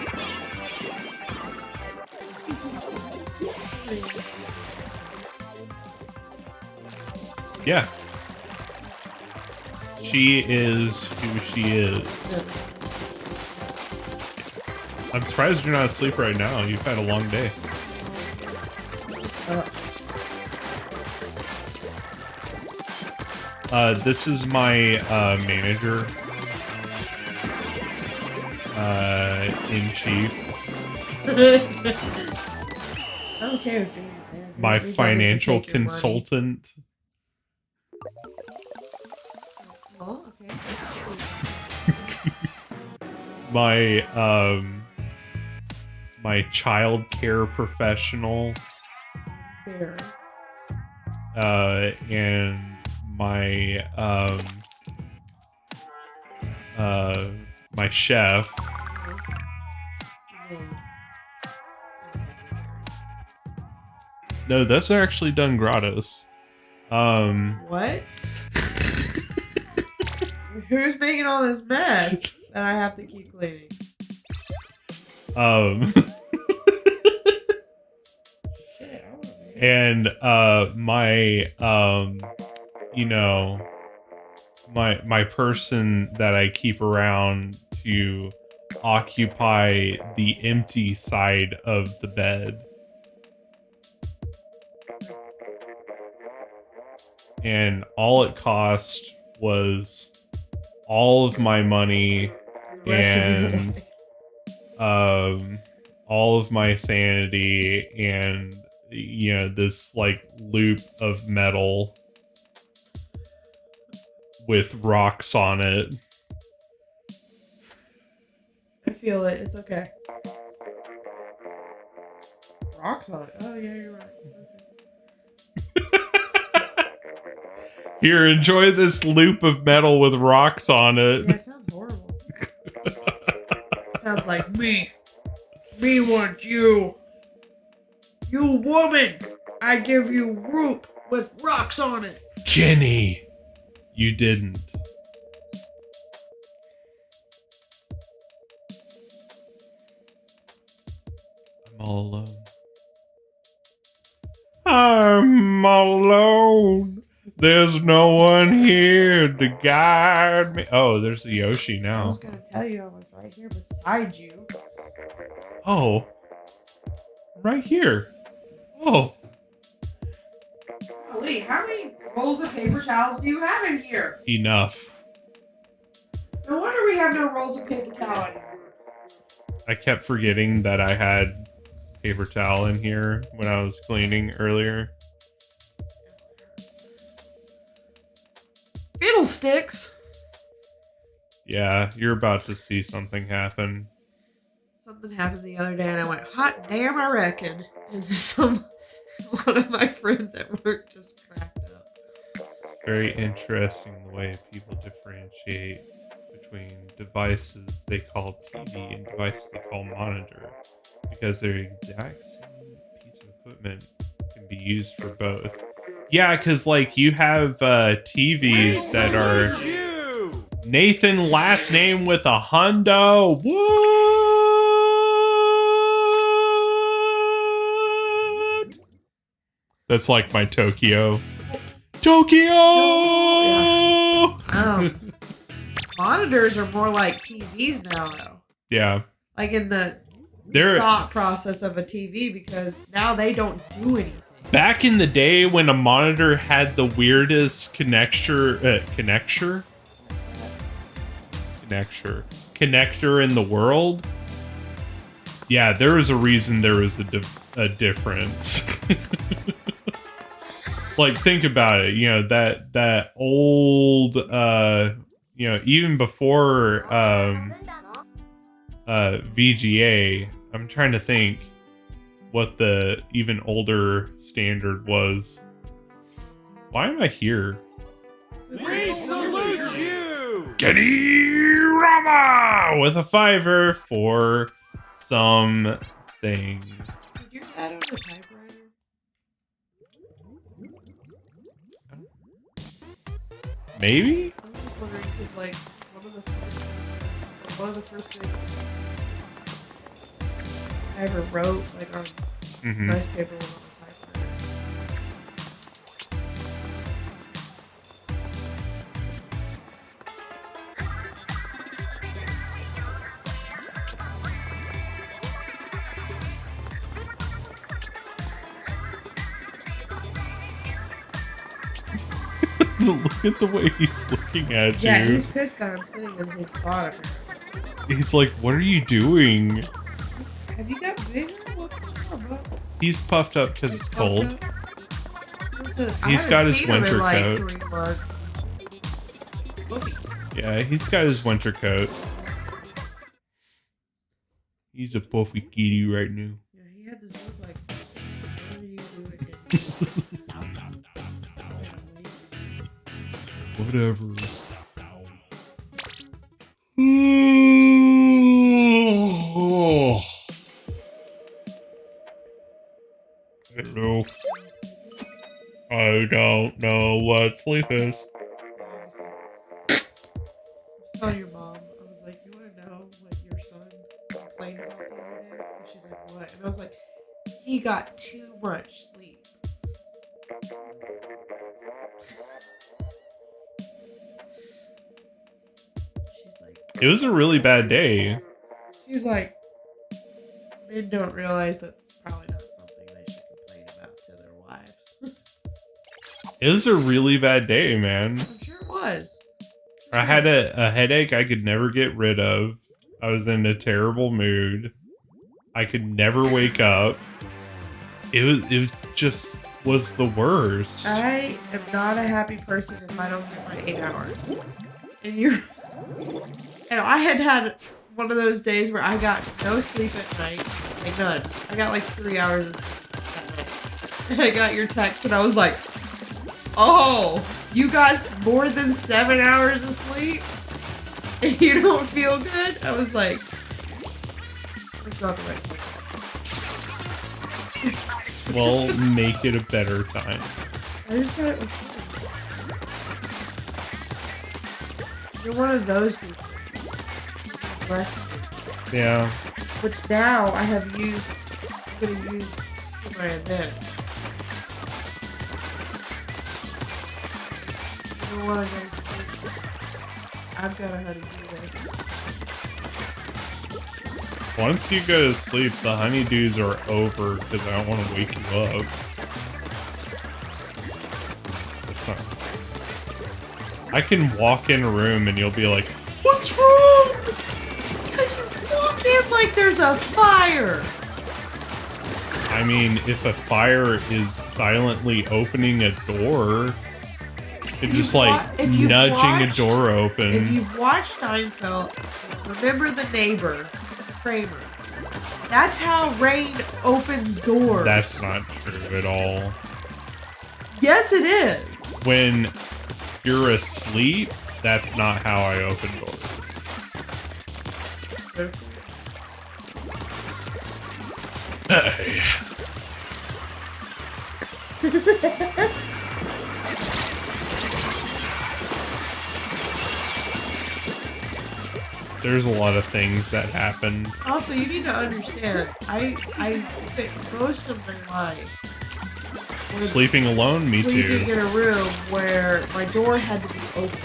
Yeah. She is who she is. I'm surprised you're not asleep right now. You've had a long day. This is my manager in chief. I'm okay with being a manager. My At least I get to financial take your money. consultant. Well, okay. My child care professional. Fair. And my my chef. Maid. No, that's actually done gratis. What? Who's making all this mess that I have to keep cleaning? Shit, I don't know. And my you know, my person that I keep around to occupy the empty side of the bed. And all it cost was all of my money The rest of your and life. all of my sanity and this like loop of metal with rocks on it. I feel it. It's okay. Rocks on it. Oh yeah, you're right. Okay. Here, enjoy this loop of metal with rocks on it. Yeah, it sounds horrible. Sounds like me. Me want you. You woman. I give you rope with rocks on it. Jenny, you didn't. I'm all alone. I'm all alone. There's no one here to guide me. Oh, there's the Yoshi I now. was gonna tell you I was right here beside you. Oh, right here. Oh, Lee, how many rolls of paper towels do you have in here? enough. No wonder we have no rolls of paper towel in here. I kept forgetting that I had paper towel in here when I was cleaning earlier. Fiddlesticks. Yeah, you're about to see something happen. Something happened the other day and I went, hot damn, I reckon. And one of my friends at work just cracked up. It's very interesting the way people differentiate between devices they call TV and devices they call monitor, because their exact same piece of equipment can be used for both. Yeah, because like you have TVs that are You! Nathan last name with a hundo. What? That's like my Tokyo. Tokyo! Monitors are more like TVs now, though. Yeah. Like in the thought process of a TV because now they don't do anything. Back in the day when a monitor had the weirdest connector in the world, yeah, there was a reason there was a difference. Like, think about it. You know, that old, you know, even before VGA, I'm trying to think what the even older standard was. Why am I here? We salute you! Kenny Rama with a $5 for some things. Did your dad own a typewriter? Maybe? I was just wondering because, like, one of the first things I ever wrote, like, on nice paper was on a typewriter. Look at the way he's looking at you. Yeah, he's pissed that I'm sitting in his spot. He's like, what are you doing? Have you got wigs? He's puffed up because it's cold. I He's got haven't his seen him winter in, like, coat. 3 months. Look. Yeah, he's got his winter coat. He's a puffy kitty right now. Yeah, he had this look like, what are you doing? Whatever. Hello. I don't know what sleep is. I was telling your mom, I was like, you want to know what your son complained about the other day? And she's like, what? And I was like, he got too much sleep. She's like, It was a really bad day. she's like, men don't realize that's probably not something they should complain about to their wives. It was a really bad day, man. I'm sure it was. I had a headache I could never get rid of. I was in a terrible mood. I could never wake up. It was just the worst. I am not a happy person if I don't get my 8 hours. And I had one of those days where I got no sleep at night. Like none. I got like 3 hours of sleep at night. And I got your text and I was like, oh, you got more than 7 hours of sleep? And you don't feel good? I was like, it's not the right thing. Well, make it a better time. I just got it. You're one of those people. Less. Yeah. Which now I have used. I'm gonna use for my advantage. I don't want to go to sleep. I've got to how to do this. Once you go to sleep, the honeydews are over because I don't want to wake you up. It's not. I can walk in a room and you'll be like, what's wrong? Because you walk in like there's a fire. I mean, if a fire is silently opening a door, and just like nudging a door open. If you've watched Seinfeld, remember the neighbor, Kramer. That's how rain opens doors. That's not true at all. Yes, it is. When you're asleep, that's not how I open doors. Hey. There's a lot of things that happen. Also, you need to understand, I spent most of my life Sleeping alone, me sleeping too. in a room where my door had to be open.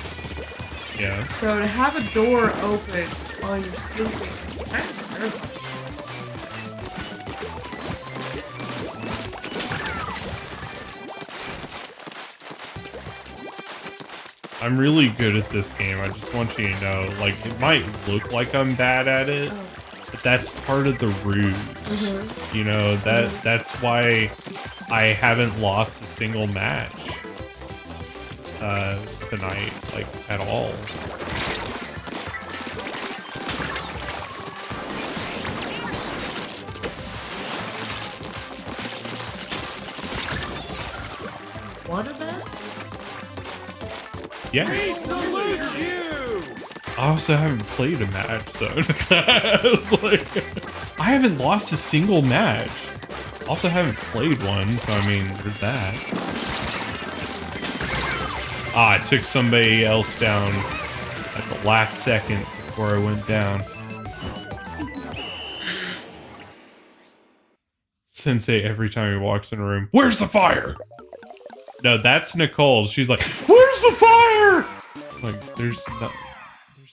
Yeah. So to have a door open while you're sleeping is kind of terrible. I'm really good at this game. I just want you to know. Like, it might look like I'm bad at it, but that's part of the ruse. You know, that's why I haven't lost a single match tonight, like, at all. What about? Yeah. We salute you! I also haven't played a match, so like, I haven't lost a single match. Also haven't played one, so I mean, there's that. Ah, I took somebody else down at the last second before I went down. Sensei, every time he walks in a room, where's the fire? No, that's Nicole. She's like, where's the fire? Like, there's not even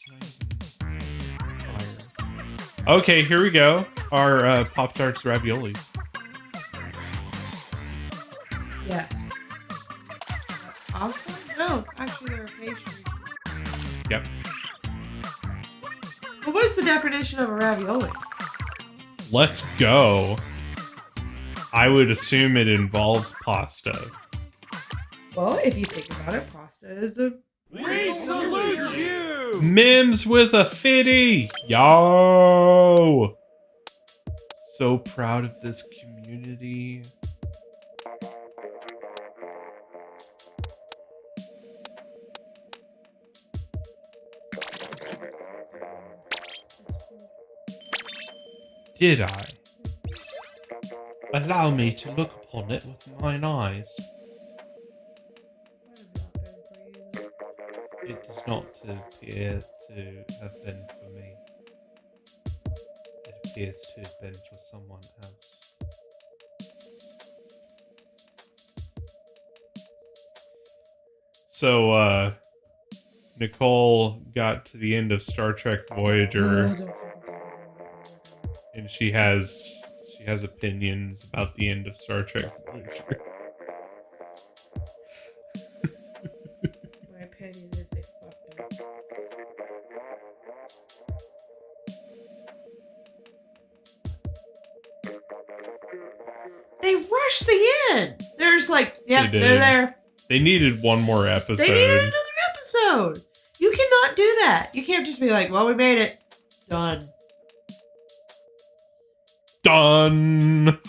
fire. Okay, here we go. Our Pop-Tarts raviolis. Yeah. Awesome? No, actually they're a pastry. Yep. Well, what's the definition of a ravioli? Let's go. I would assume it involves pasta. Well, if you think about it, pasta is a... We salute you! Mims with a fitty! Yo! So proud of this community. Did I? Allow me to look upon it with mine eyes. It does not appear to have been for me. It appears to have been for someone else. So, Nicole got to the end of Star Trek Voyager, and she has opinions about the end of Star Trek Voyager. My opinion is they fucked up. They rushed the end. There's like, yeah, They they're did. there. They needed one more episode. They needed another episode. You cannot do that. You can't just be like, well, we made it. Done. Done.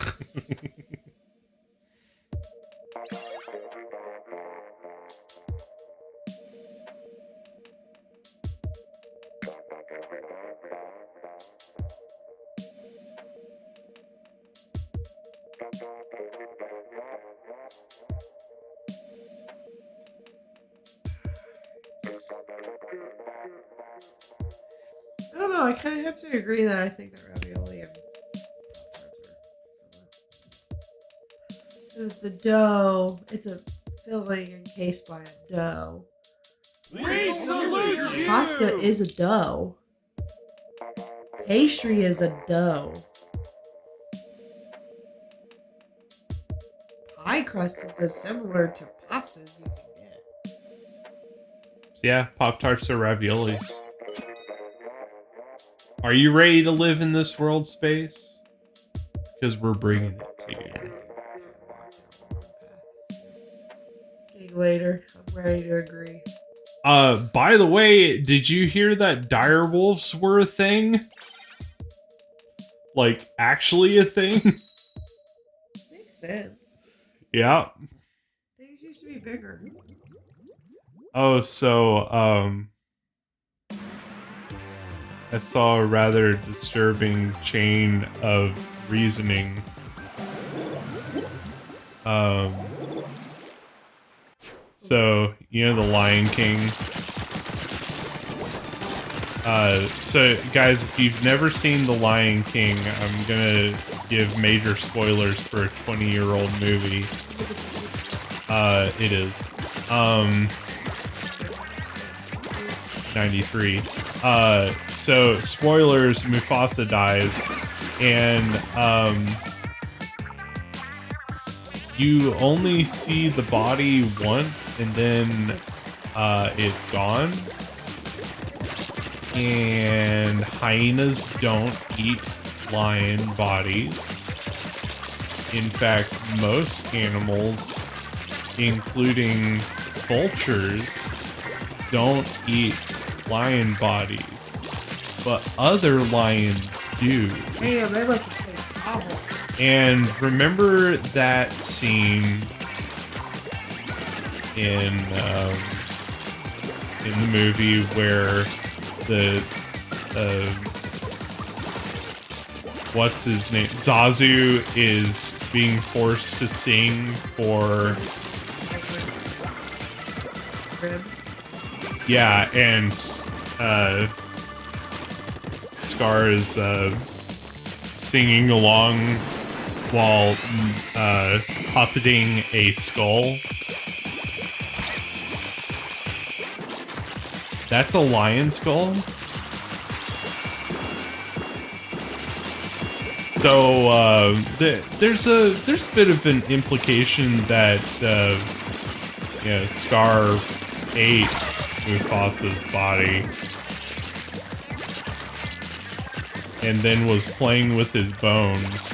I don't know. I kind of have to agree that I think that ravioli and it's a dough. It's a filling encased by a dough. We salute you! Pasta is a dough. Pastry is a dough. Pie crust is as similar to pasta as you can get. Yeah, Pop-Tarts are raviolis. Are you ready to live in this world space? Because we're bringing it to you. Getting later. I'm ready to agree. By the way, did you hear that dire wolves were a thing? Like, actually a thing? Makes sense. Yeah. Things used to be bigger. Oh, so, I saw a rather disturbing chain of reasoning. So, you know the Lion King? So, guys, if you've never seen the Lion King, I'm gonna give major spoilers for a 20-year-old movie. It is. 93. So, spoilers, Mufasa dies, and, you only see the body once, and then it's gone. And hyenas don't eat lion bodies. In fact, most animals, including vultures, don't eat lion bodies. But other lions do. Damn, they must have tasted awful. And remember that scene in the movie where the what's his name? Zazu is being forced to sing for Rib. yeah, and Scar is singing along while puppeting a skull. That's a lion skull. So there's a bit of an implication that Scar ate Mufasa's body and then was playing with his bones.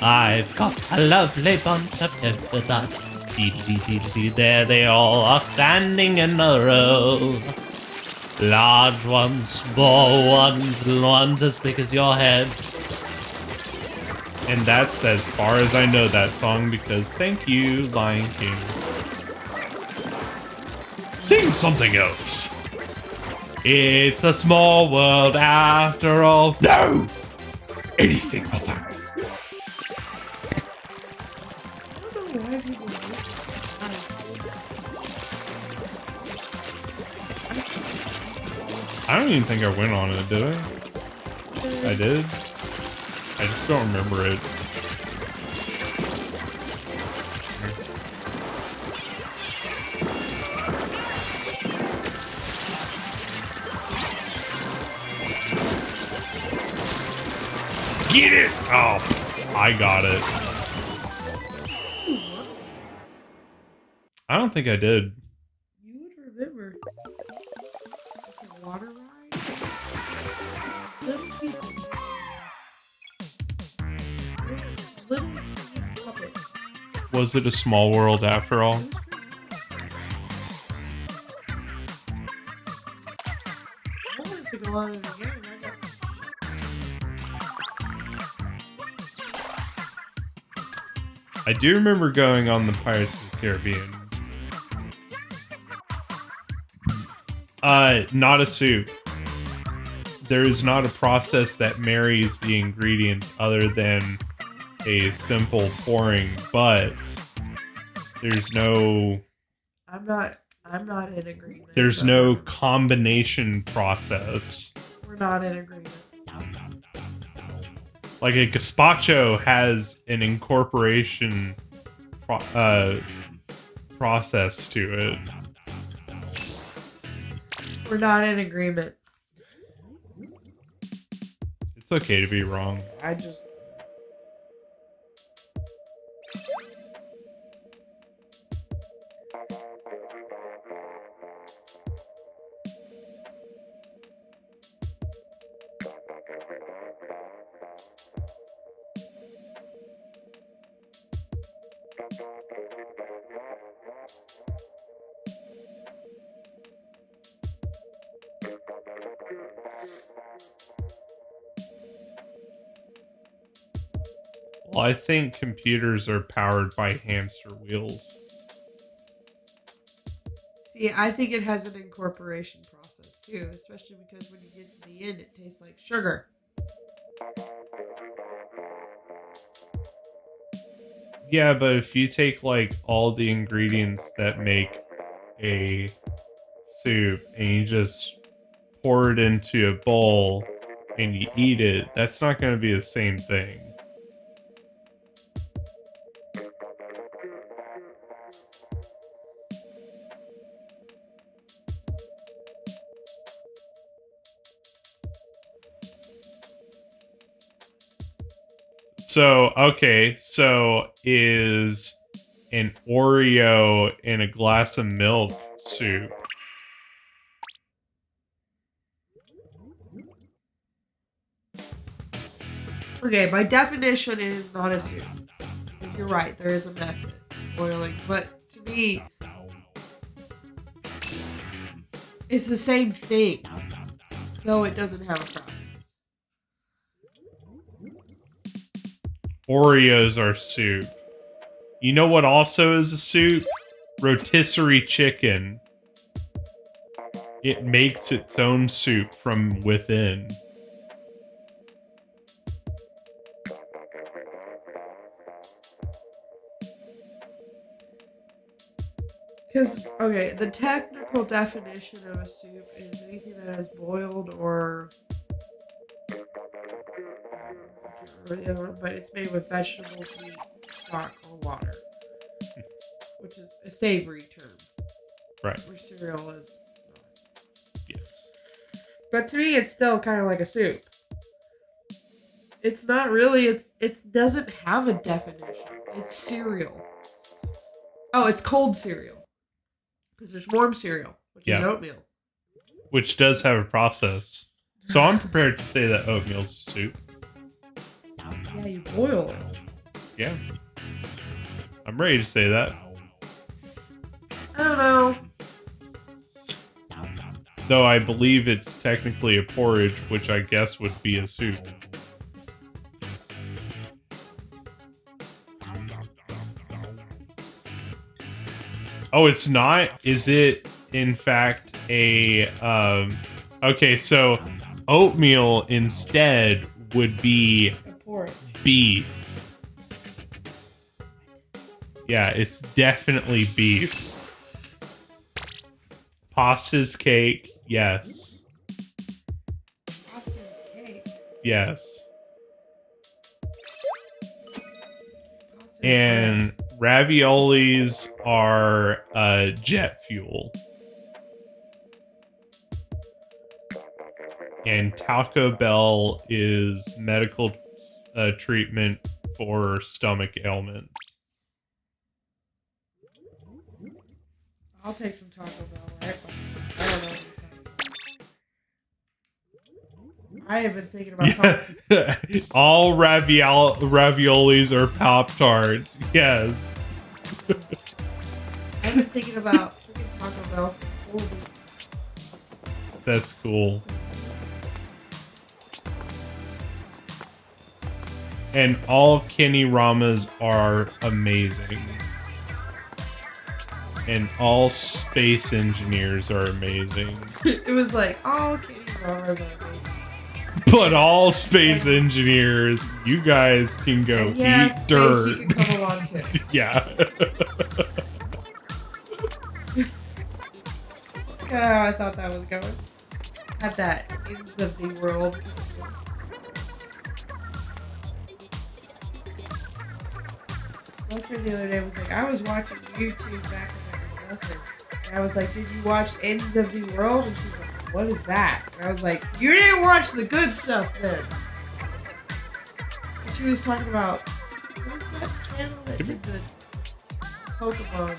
I've got a lovely bunch of pepper dots. Dee-dee-dee-dee-dee, there they all are standing in a row. Large ones, small ones, little ones as big as your head. And that's as far as I know that song because thank you, Lion King. Sing something else. It's a small world after all. No! Anything but that. I don't even think I went on it, did I? I did? I just don't remember it. Get it! Oh, I got it. I don't think I did. You would remember. Like a water ride? Little people. Little puppets. Was it a small world after all? I wanted to go on it again. I do remember going on the Pirates of the Caribbean. Not a soup. There is not a process that marries the ingredients other than a simple pouring, but there's no... I'm not in agreement. There's but no combination process. We're not in agreement. Like a gazpacho has an incorporation process to it. We're not in agreement. It's okay to be wrong. I just... Well, I think computers are powered by hamster wheels. See, I think it has an incorporation process too, especially because when you get to the end, it tastes like sugar. Yeah, but if you take like all the ingredients that make a soup and you just pour it into a bowl and you eat it, that's not going to be the same thing. So, okay. So, is an Oreo in a glass of milk soup? Okay, by definition, it is not a soup. Because you're right, there is a method boiling, but to me, it's the same thing, though it doesn't have a process. Oreos are soup. You know what also is a soup? Rotisserie chicken. It makes its own soup from within. Because, okay, the technical definition of a soup is anything that is boiled or... I can't remember the other one, but it's made with vegetables, meat, stock, or water. Which is a savory term. Right. Where cereal is not. Yes. But to me, it's still kind of like a soup. It's not really, it doesn't have a definition. It's cereal. Oh, it's cold cereal. Because there's warm cereal, which is oatmeal. Which does have a process. So I'm prepared to say that oatmeal's soup. Yeah, you boil it. Yeah. I'm ready to say that. I don't know. Though I believe it's technically a porridge, which I guess would be a soup. Oh, it's not? Is it, in fact, a... okay, so oatmeal instead would be A porridge. beef. Yeah, it's definitely beef. Pasta's cake, yes. Pasta's cake. Yes. Pasta's And raviolis are jet fuel. And Taco Bell is medical treatment for stomach ailments. I'll take some Taco Bell, right? I don't know what you're talking about. I have been thinking about something. All raviolis are Pop-Tarts. Yes. I've been thinking about freaking Taco Bell for 4 weeks. That's cool. And all of Kenny Rama's are amazing. And all space engineers are amazing. It was like, oh, Kenny Rama's are amazing. But all space engineers, you guys can go And yeah, eat space dirt. you can come along to. Yeah. Kind of how I thought that was going. Had that ends of the world. My friend the other day was like, I was watching YouTube back when there was nothing. And I was like, did you watch Ends of the World? And she's like, what is that? And I was like, you didn't watch the good stuff then. And she was talking about, what was that channel that did the Pokemon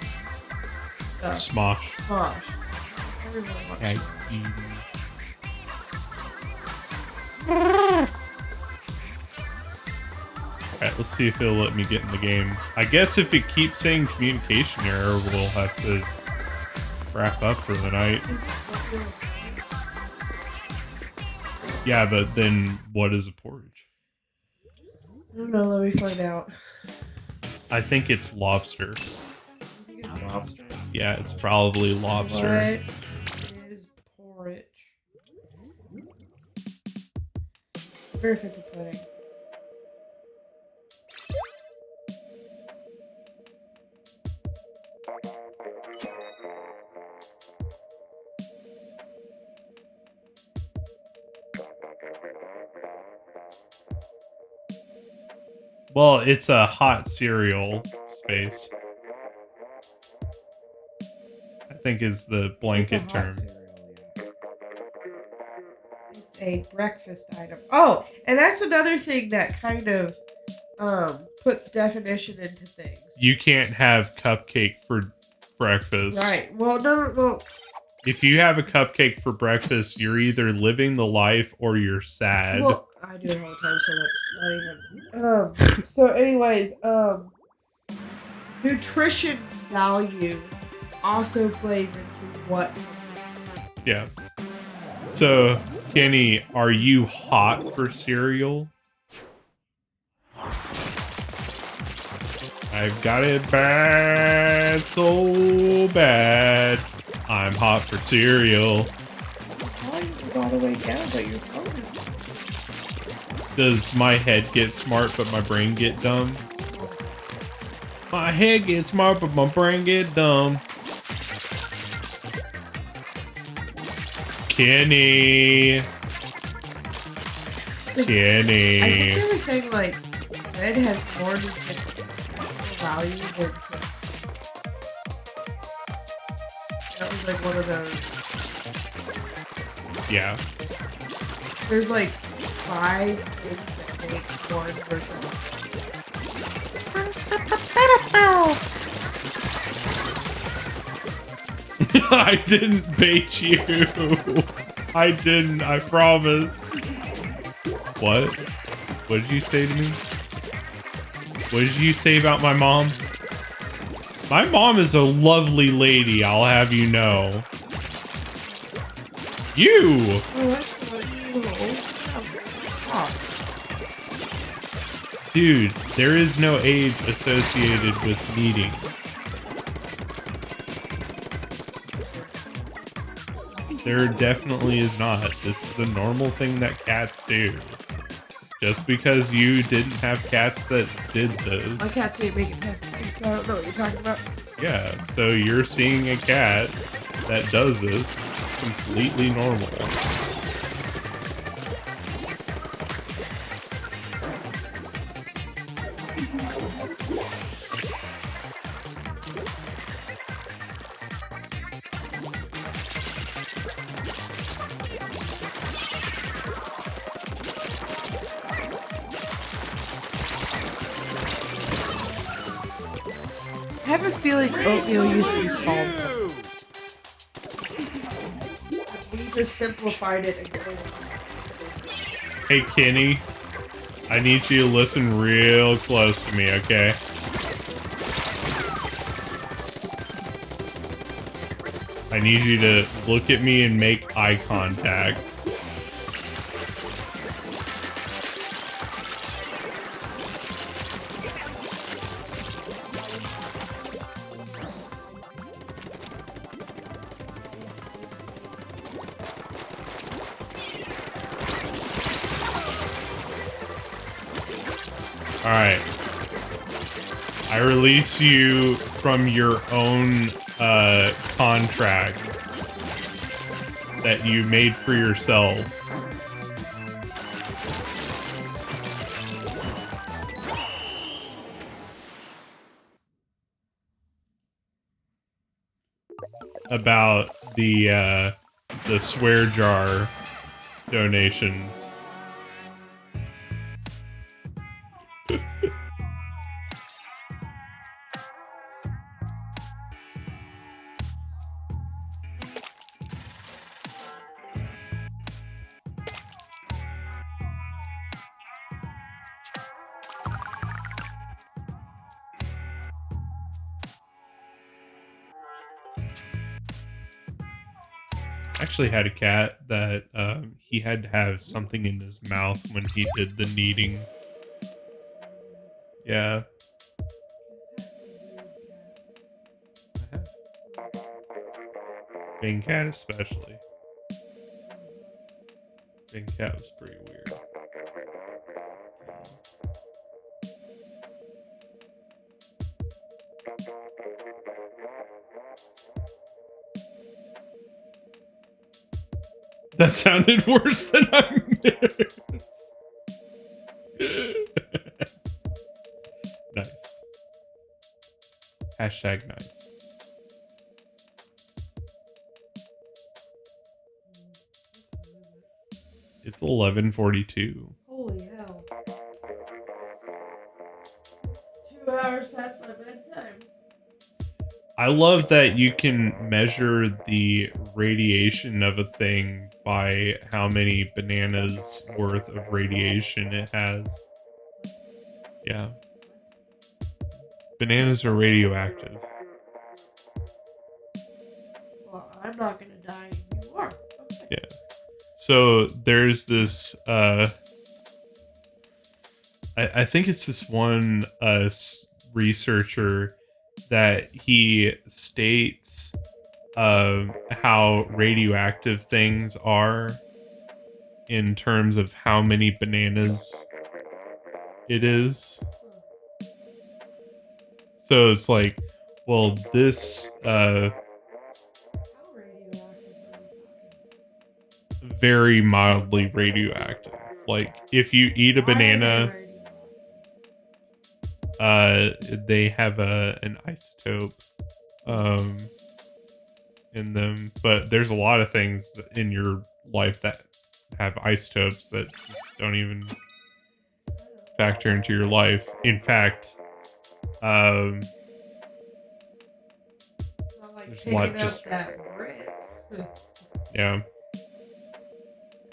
stuff? Smosh. Smosh. Everyone watched Yeah, Smosh. Alright, let's see if it'll let me get in the game. I guess if it keeps saying communication error, we'll have to wrap up for the night. Yeah, but then what is a porridge? I don't know, let me find out. I think it's lobster. I think it's lobster. Yeah, it's probably lobster. What is porridge? I wonder if it's a pudding. Well, it's a hot cereal space. I think is the blanket It's a hot term. cereal, yeah. It's a breakfast item. Oh, and that's another thing that kind of puts definition into things. You can't have cupcake for breakfast. Right. Well, no. Well, If you have a cupcake for breakfast, you're either living the life or you're sad. well, I do it all the time, so that's not even. So, anyways, nutrition value also plays into what. Yeah. So, Kenny, are you hot for cereal? I've got it bad, so bad. I'm hot for cereal. Why you go all the way down, but your phone is. Does my head get smart, but my brain get dumb? My head gets smart, but my brain get dumb. Kenny. I think Kenny. they were saying like red has more nutritional value than. That was like one of those. Yeah. There's like 5 things that make corn versus. I didn't bait you. I didn't, I promise. What? What did you say to me? What did you say about my mom? My mom is a lovely lady, I'll have you know. You! Oh, that's what you oh. Dude, there is no age associated with kneading. There definitely is not. This is a normal thing that cats do. Just because you didn't have cats that did My this. cats didn't make it past the so I don't know what you're talking about. Yeah, so you're seeing a cat that does this. It's completely normal. I have a feeling oatmeal used to be called. We just simplified it again. Hey, Kenny. I need you to listen real close to me, okay? I need you to look at me and make eye contact. Alright. I release you from your own contract that you made for yourself. About the swear jar donations. Actually had a cat that he had to have something in his mouth when he did the kneading. Yeah. Bing cat especially. Bing cat was pretty weird. That sounded worse than I meant. Nice. Hashtag nice. It's 11:42. Holy hell. I love that you can measure the radiation of a thing by how many bananas worth of radiation it has. Yeah. Bananas are radioactive. Well, I'm not gonna die and you are. Okay. Yeah. So there's this I think it's this one researcher that he states how radioactive things are in terms of how many bananas it is. So it's like, well, this How radioactive are we talking? very mildly radioactive. Like if you eat a Why are they banana, radioactive? they have an isotope in them, but there's a lot of things in your life that have isotopes that just don't even factor into your life. In fact, It's not like there's a lot picking just up that brick. yeah.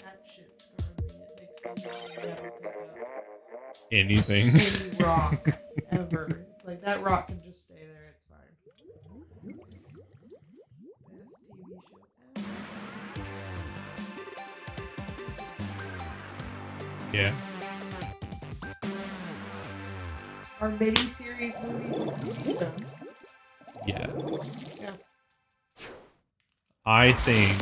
That shit's gonna be it makes me never pick up Anything. any rock ever. It's like that rock can just stay there. It's fine. Best TV show ever. Yeah. Our mini-series movies. Done. Yes. Yeah. I think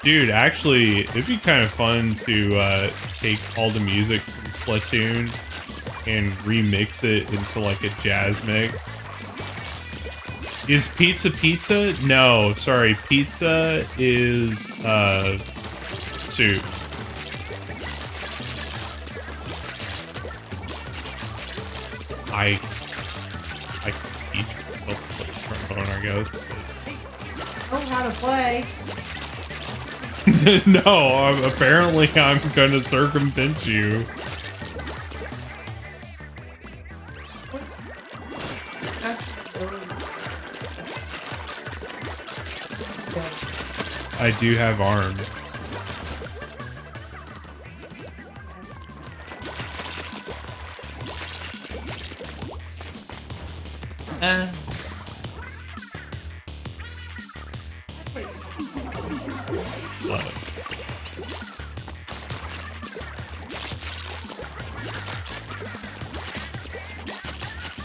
dude, actually, it'd be kind of fun to take all the music from Splatoon and remix it into like a jazz mix. Is pizza pizza? No, sorry, pizza is soup. I teach myself to play trombone, I guess. Know how to play. No, apparently I'm gonna circumvent you. I do have arms.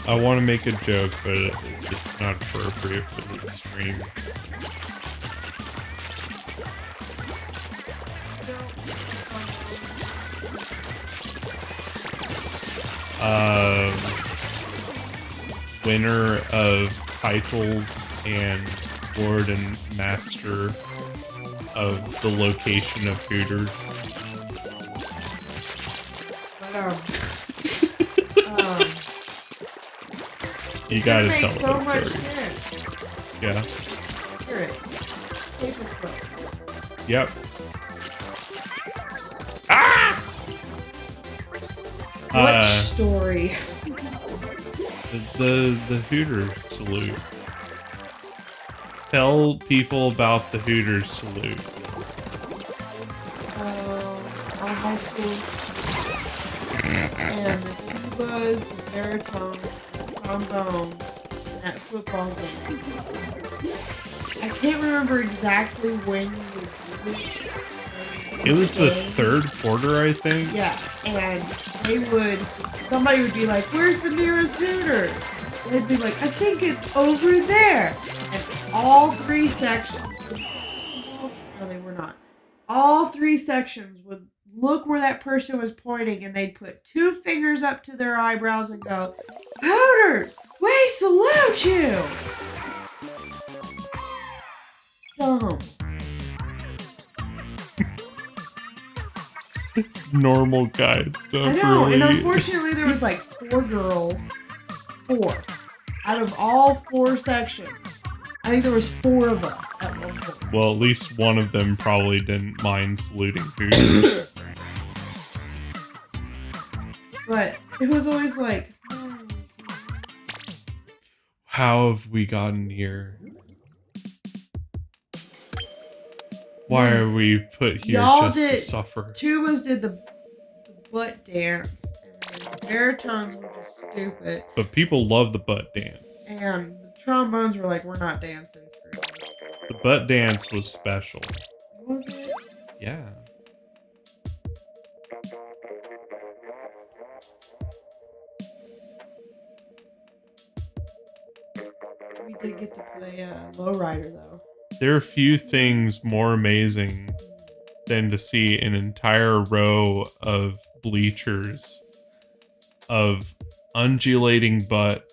I want to make a joke, but it's not appropriate for the stream. Winner of titles and Lord and Master of the location of Hooters. You gotta tell so that much story. sense. Yeah. Hear it. Paper clip. Yep. Ah! What story? The Hooters salute. Tell people about the Hooters salute. Our high school and the tubas, the baritone, trombone at football games. I can't remember exactly when you would do this. It was the third quarter, I think. Yeah, and somebody would be like, "Where's the nearest Hooter?" And they'd be like, "I think it's over there." And all three sections, no, they were not. All three sections would look where that person was pointing, and they'd put two fingers up to their eyebrows and go, "Hooters, we salute you!" normal guy stuff. I know, really. and unfortunately there was like 4 girls. 4. Out of all 4 sections. I think there was 4 of them at one point. Well, at least one of them probably didn't mind saluting Hooters. But it was always like... How have we gotten here? Why are we put here Y'all just to suffer? Tubas did the butt dance. And the baritones were just stupid. But people love the butt dance. And the trombones were like, we're not dancing. The butt dance was special. Was it? Yeah. We did get to play Lowrider though. There are few things more amazing than to see an entire row of bleachers of undulating butt.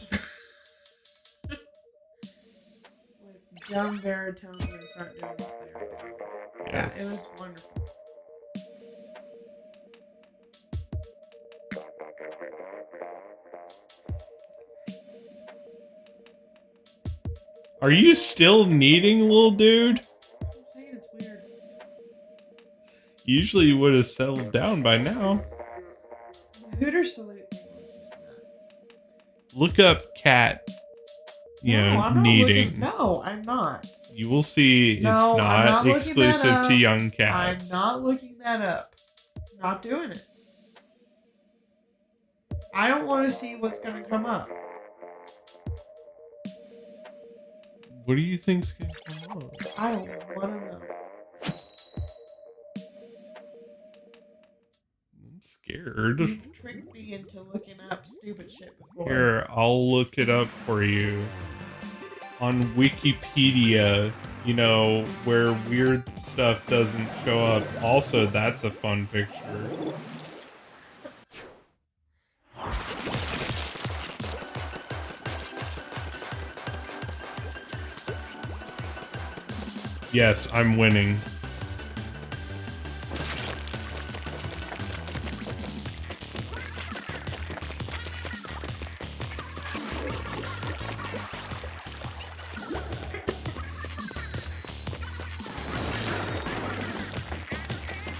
With dumb baritones in front doing what they were doing. Yes. Yeah, it was wonderful. Are you still kneading, little dude? I'm saying it's weird. Usually you would have settled down by now. The Hooter salute thing was just nuts. Look up cat, I'm not kneading. looking- no, I'm not. You will see it's No, I'm not not looking that exclusive up. to young cats. I'm not looking that up. Not doing it. I don't want to see what's going to come up. What do you think's gonna come up? I don't want to know. I'm scared. You've tricked me into looking up stupid shit before. Here, I'll look it up for you. On Wikipedia, where weird stuff doesn't show up. Also, that's a fun picture. Yes, I'm winning.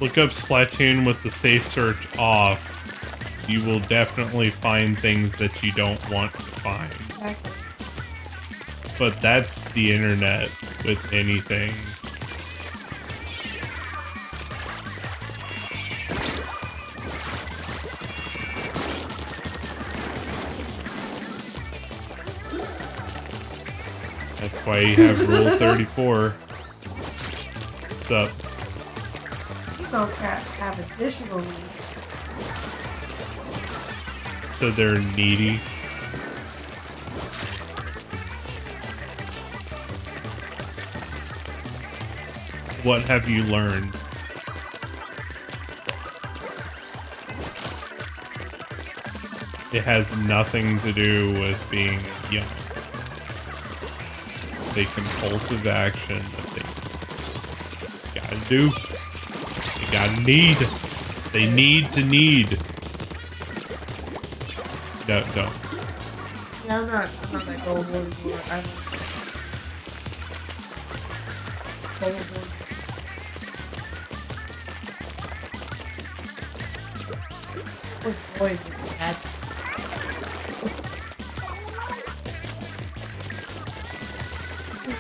Look up Splatoon with the safe search off. You will definitely find things that you don't want to find. Exactly. But that's the internet with anything. That's why you have Rule 34. What's up? Female cats have additional needs. So they're needy. What have you learned? It has nothing to do with being young. The compulsive action that they gotta do. They gotta need. They need to need. No, don't. Yeah, I'm not that gold one anymore. I'm gold one. Those boys are bad.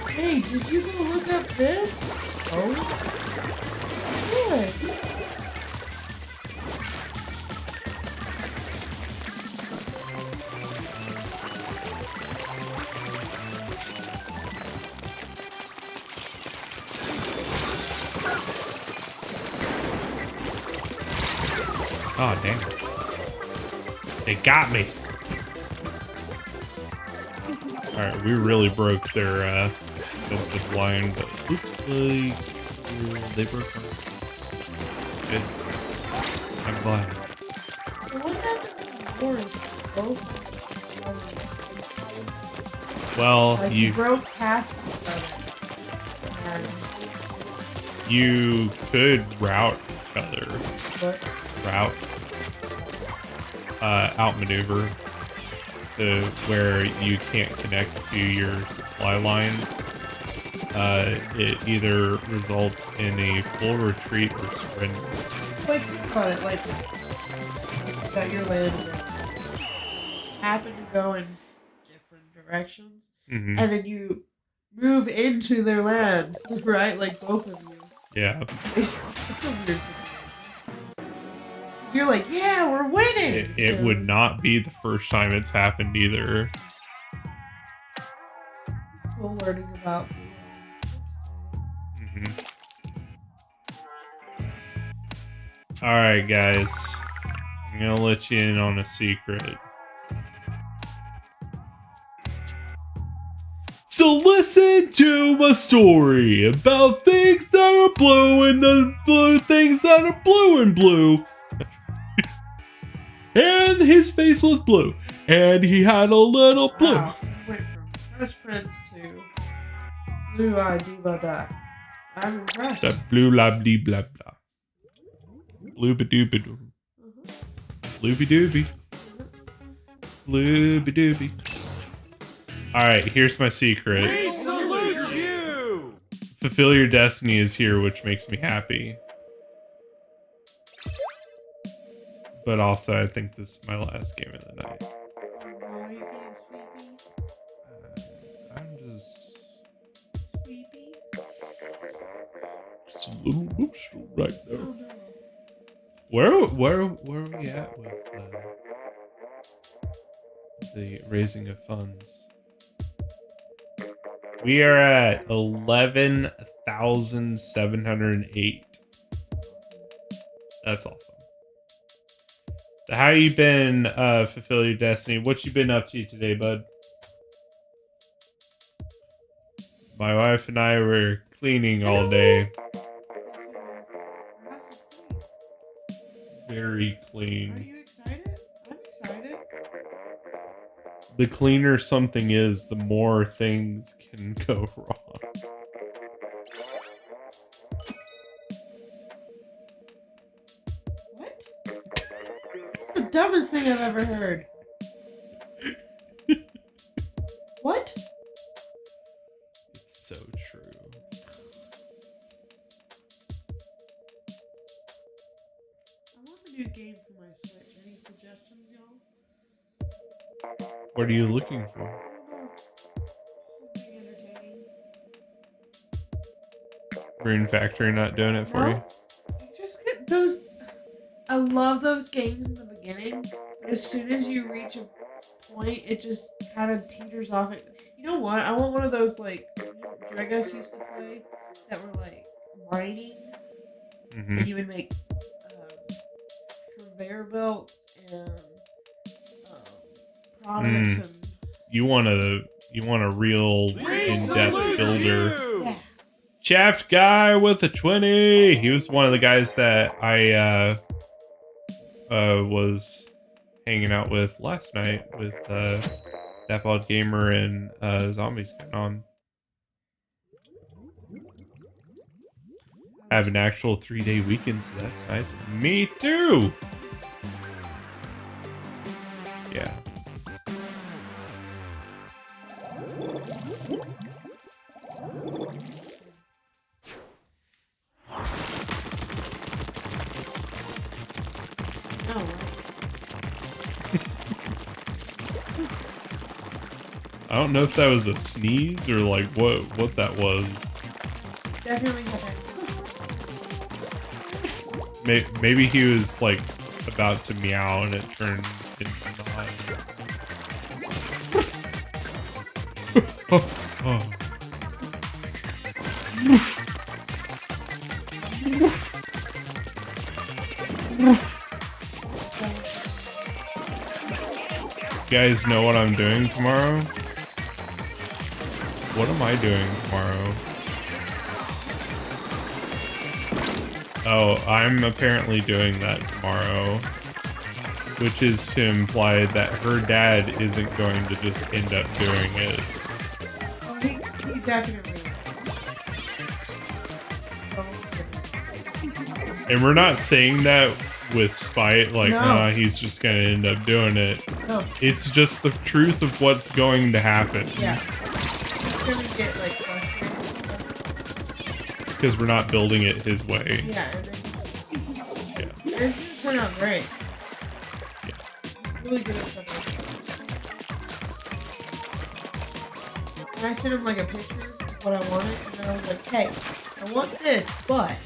Hey, did you go look up this? Oh. Good. Oh, damn. They got me. Alright, we really broke their defensive line, but oops, they broke them. Good. I'm glad. What happened to yours? Both? Well, Like you broke past each other. And you could route each other. what? route outmaneuver to where you can't connect to your supply line. It either results in a full retreat or surrender. Like, think about it, like, you got your land and happen to go in different directions, Mm-hmm. and then you move into their land, right? Like, both of you. Yeah. It's a weird situation. You're like, yeah, we're winning! It would not be the first time it's happened either. It's cool learning about the Mm-hmm. Alright, guys. I'm gonna let you in on a secret. So listen to my story about things that are blue and the blue things that are blue and blue. And his face was blue. And he had a little blue. Wow, you went from Fresh Prince to Blue Eye Blah Blah. I'm impressed. That blue blah blah blah blah. Blooby dooby doo. Blooby dooby. Blooby dooby. Alright, here's my secret. We salute you! Fulfill Your Destiny is here, which makes me happy. But also, I think this is my last game of the night. Oh, you getting sleepy? I'm just Sleepy? a little emotional right now. Oh no. Where are we at with the raising of funds? We are at 11,708. That's awesome. So how you been, Fulfill Your Destiny? What you been up to today, bud? My wife and I were cleaning all day. Very Are clean. you excited? I'm excited. The cleaner something is, the more things can go wrong. What? That's the dumbest thing I've ever heard. What? It's so true. I want a new game for my Switch. Any suggestions, y'all? What are you looking for? I don't know. Something entertaining. Green Factory not doing it for you? No? You just get those. I love those games in the beginning, but as soon as you reach a point, it just kind of teeters off. You know what? I want one of those, like, Dregus used to play that were like mining, Mm-hmm. and you would make conveyor belts and products and You want a real in-depth builder. yeah. Chaffed guy with a 20. He was one of the guys that I was hanging out with last night with Dapod Gamer and Zombies going on. I have an actual 3-day weekend, so that's nice. Me too. Yeah. No, I don't know if that was a sneeze or like what that was. definitely have that. Maybe he was like about to meow and it turned into not. Oh. You guys know what I'm doing tomorrow? What am I doing tomorrow? Oh, I'm apparently doing that tomorrow. Which is to imply that her dad isn't going to just end up doing it. Oh, he definitely. And we're not saying that with spite, like, No. nah, he's just gonna end up doing it. No. It's just the truth of what's going to happen. Yeah. He's gonna get like frustrated. Because we're not building it his way. Yeah, and then Yeah. it's gonna turn out great. Yeah. He's really good at stuff like that. And I sent him like a picture of what I wanted, and then I was like, hey, I want this, but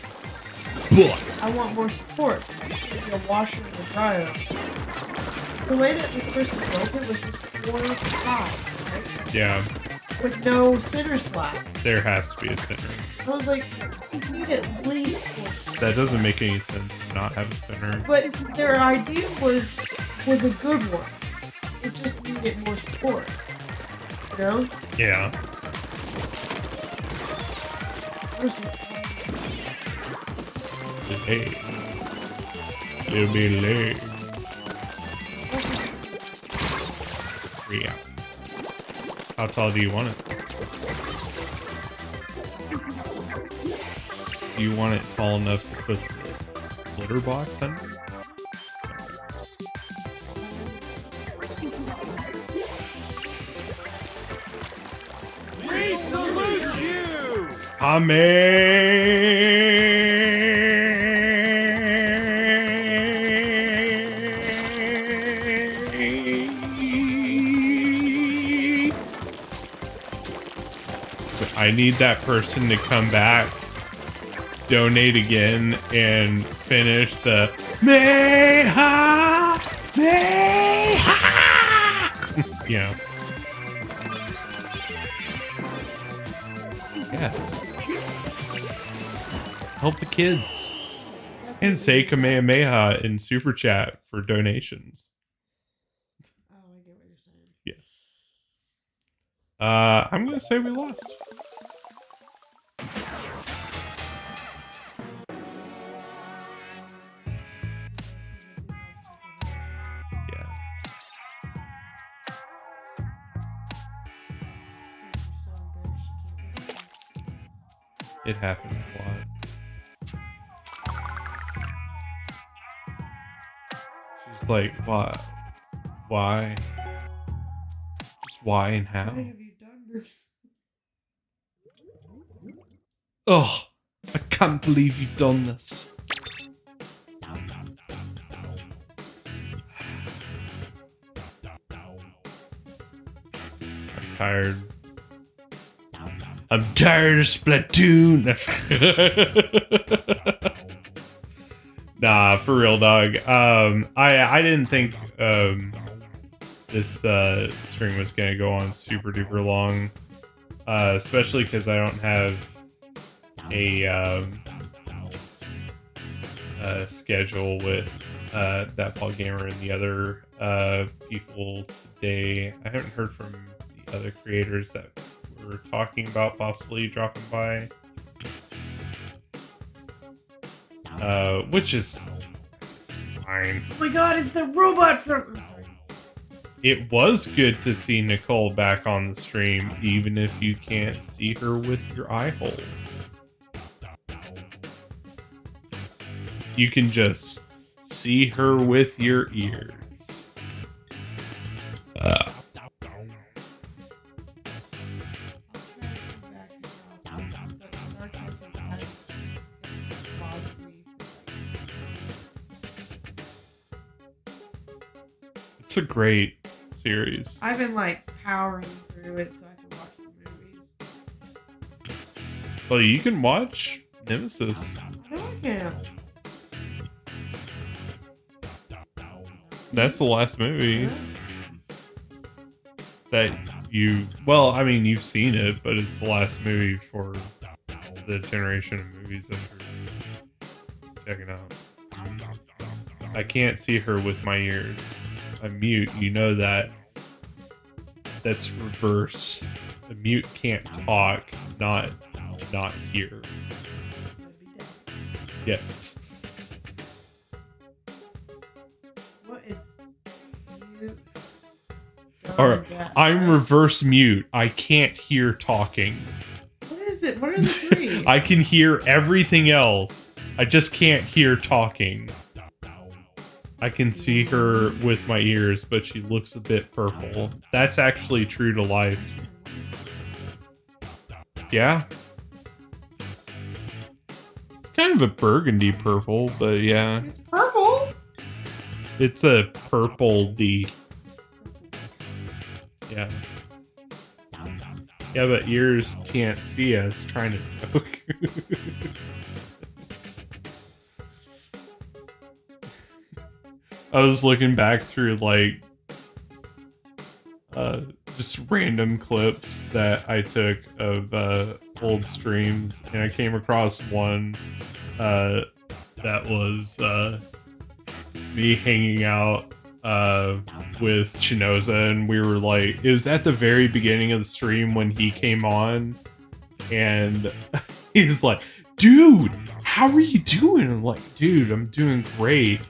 I want more support. Like a washer and a dryer. The way that this person built it was just 4 sides, right? Yeah. With no center slab. There has to be a center. I was like, you need at least 4. That doesn't make any sense to not have a center. But their idea was a good one. It just needed more support. You know? Yeah. Hey. It'll be late. Yeah. How tall do you want it? Do you want it tall enough to put the litter box under? We salute you! I need that person to come back, donate again, and finish the Meha! Meha! You know. Yes. Help the kids. And say Kamehameha in Super Chat for donations. Oh, I get what you're saying. Yes. I'm gonna say we lost. Yeah. It happens a lot. She's like, why? Why? Just why and how? Why have you done this? Oh, I can't believe you've done this. I'm tired. I'm tired of Splatoon. Nah, for real, dog. I didn't think this stream was gonna go on super duper long, especially because I don't have a schedule with that Paul Gamer and the other people today. I haven't heard from the other creators that were talking about possibly dropping by, which is fine. Oh my god, it's the robot from... I'm sorry. It was good to see Nicole back on the stream, even if you can't see her with your eye holes. You can just see her with your ears. It's a great series. I've been like powering through it so I can watch the movies. Well, you can watch Nemesis. I know I can. That's the last movie that you... Well, I mean, you've seen it, but it's the last movie for the generation of movies that you're checking out. I can't see her with my ears. I'm mute. You know that. That's reverse. The mute can't talk, not hear. Yes. What? It's you. Or I'm reverse mute. I can't hear talking. What is it? What are the three? I can hear everything else. I just can't hear talking. I can see her with my ears, but she looks a bit purple. That's actually true to life. Yeah. Kind of a burgundy purple, but yeah. It's purple. It's a purple D. Yeah. Yeah, but ears can't see us trying to joke. I was looking back through like just random clips that I took of old streams, and I came across one that was me hanging out with Chinoza, and we were like, it was at the very beginning of the stream when he came on, and he's like, dude, how are you doing? I'm like, dude, I'm doing great.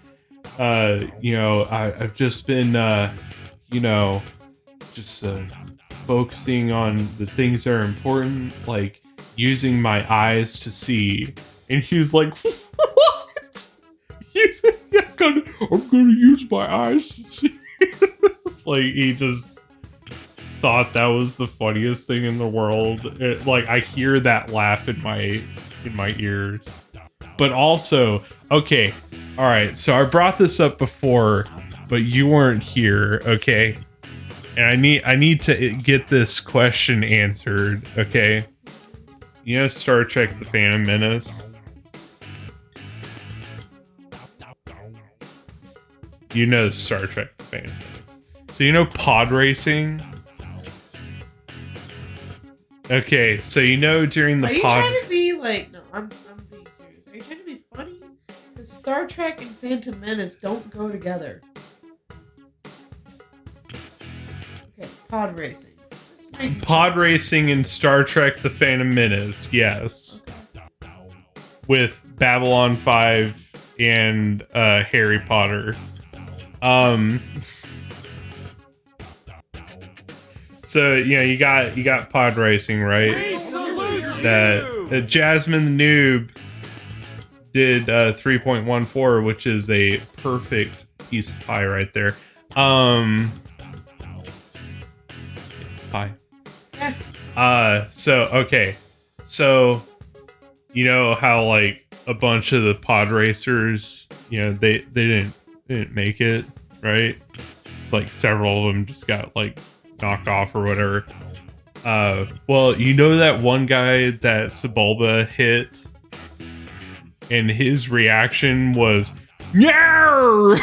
You know, I've just been you know, just focusing on the things that are important, like using my eyes to see. And he was like, what? He said, yeah, I'm gonna use my eyes to see. Like, he just thought that was the funniest thing in the world. Like, I hear that laugh in my ears. But also, okay, all right, so I brought this up before, but you weren't here, okay? And I need to get this question answered, okay? You know Star Trek The Phantom Menace? You know Star Trek The Phantom Menace. So you know pod racing? Okay, so you know during the Are you pod... trying to be like... No, I'm being serious. Are you trying to be funny? Because Star Trek and Phantom Menace don't go together. Okay, pod racing. Pod racing in Star Trek The Phantom Menace, yes. Okay. With Babylon 5 and Harry Potter. So, you know, you got pod racing, right? We salute That you! Jasmine the Noob did 3.14, which is a perfect piece of pie right there. Pie. Yes. So okay. So you know how like a bunch of the pod racers, you know, they didn't make it, right? Like several of them just got like knocked off or whatever. Well, you know that one guy that Sebulba hit, and his reaction was "Nyar!"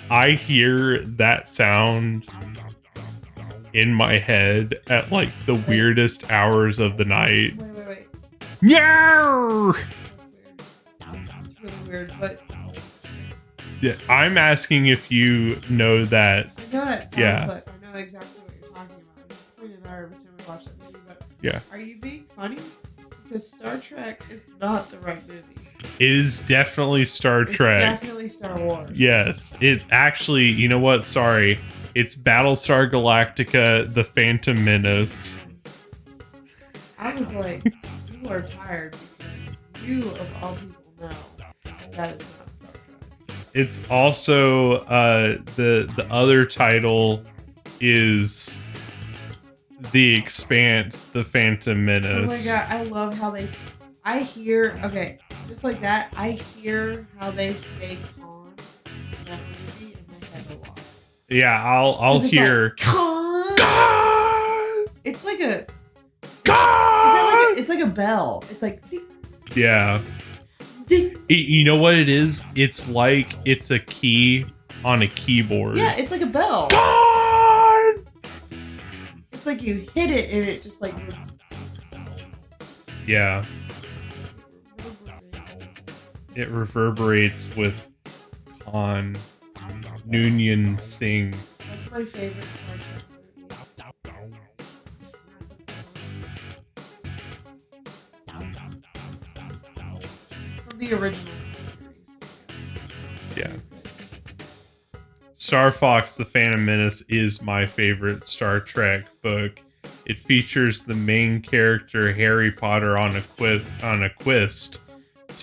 I hear that sound in my head at like the weirdest hours of the night. Wait. Nyar! That's weird. It's really weird, but... Yeah, I'm asking if you know that. I know that sound, Yeah. but I know exactly what you're talking about. I point it out every time we watch that movie, but... Yeah. Are you being funny? Because Star Trek is not the right movie. It is definitely Star Trek. It's definitely Star Wars. Yes, it's actually, you know what? Sorry. It's Battlestar Galactica, The Phantom Menace. I was like, you are tired because you, of all people, know that is not Star Trek. It's also, the other title is The Expanse, The Phantom Menace. Oh my god, I love how I hear, okay, just like that, I hear how they say Khan in that movie in my head a lot. Yeah, I'll hear Like, Khan! God! It's like a, God! it's like a bell. It's like, ding, Yeah. ding. You know what it is? It's like it's a key on a keyboard. Yeah, it's like a bell. God! It's like you hit it and it just like... Yeah. It reverberates with Khan Noonien Singh. That's my favorite Star Trek movie. From the original series. Yeah. Star Fox The Phantom Menace is my favorite Star Trek book. It features the main character Harry Potter on a quest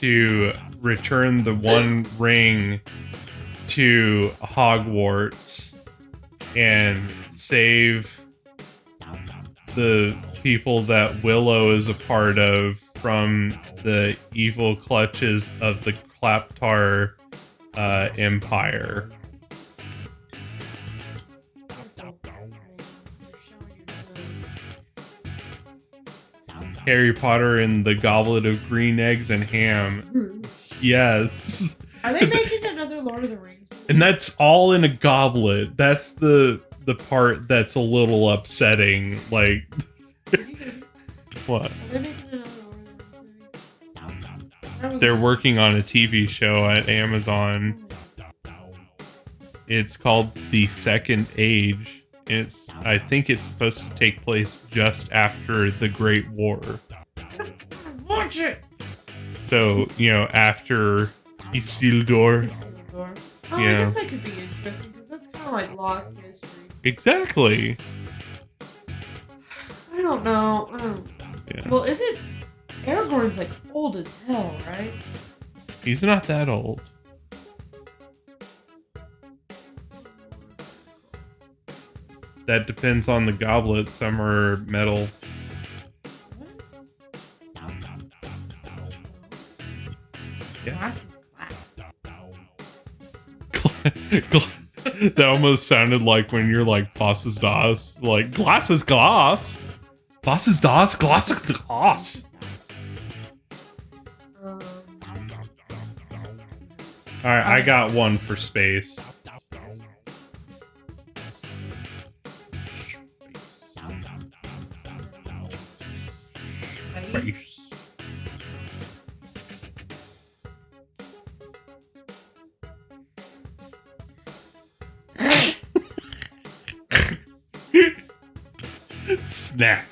to return the one ring to Hogwarts and save the people that Willow is a part of from the evil clutches of the Claptar Empire. Harry Potter and the Goblet of Green Eggs and Ham. Yes. Are they making another Lord of the Rings movie? And that's all in a goblet. That's the part that's a little upsetting. Like, what? Are they making another Lord of the Rings movie? They're working on a TV show at Amazon. It's called The Second Age. I think it's supposed to take place just after the Great War. Watch it! So, after Isildur. Oh, I Yeah. guess that could be interesting because that's kind of like lost history. Exactly. I don't know. Yeah. Well, is it? Aragorn's like old as hell, right? He's not that old. That depends on the goblet. Some are metal. Yeah. Glass is glass. That almost sounded like when you're like Glass is das. Like, glass is glass. Glass is das. Glass is glass. Alright, I got one for space. Space. Snap.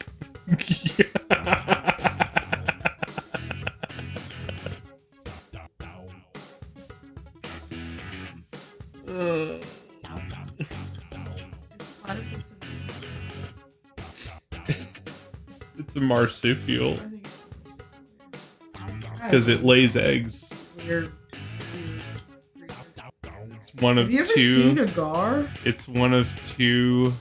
It's a marsupial because it lays eggs. Weird. It's one of Have you ever two. seen a gar? It's one of two.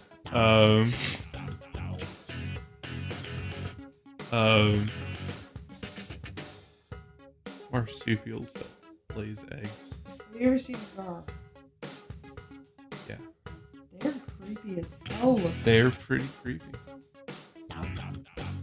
Marsupials that lays eggs. Have you ever seen a gar? Yeah. They're creepy as hell. They're pretty creepy.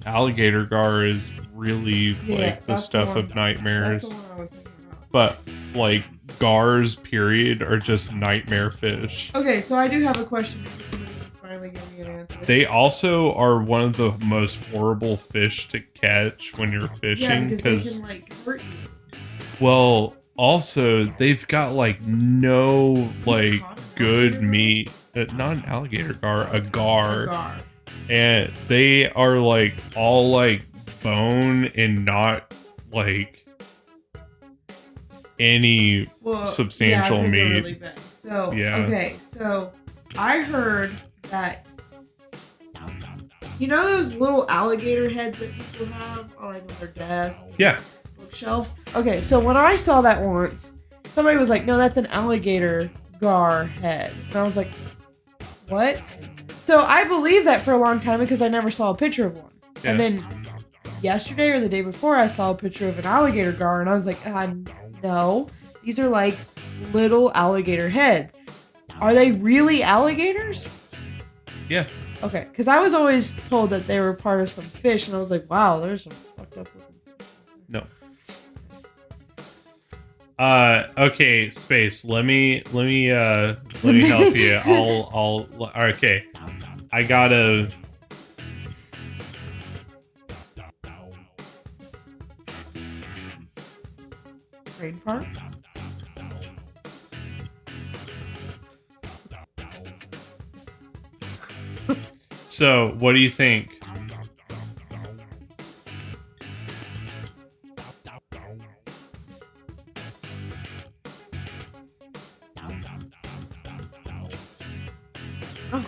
Alligator gar is really like the that's stuff one- of nightmares. That's the one I was thinking about. But like gars, period, are just nightmare fish. Okay, so I do have a question. Maybe somebody can finally give me an answer. They also are one of the most horrible fish to catch when you're yeah, fishing because they can like hurt you. well, also they've got like no like caught an good alligator? meat. Not an alligator gar, a gar. A gar. And they are like all like bone and not like any Well, substantial yeah, I think they're meat. really bad. So Yeah. okay, so I heard that you know those little alligator heads that people have on like on their desk, Yeah. bookshelves. Okay, so when I saw that once, somebody was like, "No, that's an alligator gar head," and I was like, "What?" So I believed that for a long time because I never saw a picture of one, Yeah. and then yesterday or the day before, I saw a picture of an alligator gar, and I was like, "No, these are like little alligator heads. Are they really alligators?" Yeah. Okay, because I was always told that they were part of some fish, and I was like, "Wow, there's some fucked up looking." No. Okay, space. Let me help you. I'll okay. I gotta Brain fart? So, what do you think?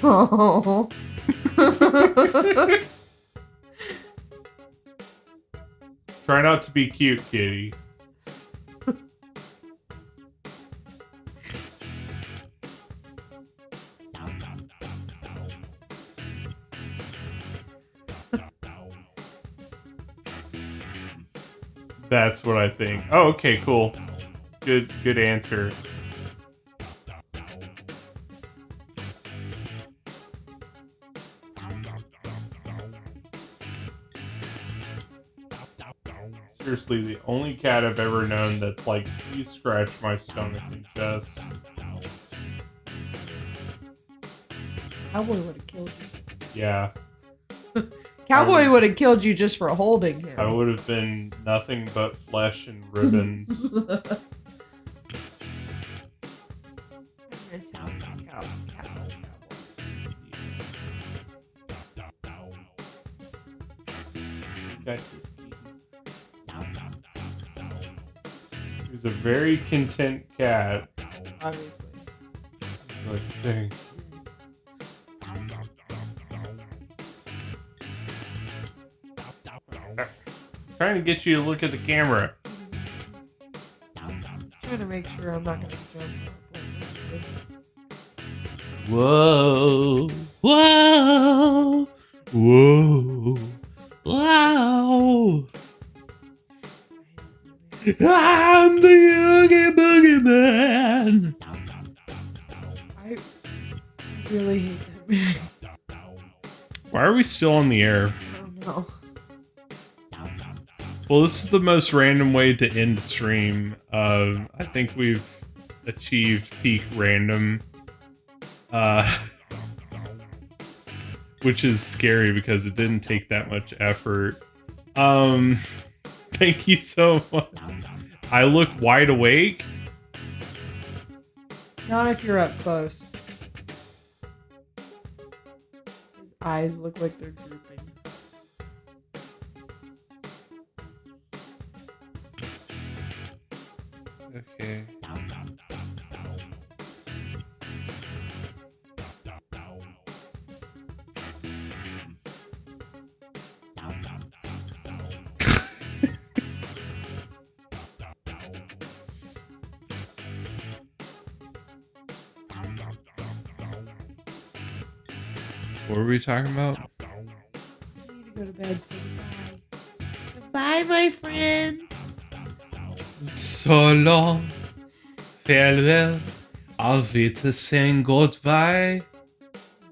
Oh. Try not to be cute, kitty. That's what I think. Oh, okay, cool. Good answer. Seriously, the only cat I've ever known that's like, please scratch my stomach and chest. Cowboy would have killed you. Yeah. Cowboy would have killed you just for holding him. I would have been nothing but flesh and ribbons. He was a very content cat. Obviously. Like, dang. Trying to get you to look at the camera. Trying to make sure I'm not going to jump up. Whoa, whoa, whoa, wow. I'm the Oogie Boogie Man. I really hate that man. Why are we still on the air? I don't know. Well, this is the most random way to end the stream. I think we've achieved peak random. Which is scary because it didn't take that much effort. Thank you so much. I look wide awake. Not if you're up close. His eyes look like they're drooping. Okay. What were we talking about? I need to go to bed. Say goodbye. Goodbye, my friends. So long. Farewell. Auf Wiedersehen. Goodbye.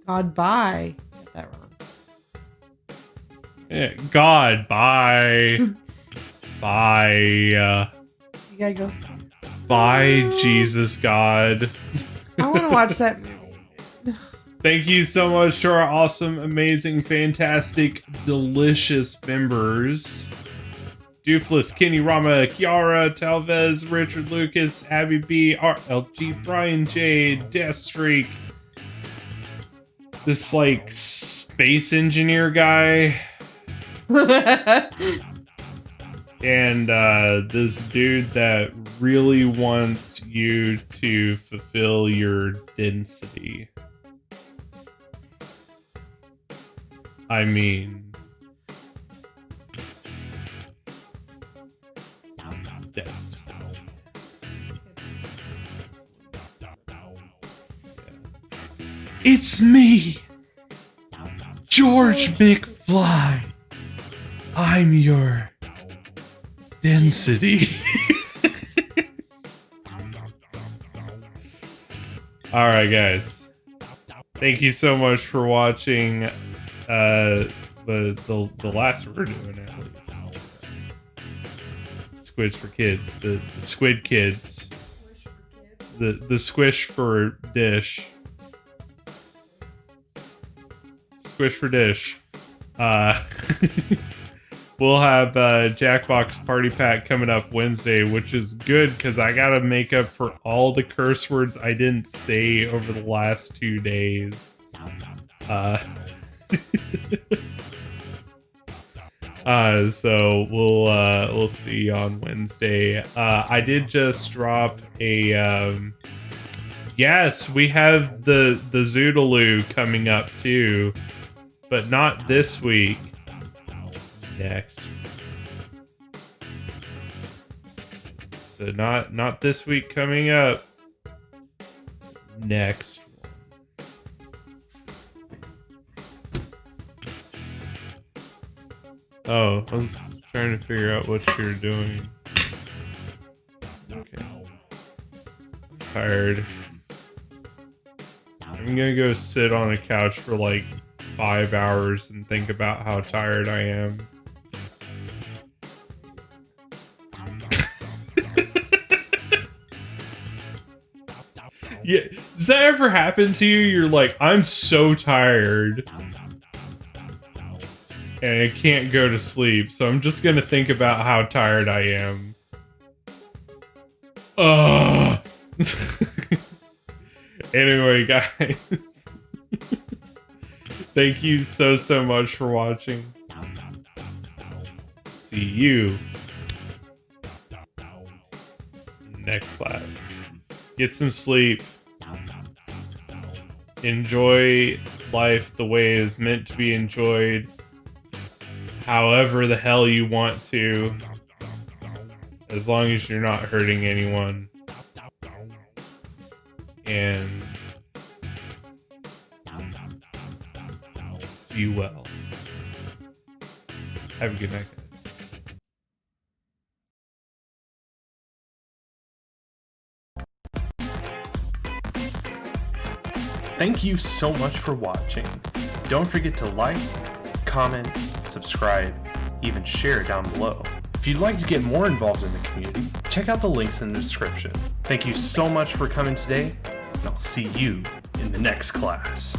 Goodbye. Got that wrong. Yeah, God, bye. Bye. You gotta go. Bye, Jesus God. I want to watch that movie. Thank you so much to our awesome, amazing, fantastic, delicious members. Doofless, Kenny, Rama, Kiara, Talvez, Richard Lucas, Abby B, RLG, Brian J, Deathstreak. This, like, space engineer guy. And this dude that really wants you to fulfill your density. I mean, yes. It's me, George McFly. I'm your density. All right, guys. Thank you so much for watching. The last we're doing at least. Squids for kids. The Squid Kids. The squish for dish. Squish for dish. We'll have Jackbox Party Pack coming up Wednesday, which is good because I gotta make up for all the curse words I didn't say over the last 2 days. So we'll see you on Wednesday. I did just drop a yes, we have the Zoodaloo coming up too, but not this week. Next. So not this week coming up. Next. Oh, I was trying to figure out what you're doing. Okay. Tired. I'm gonna go sit on a couch for like 5 hours and think about how tired I am. Yeah, does that ever happen to you? You're like, I'm so tired and I can't go to sleep, so I'm just gonna think about how tired I am. Ugh. Anyway, guys, thank you so much for watching. See you next class. Get some sleep. Enjoy life the way it is meant to be enjoyed. However the hell you want to. As long as you're not hurting anyone. And be well. Have a good night, guys. Thank you so much for watching. Don't forget to like, comment, subscribe, even share down below. If you'd like to get more involved in the community, check out the links in the description. Thank you so much for coming today, and I'll see you in the next class.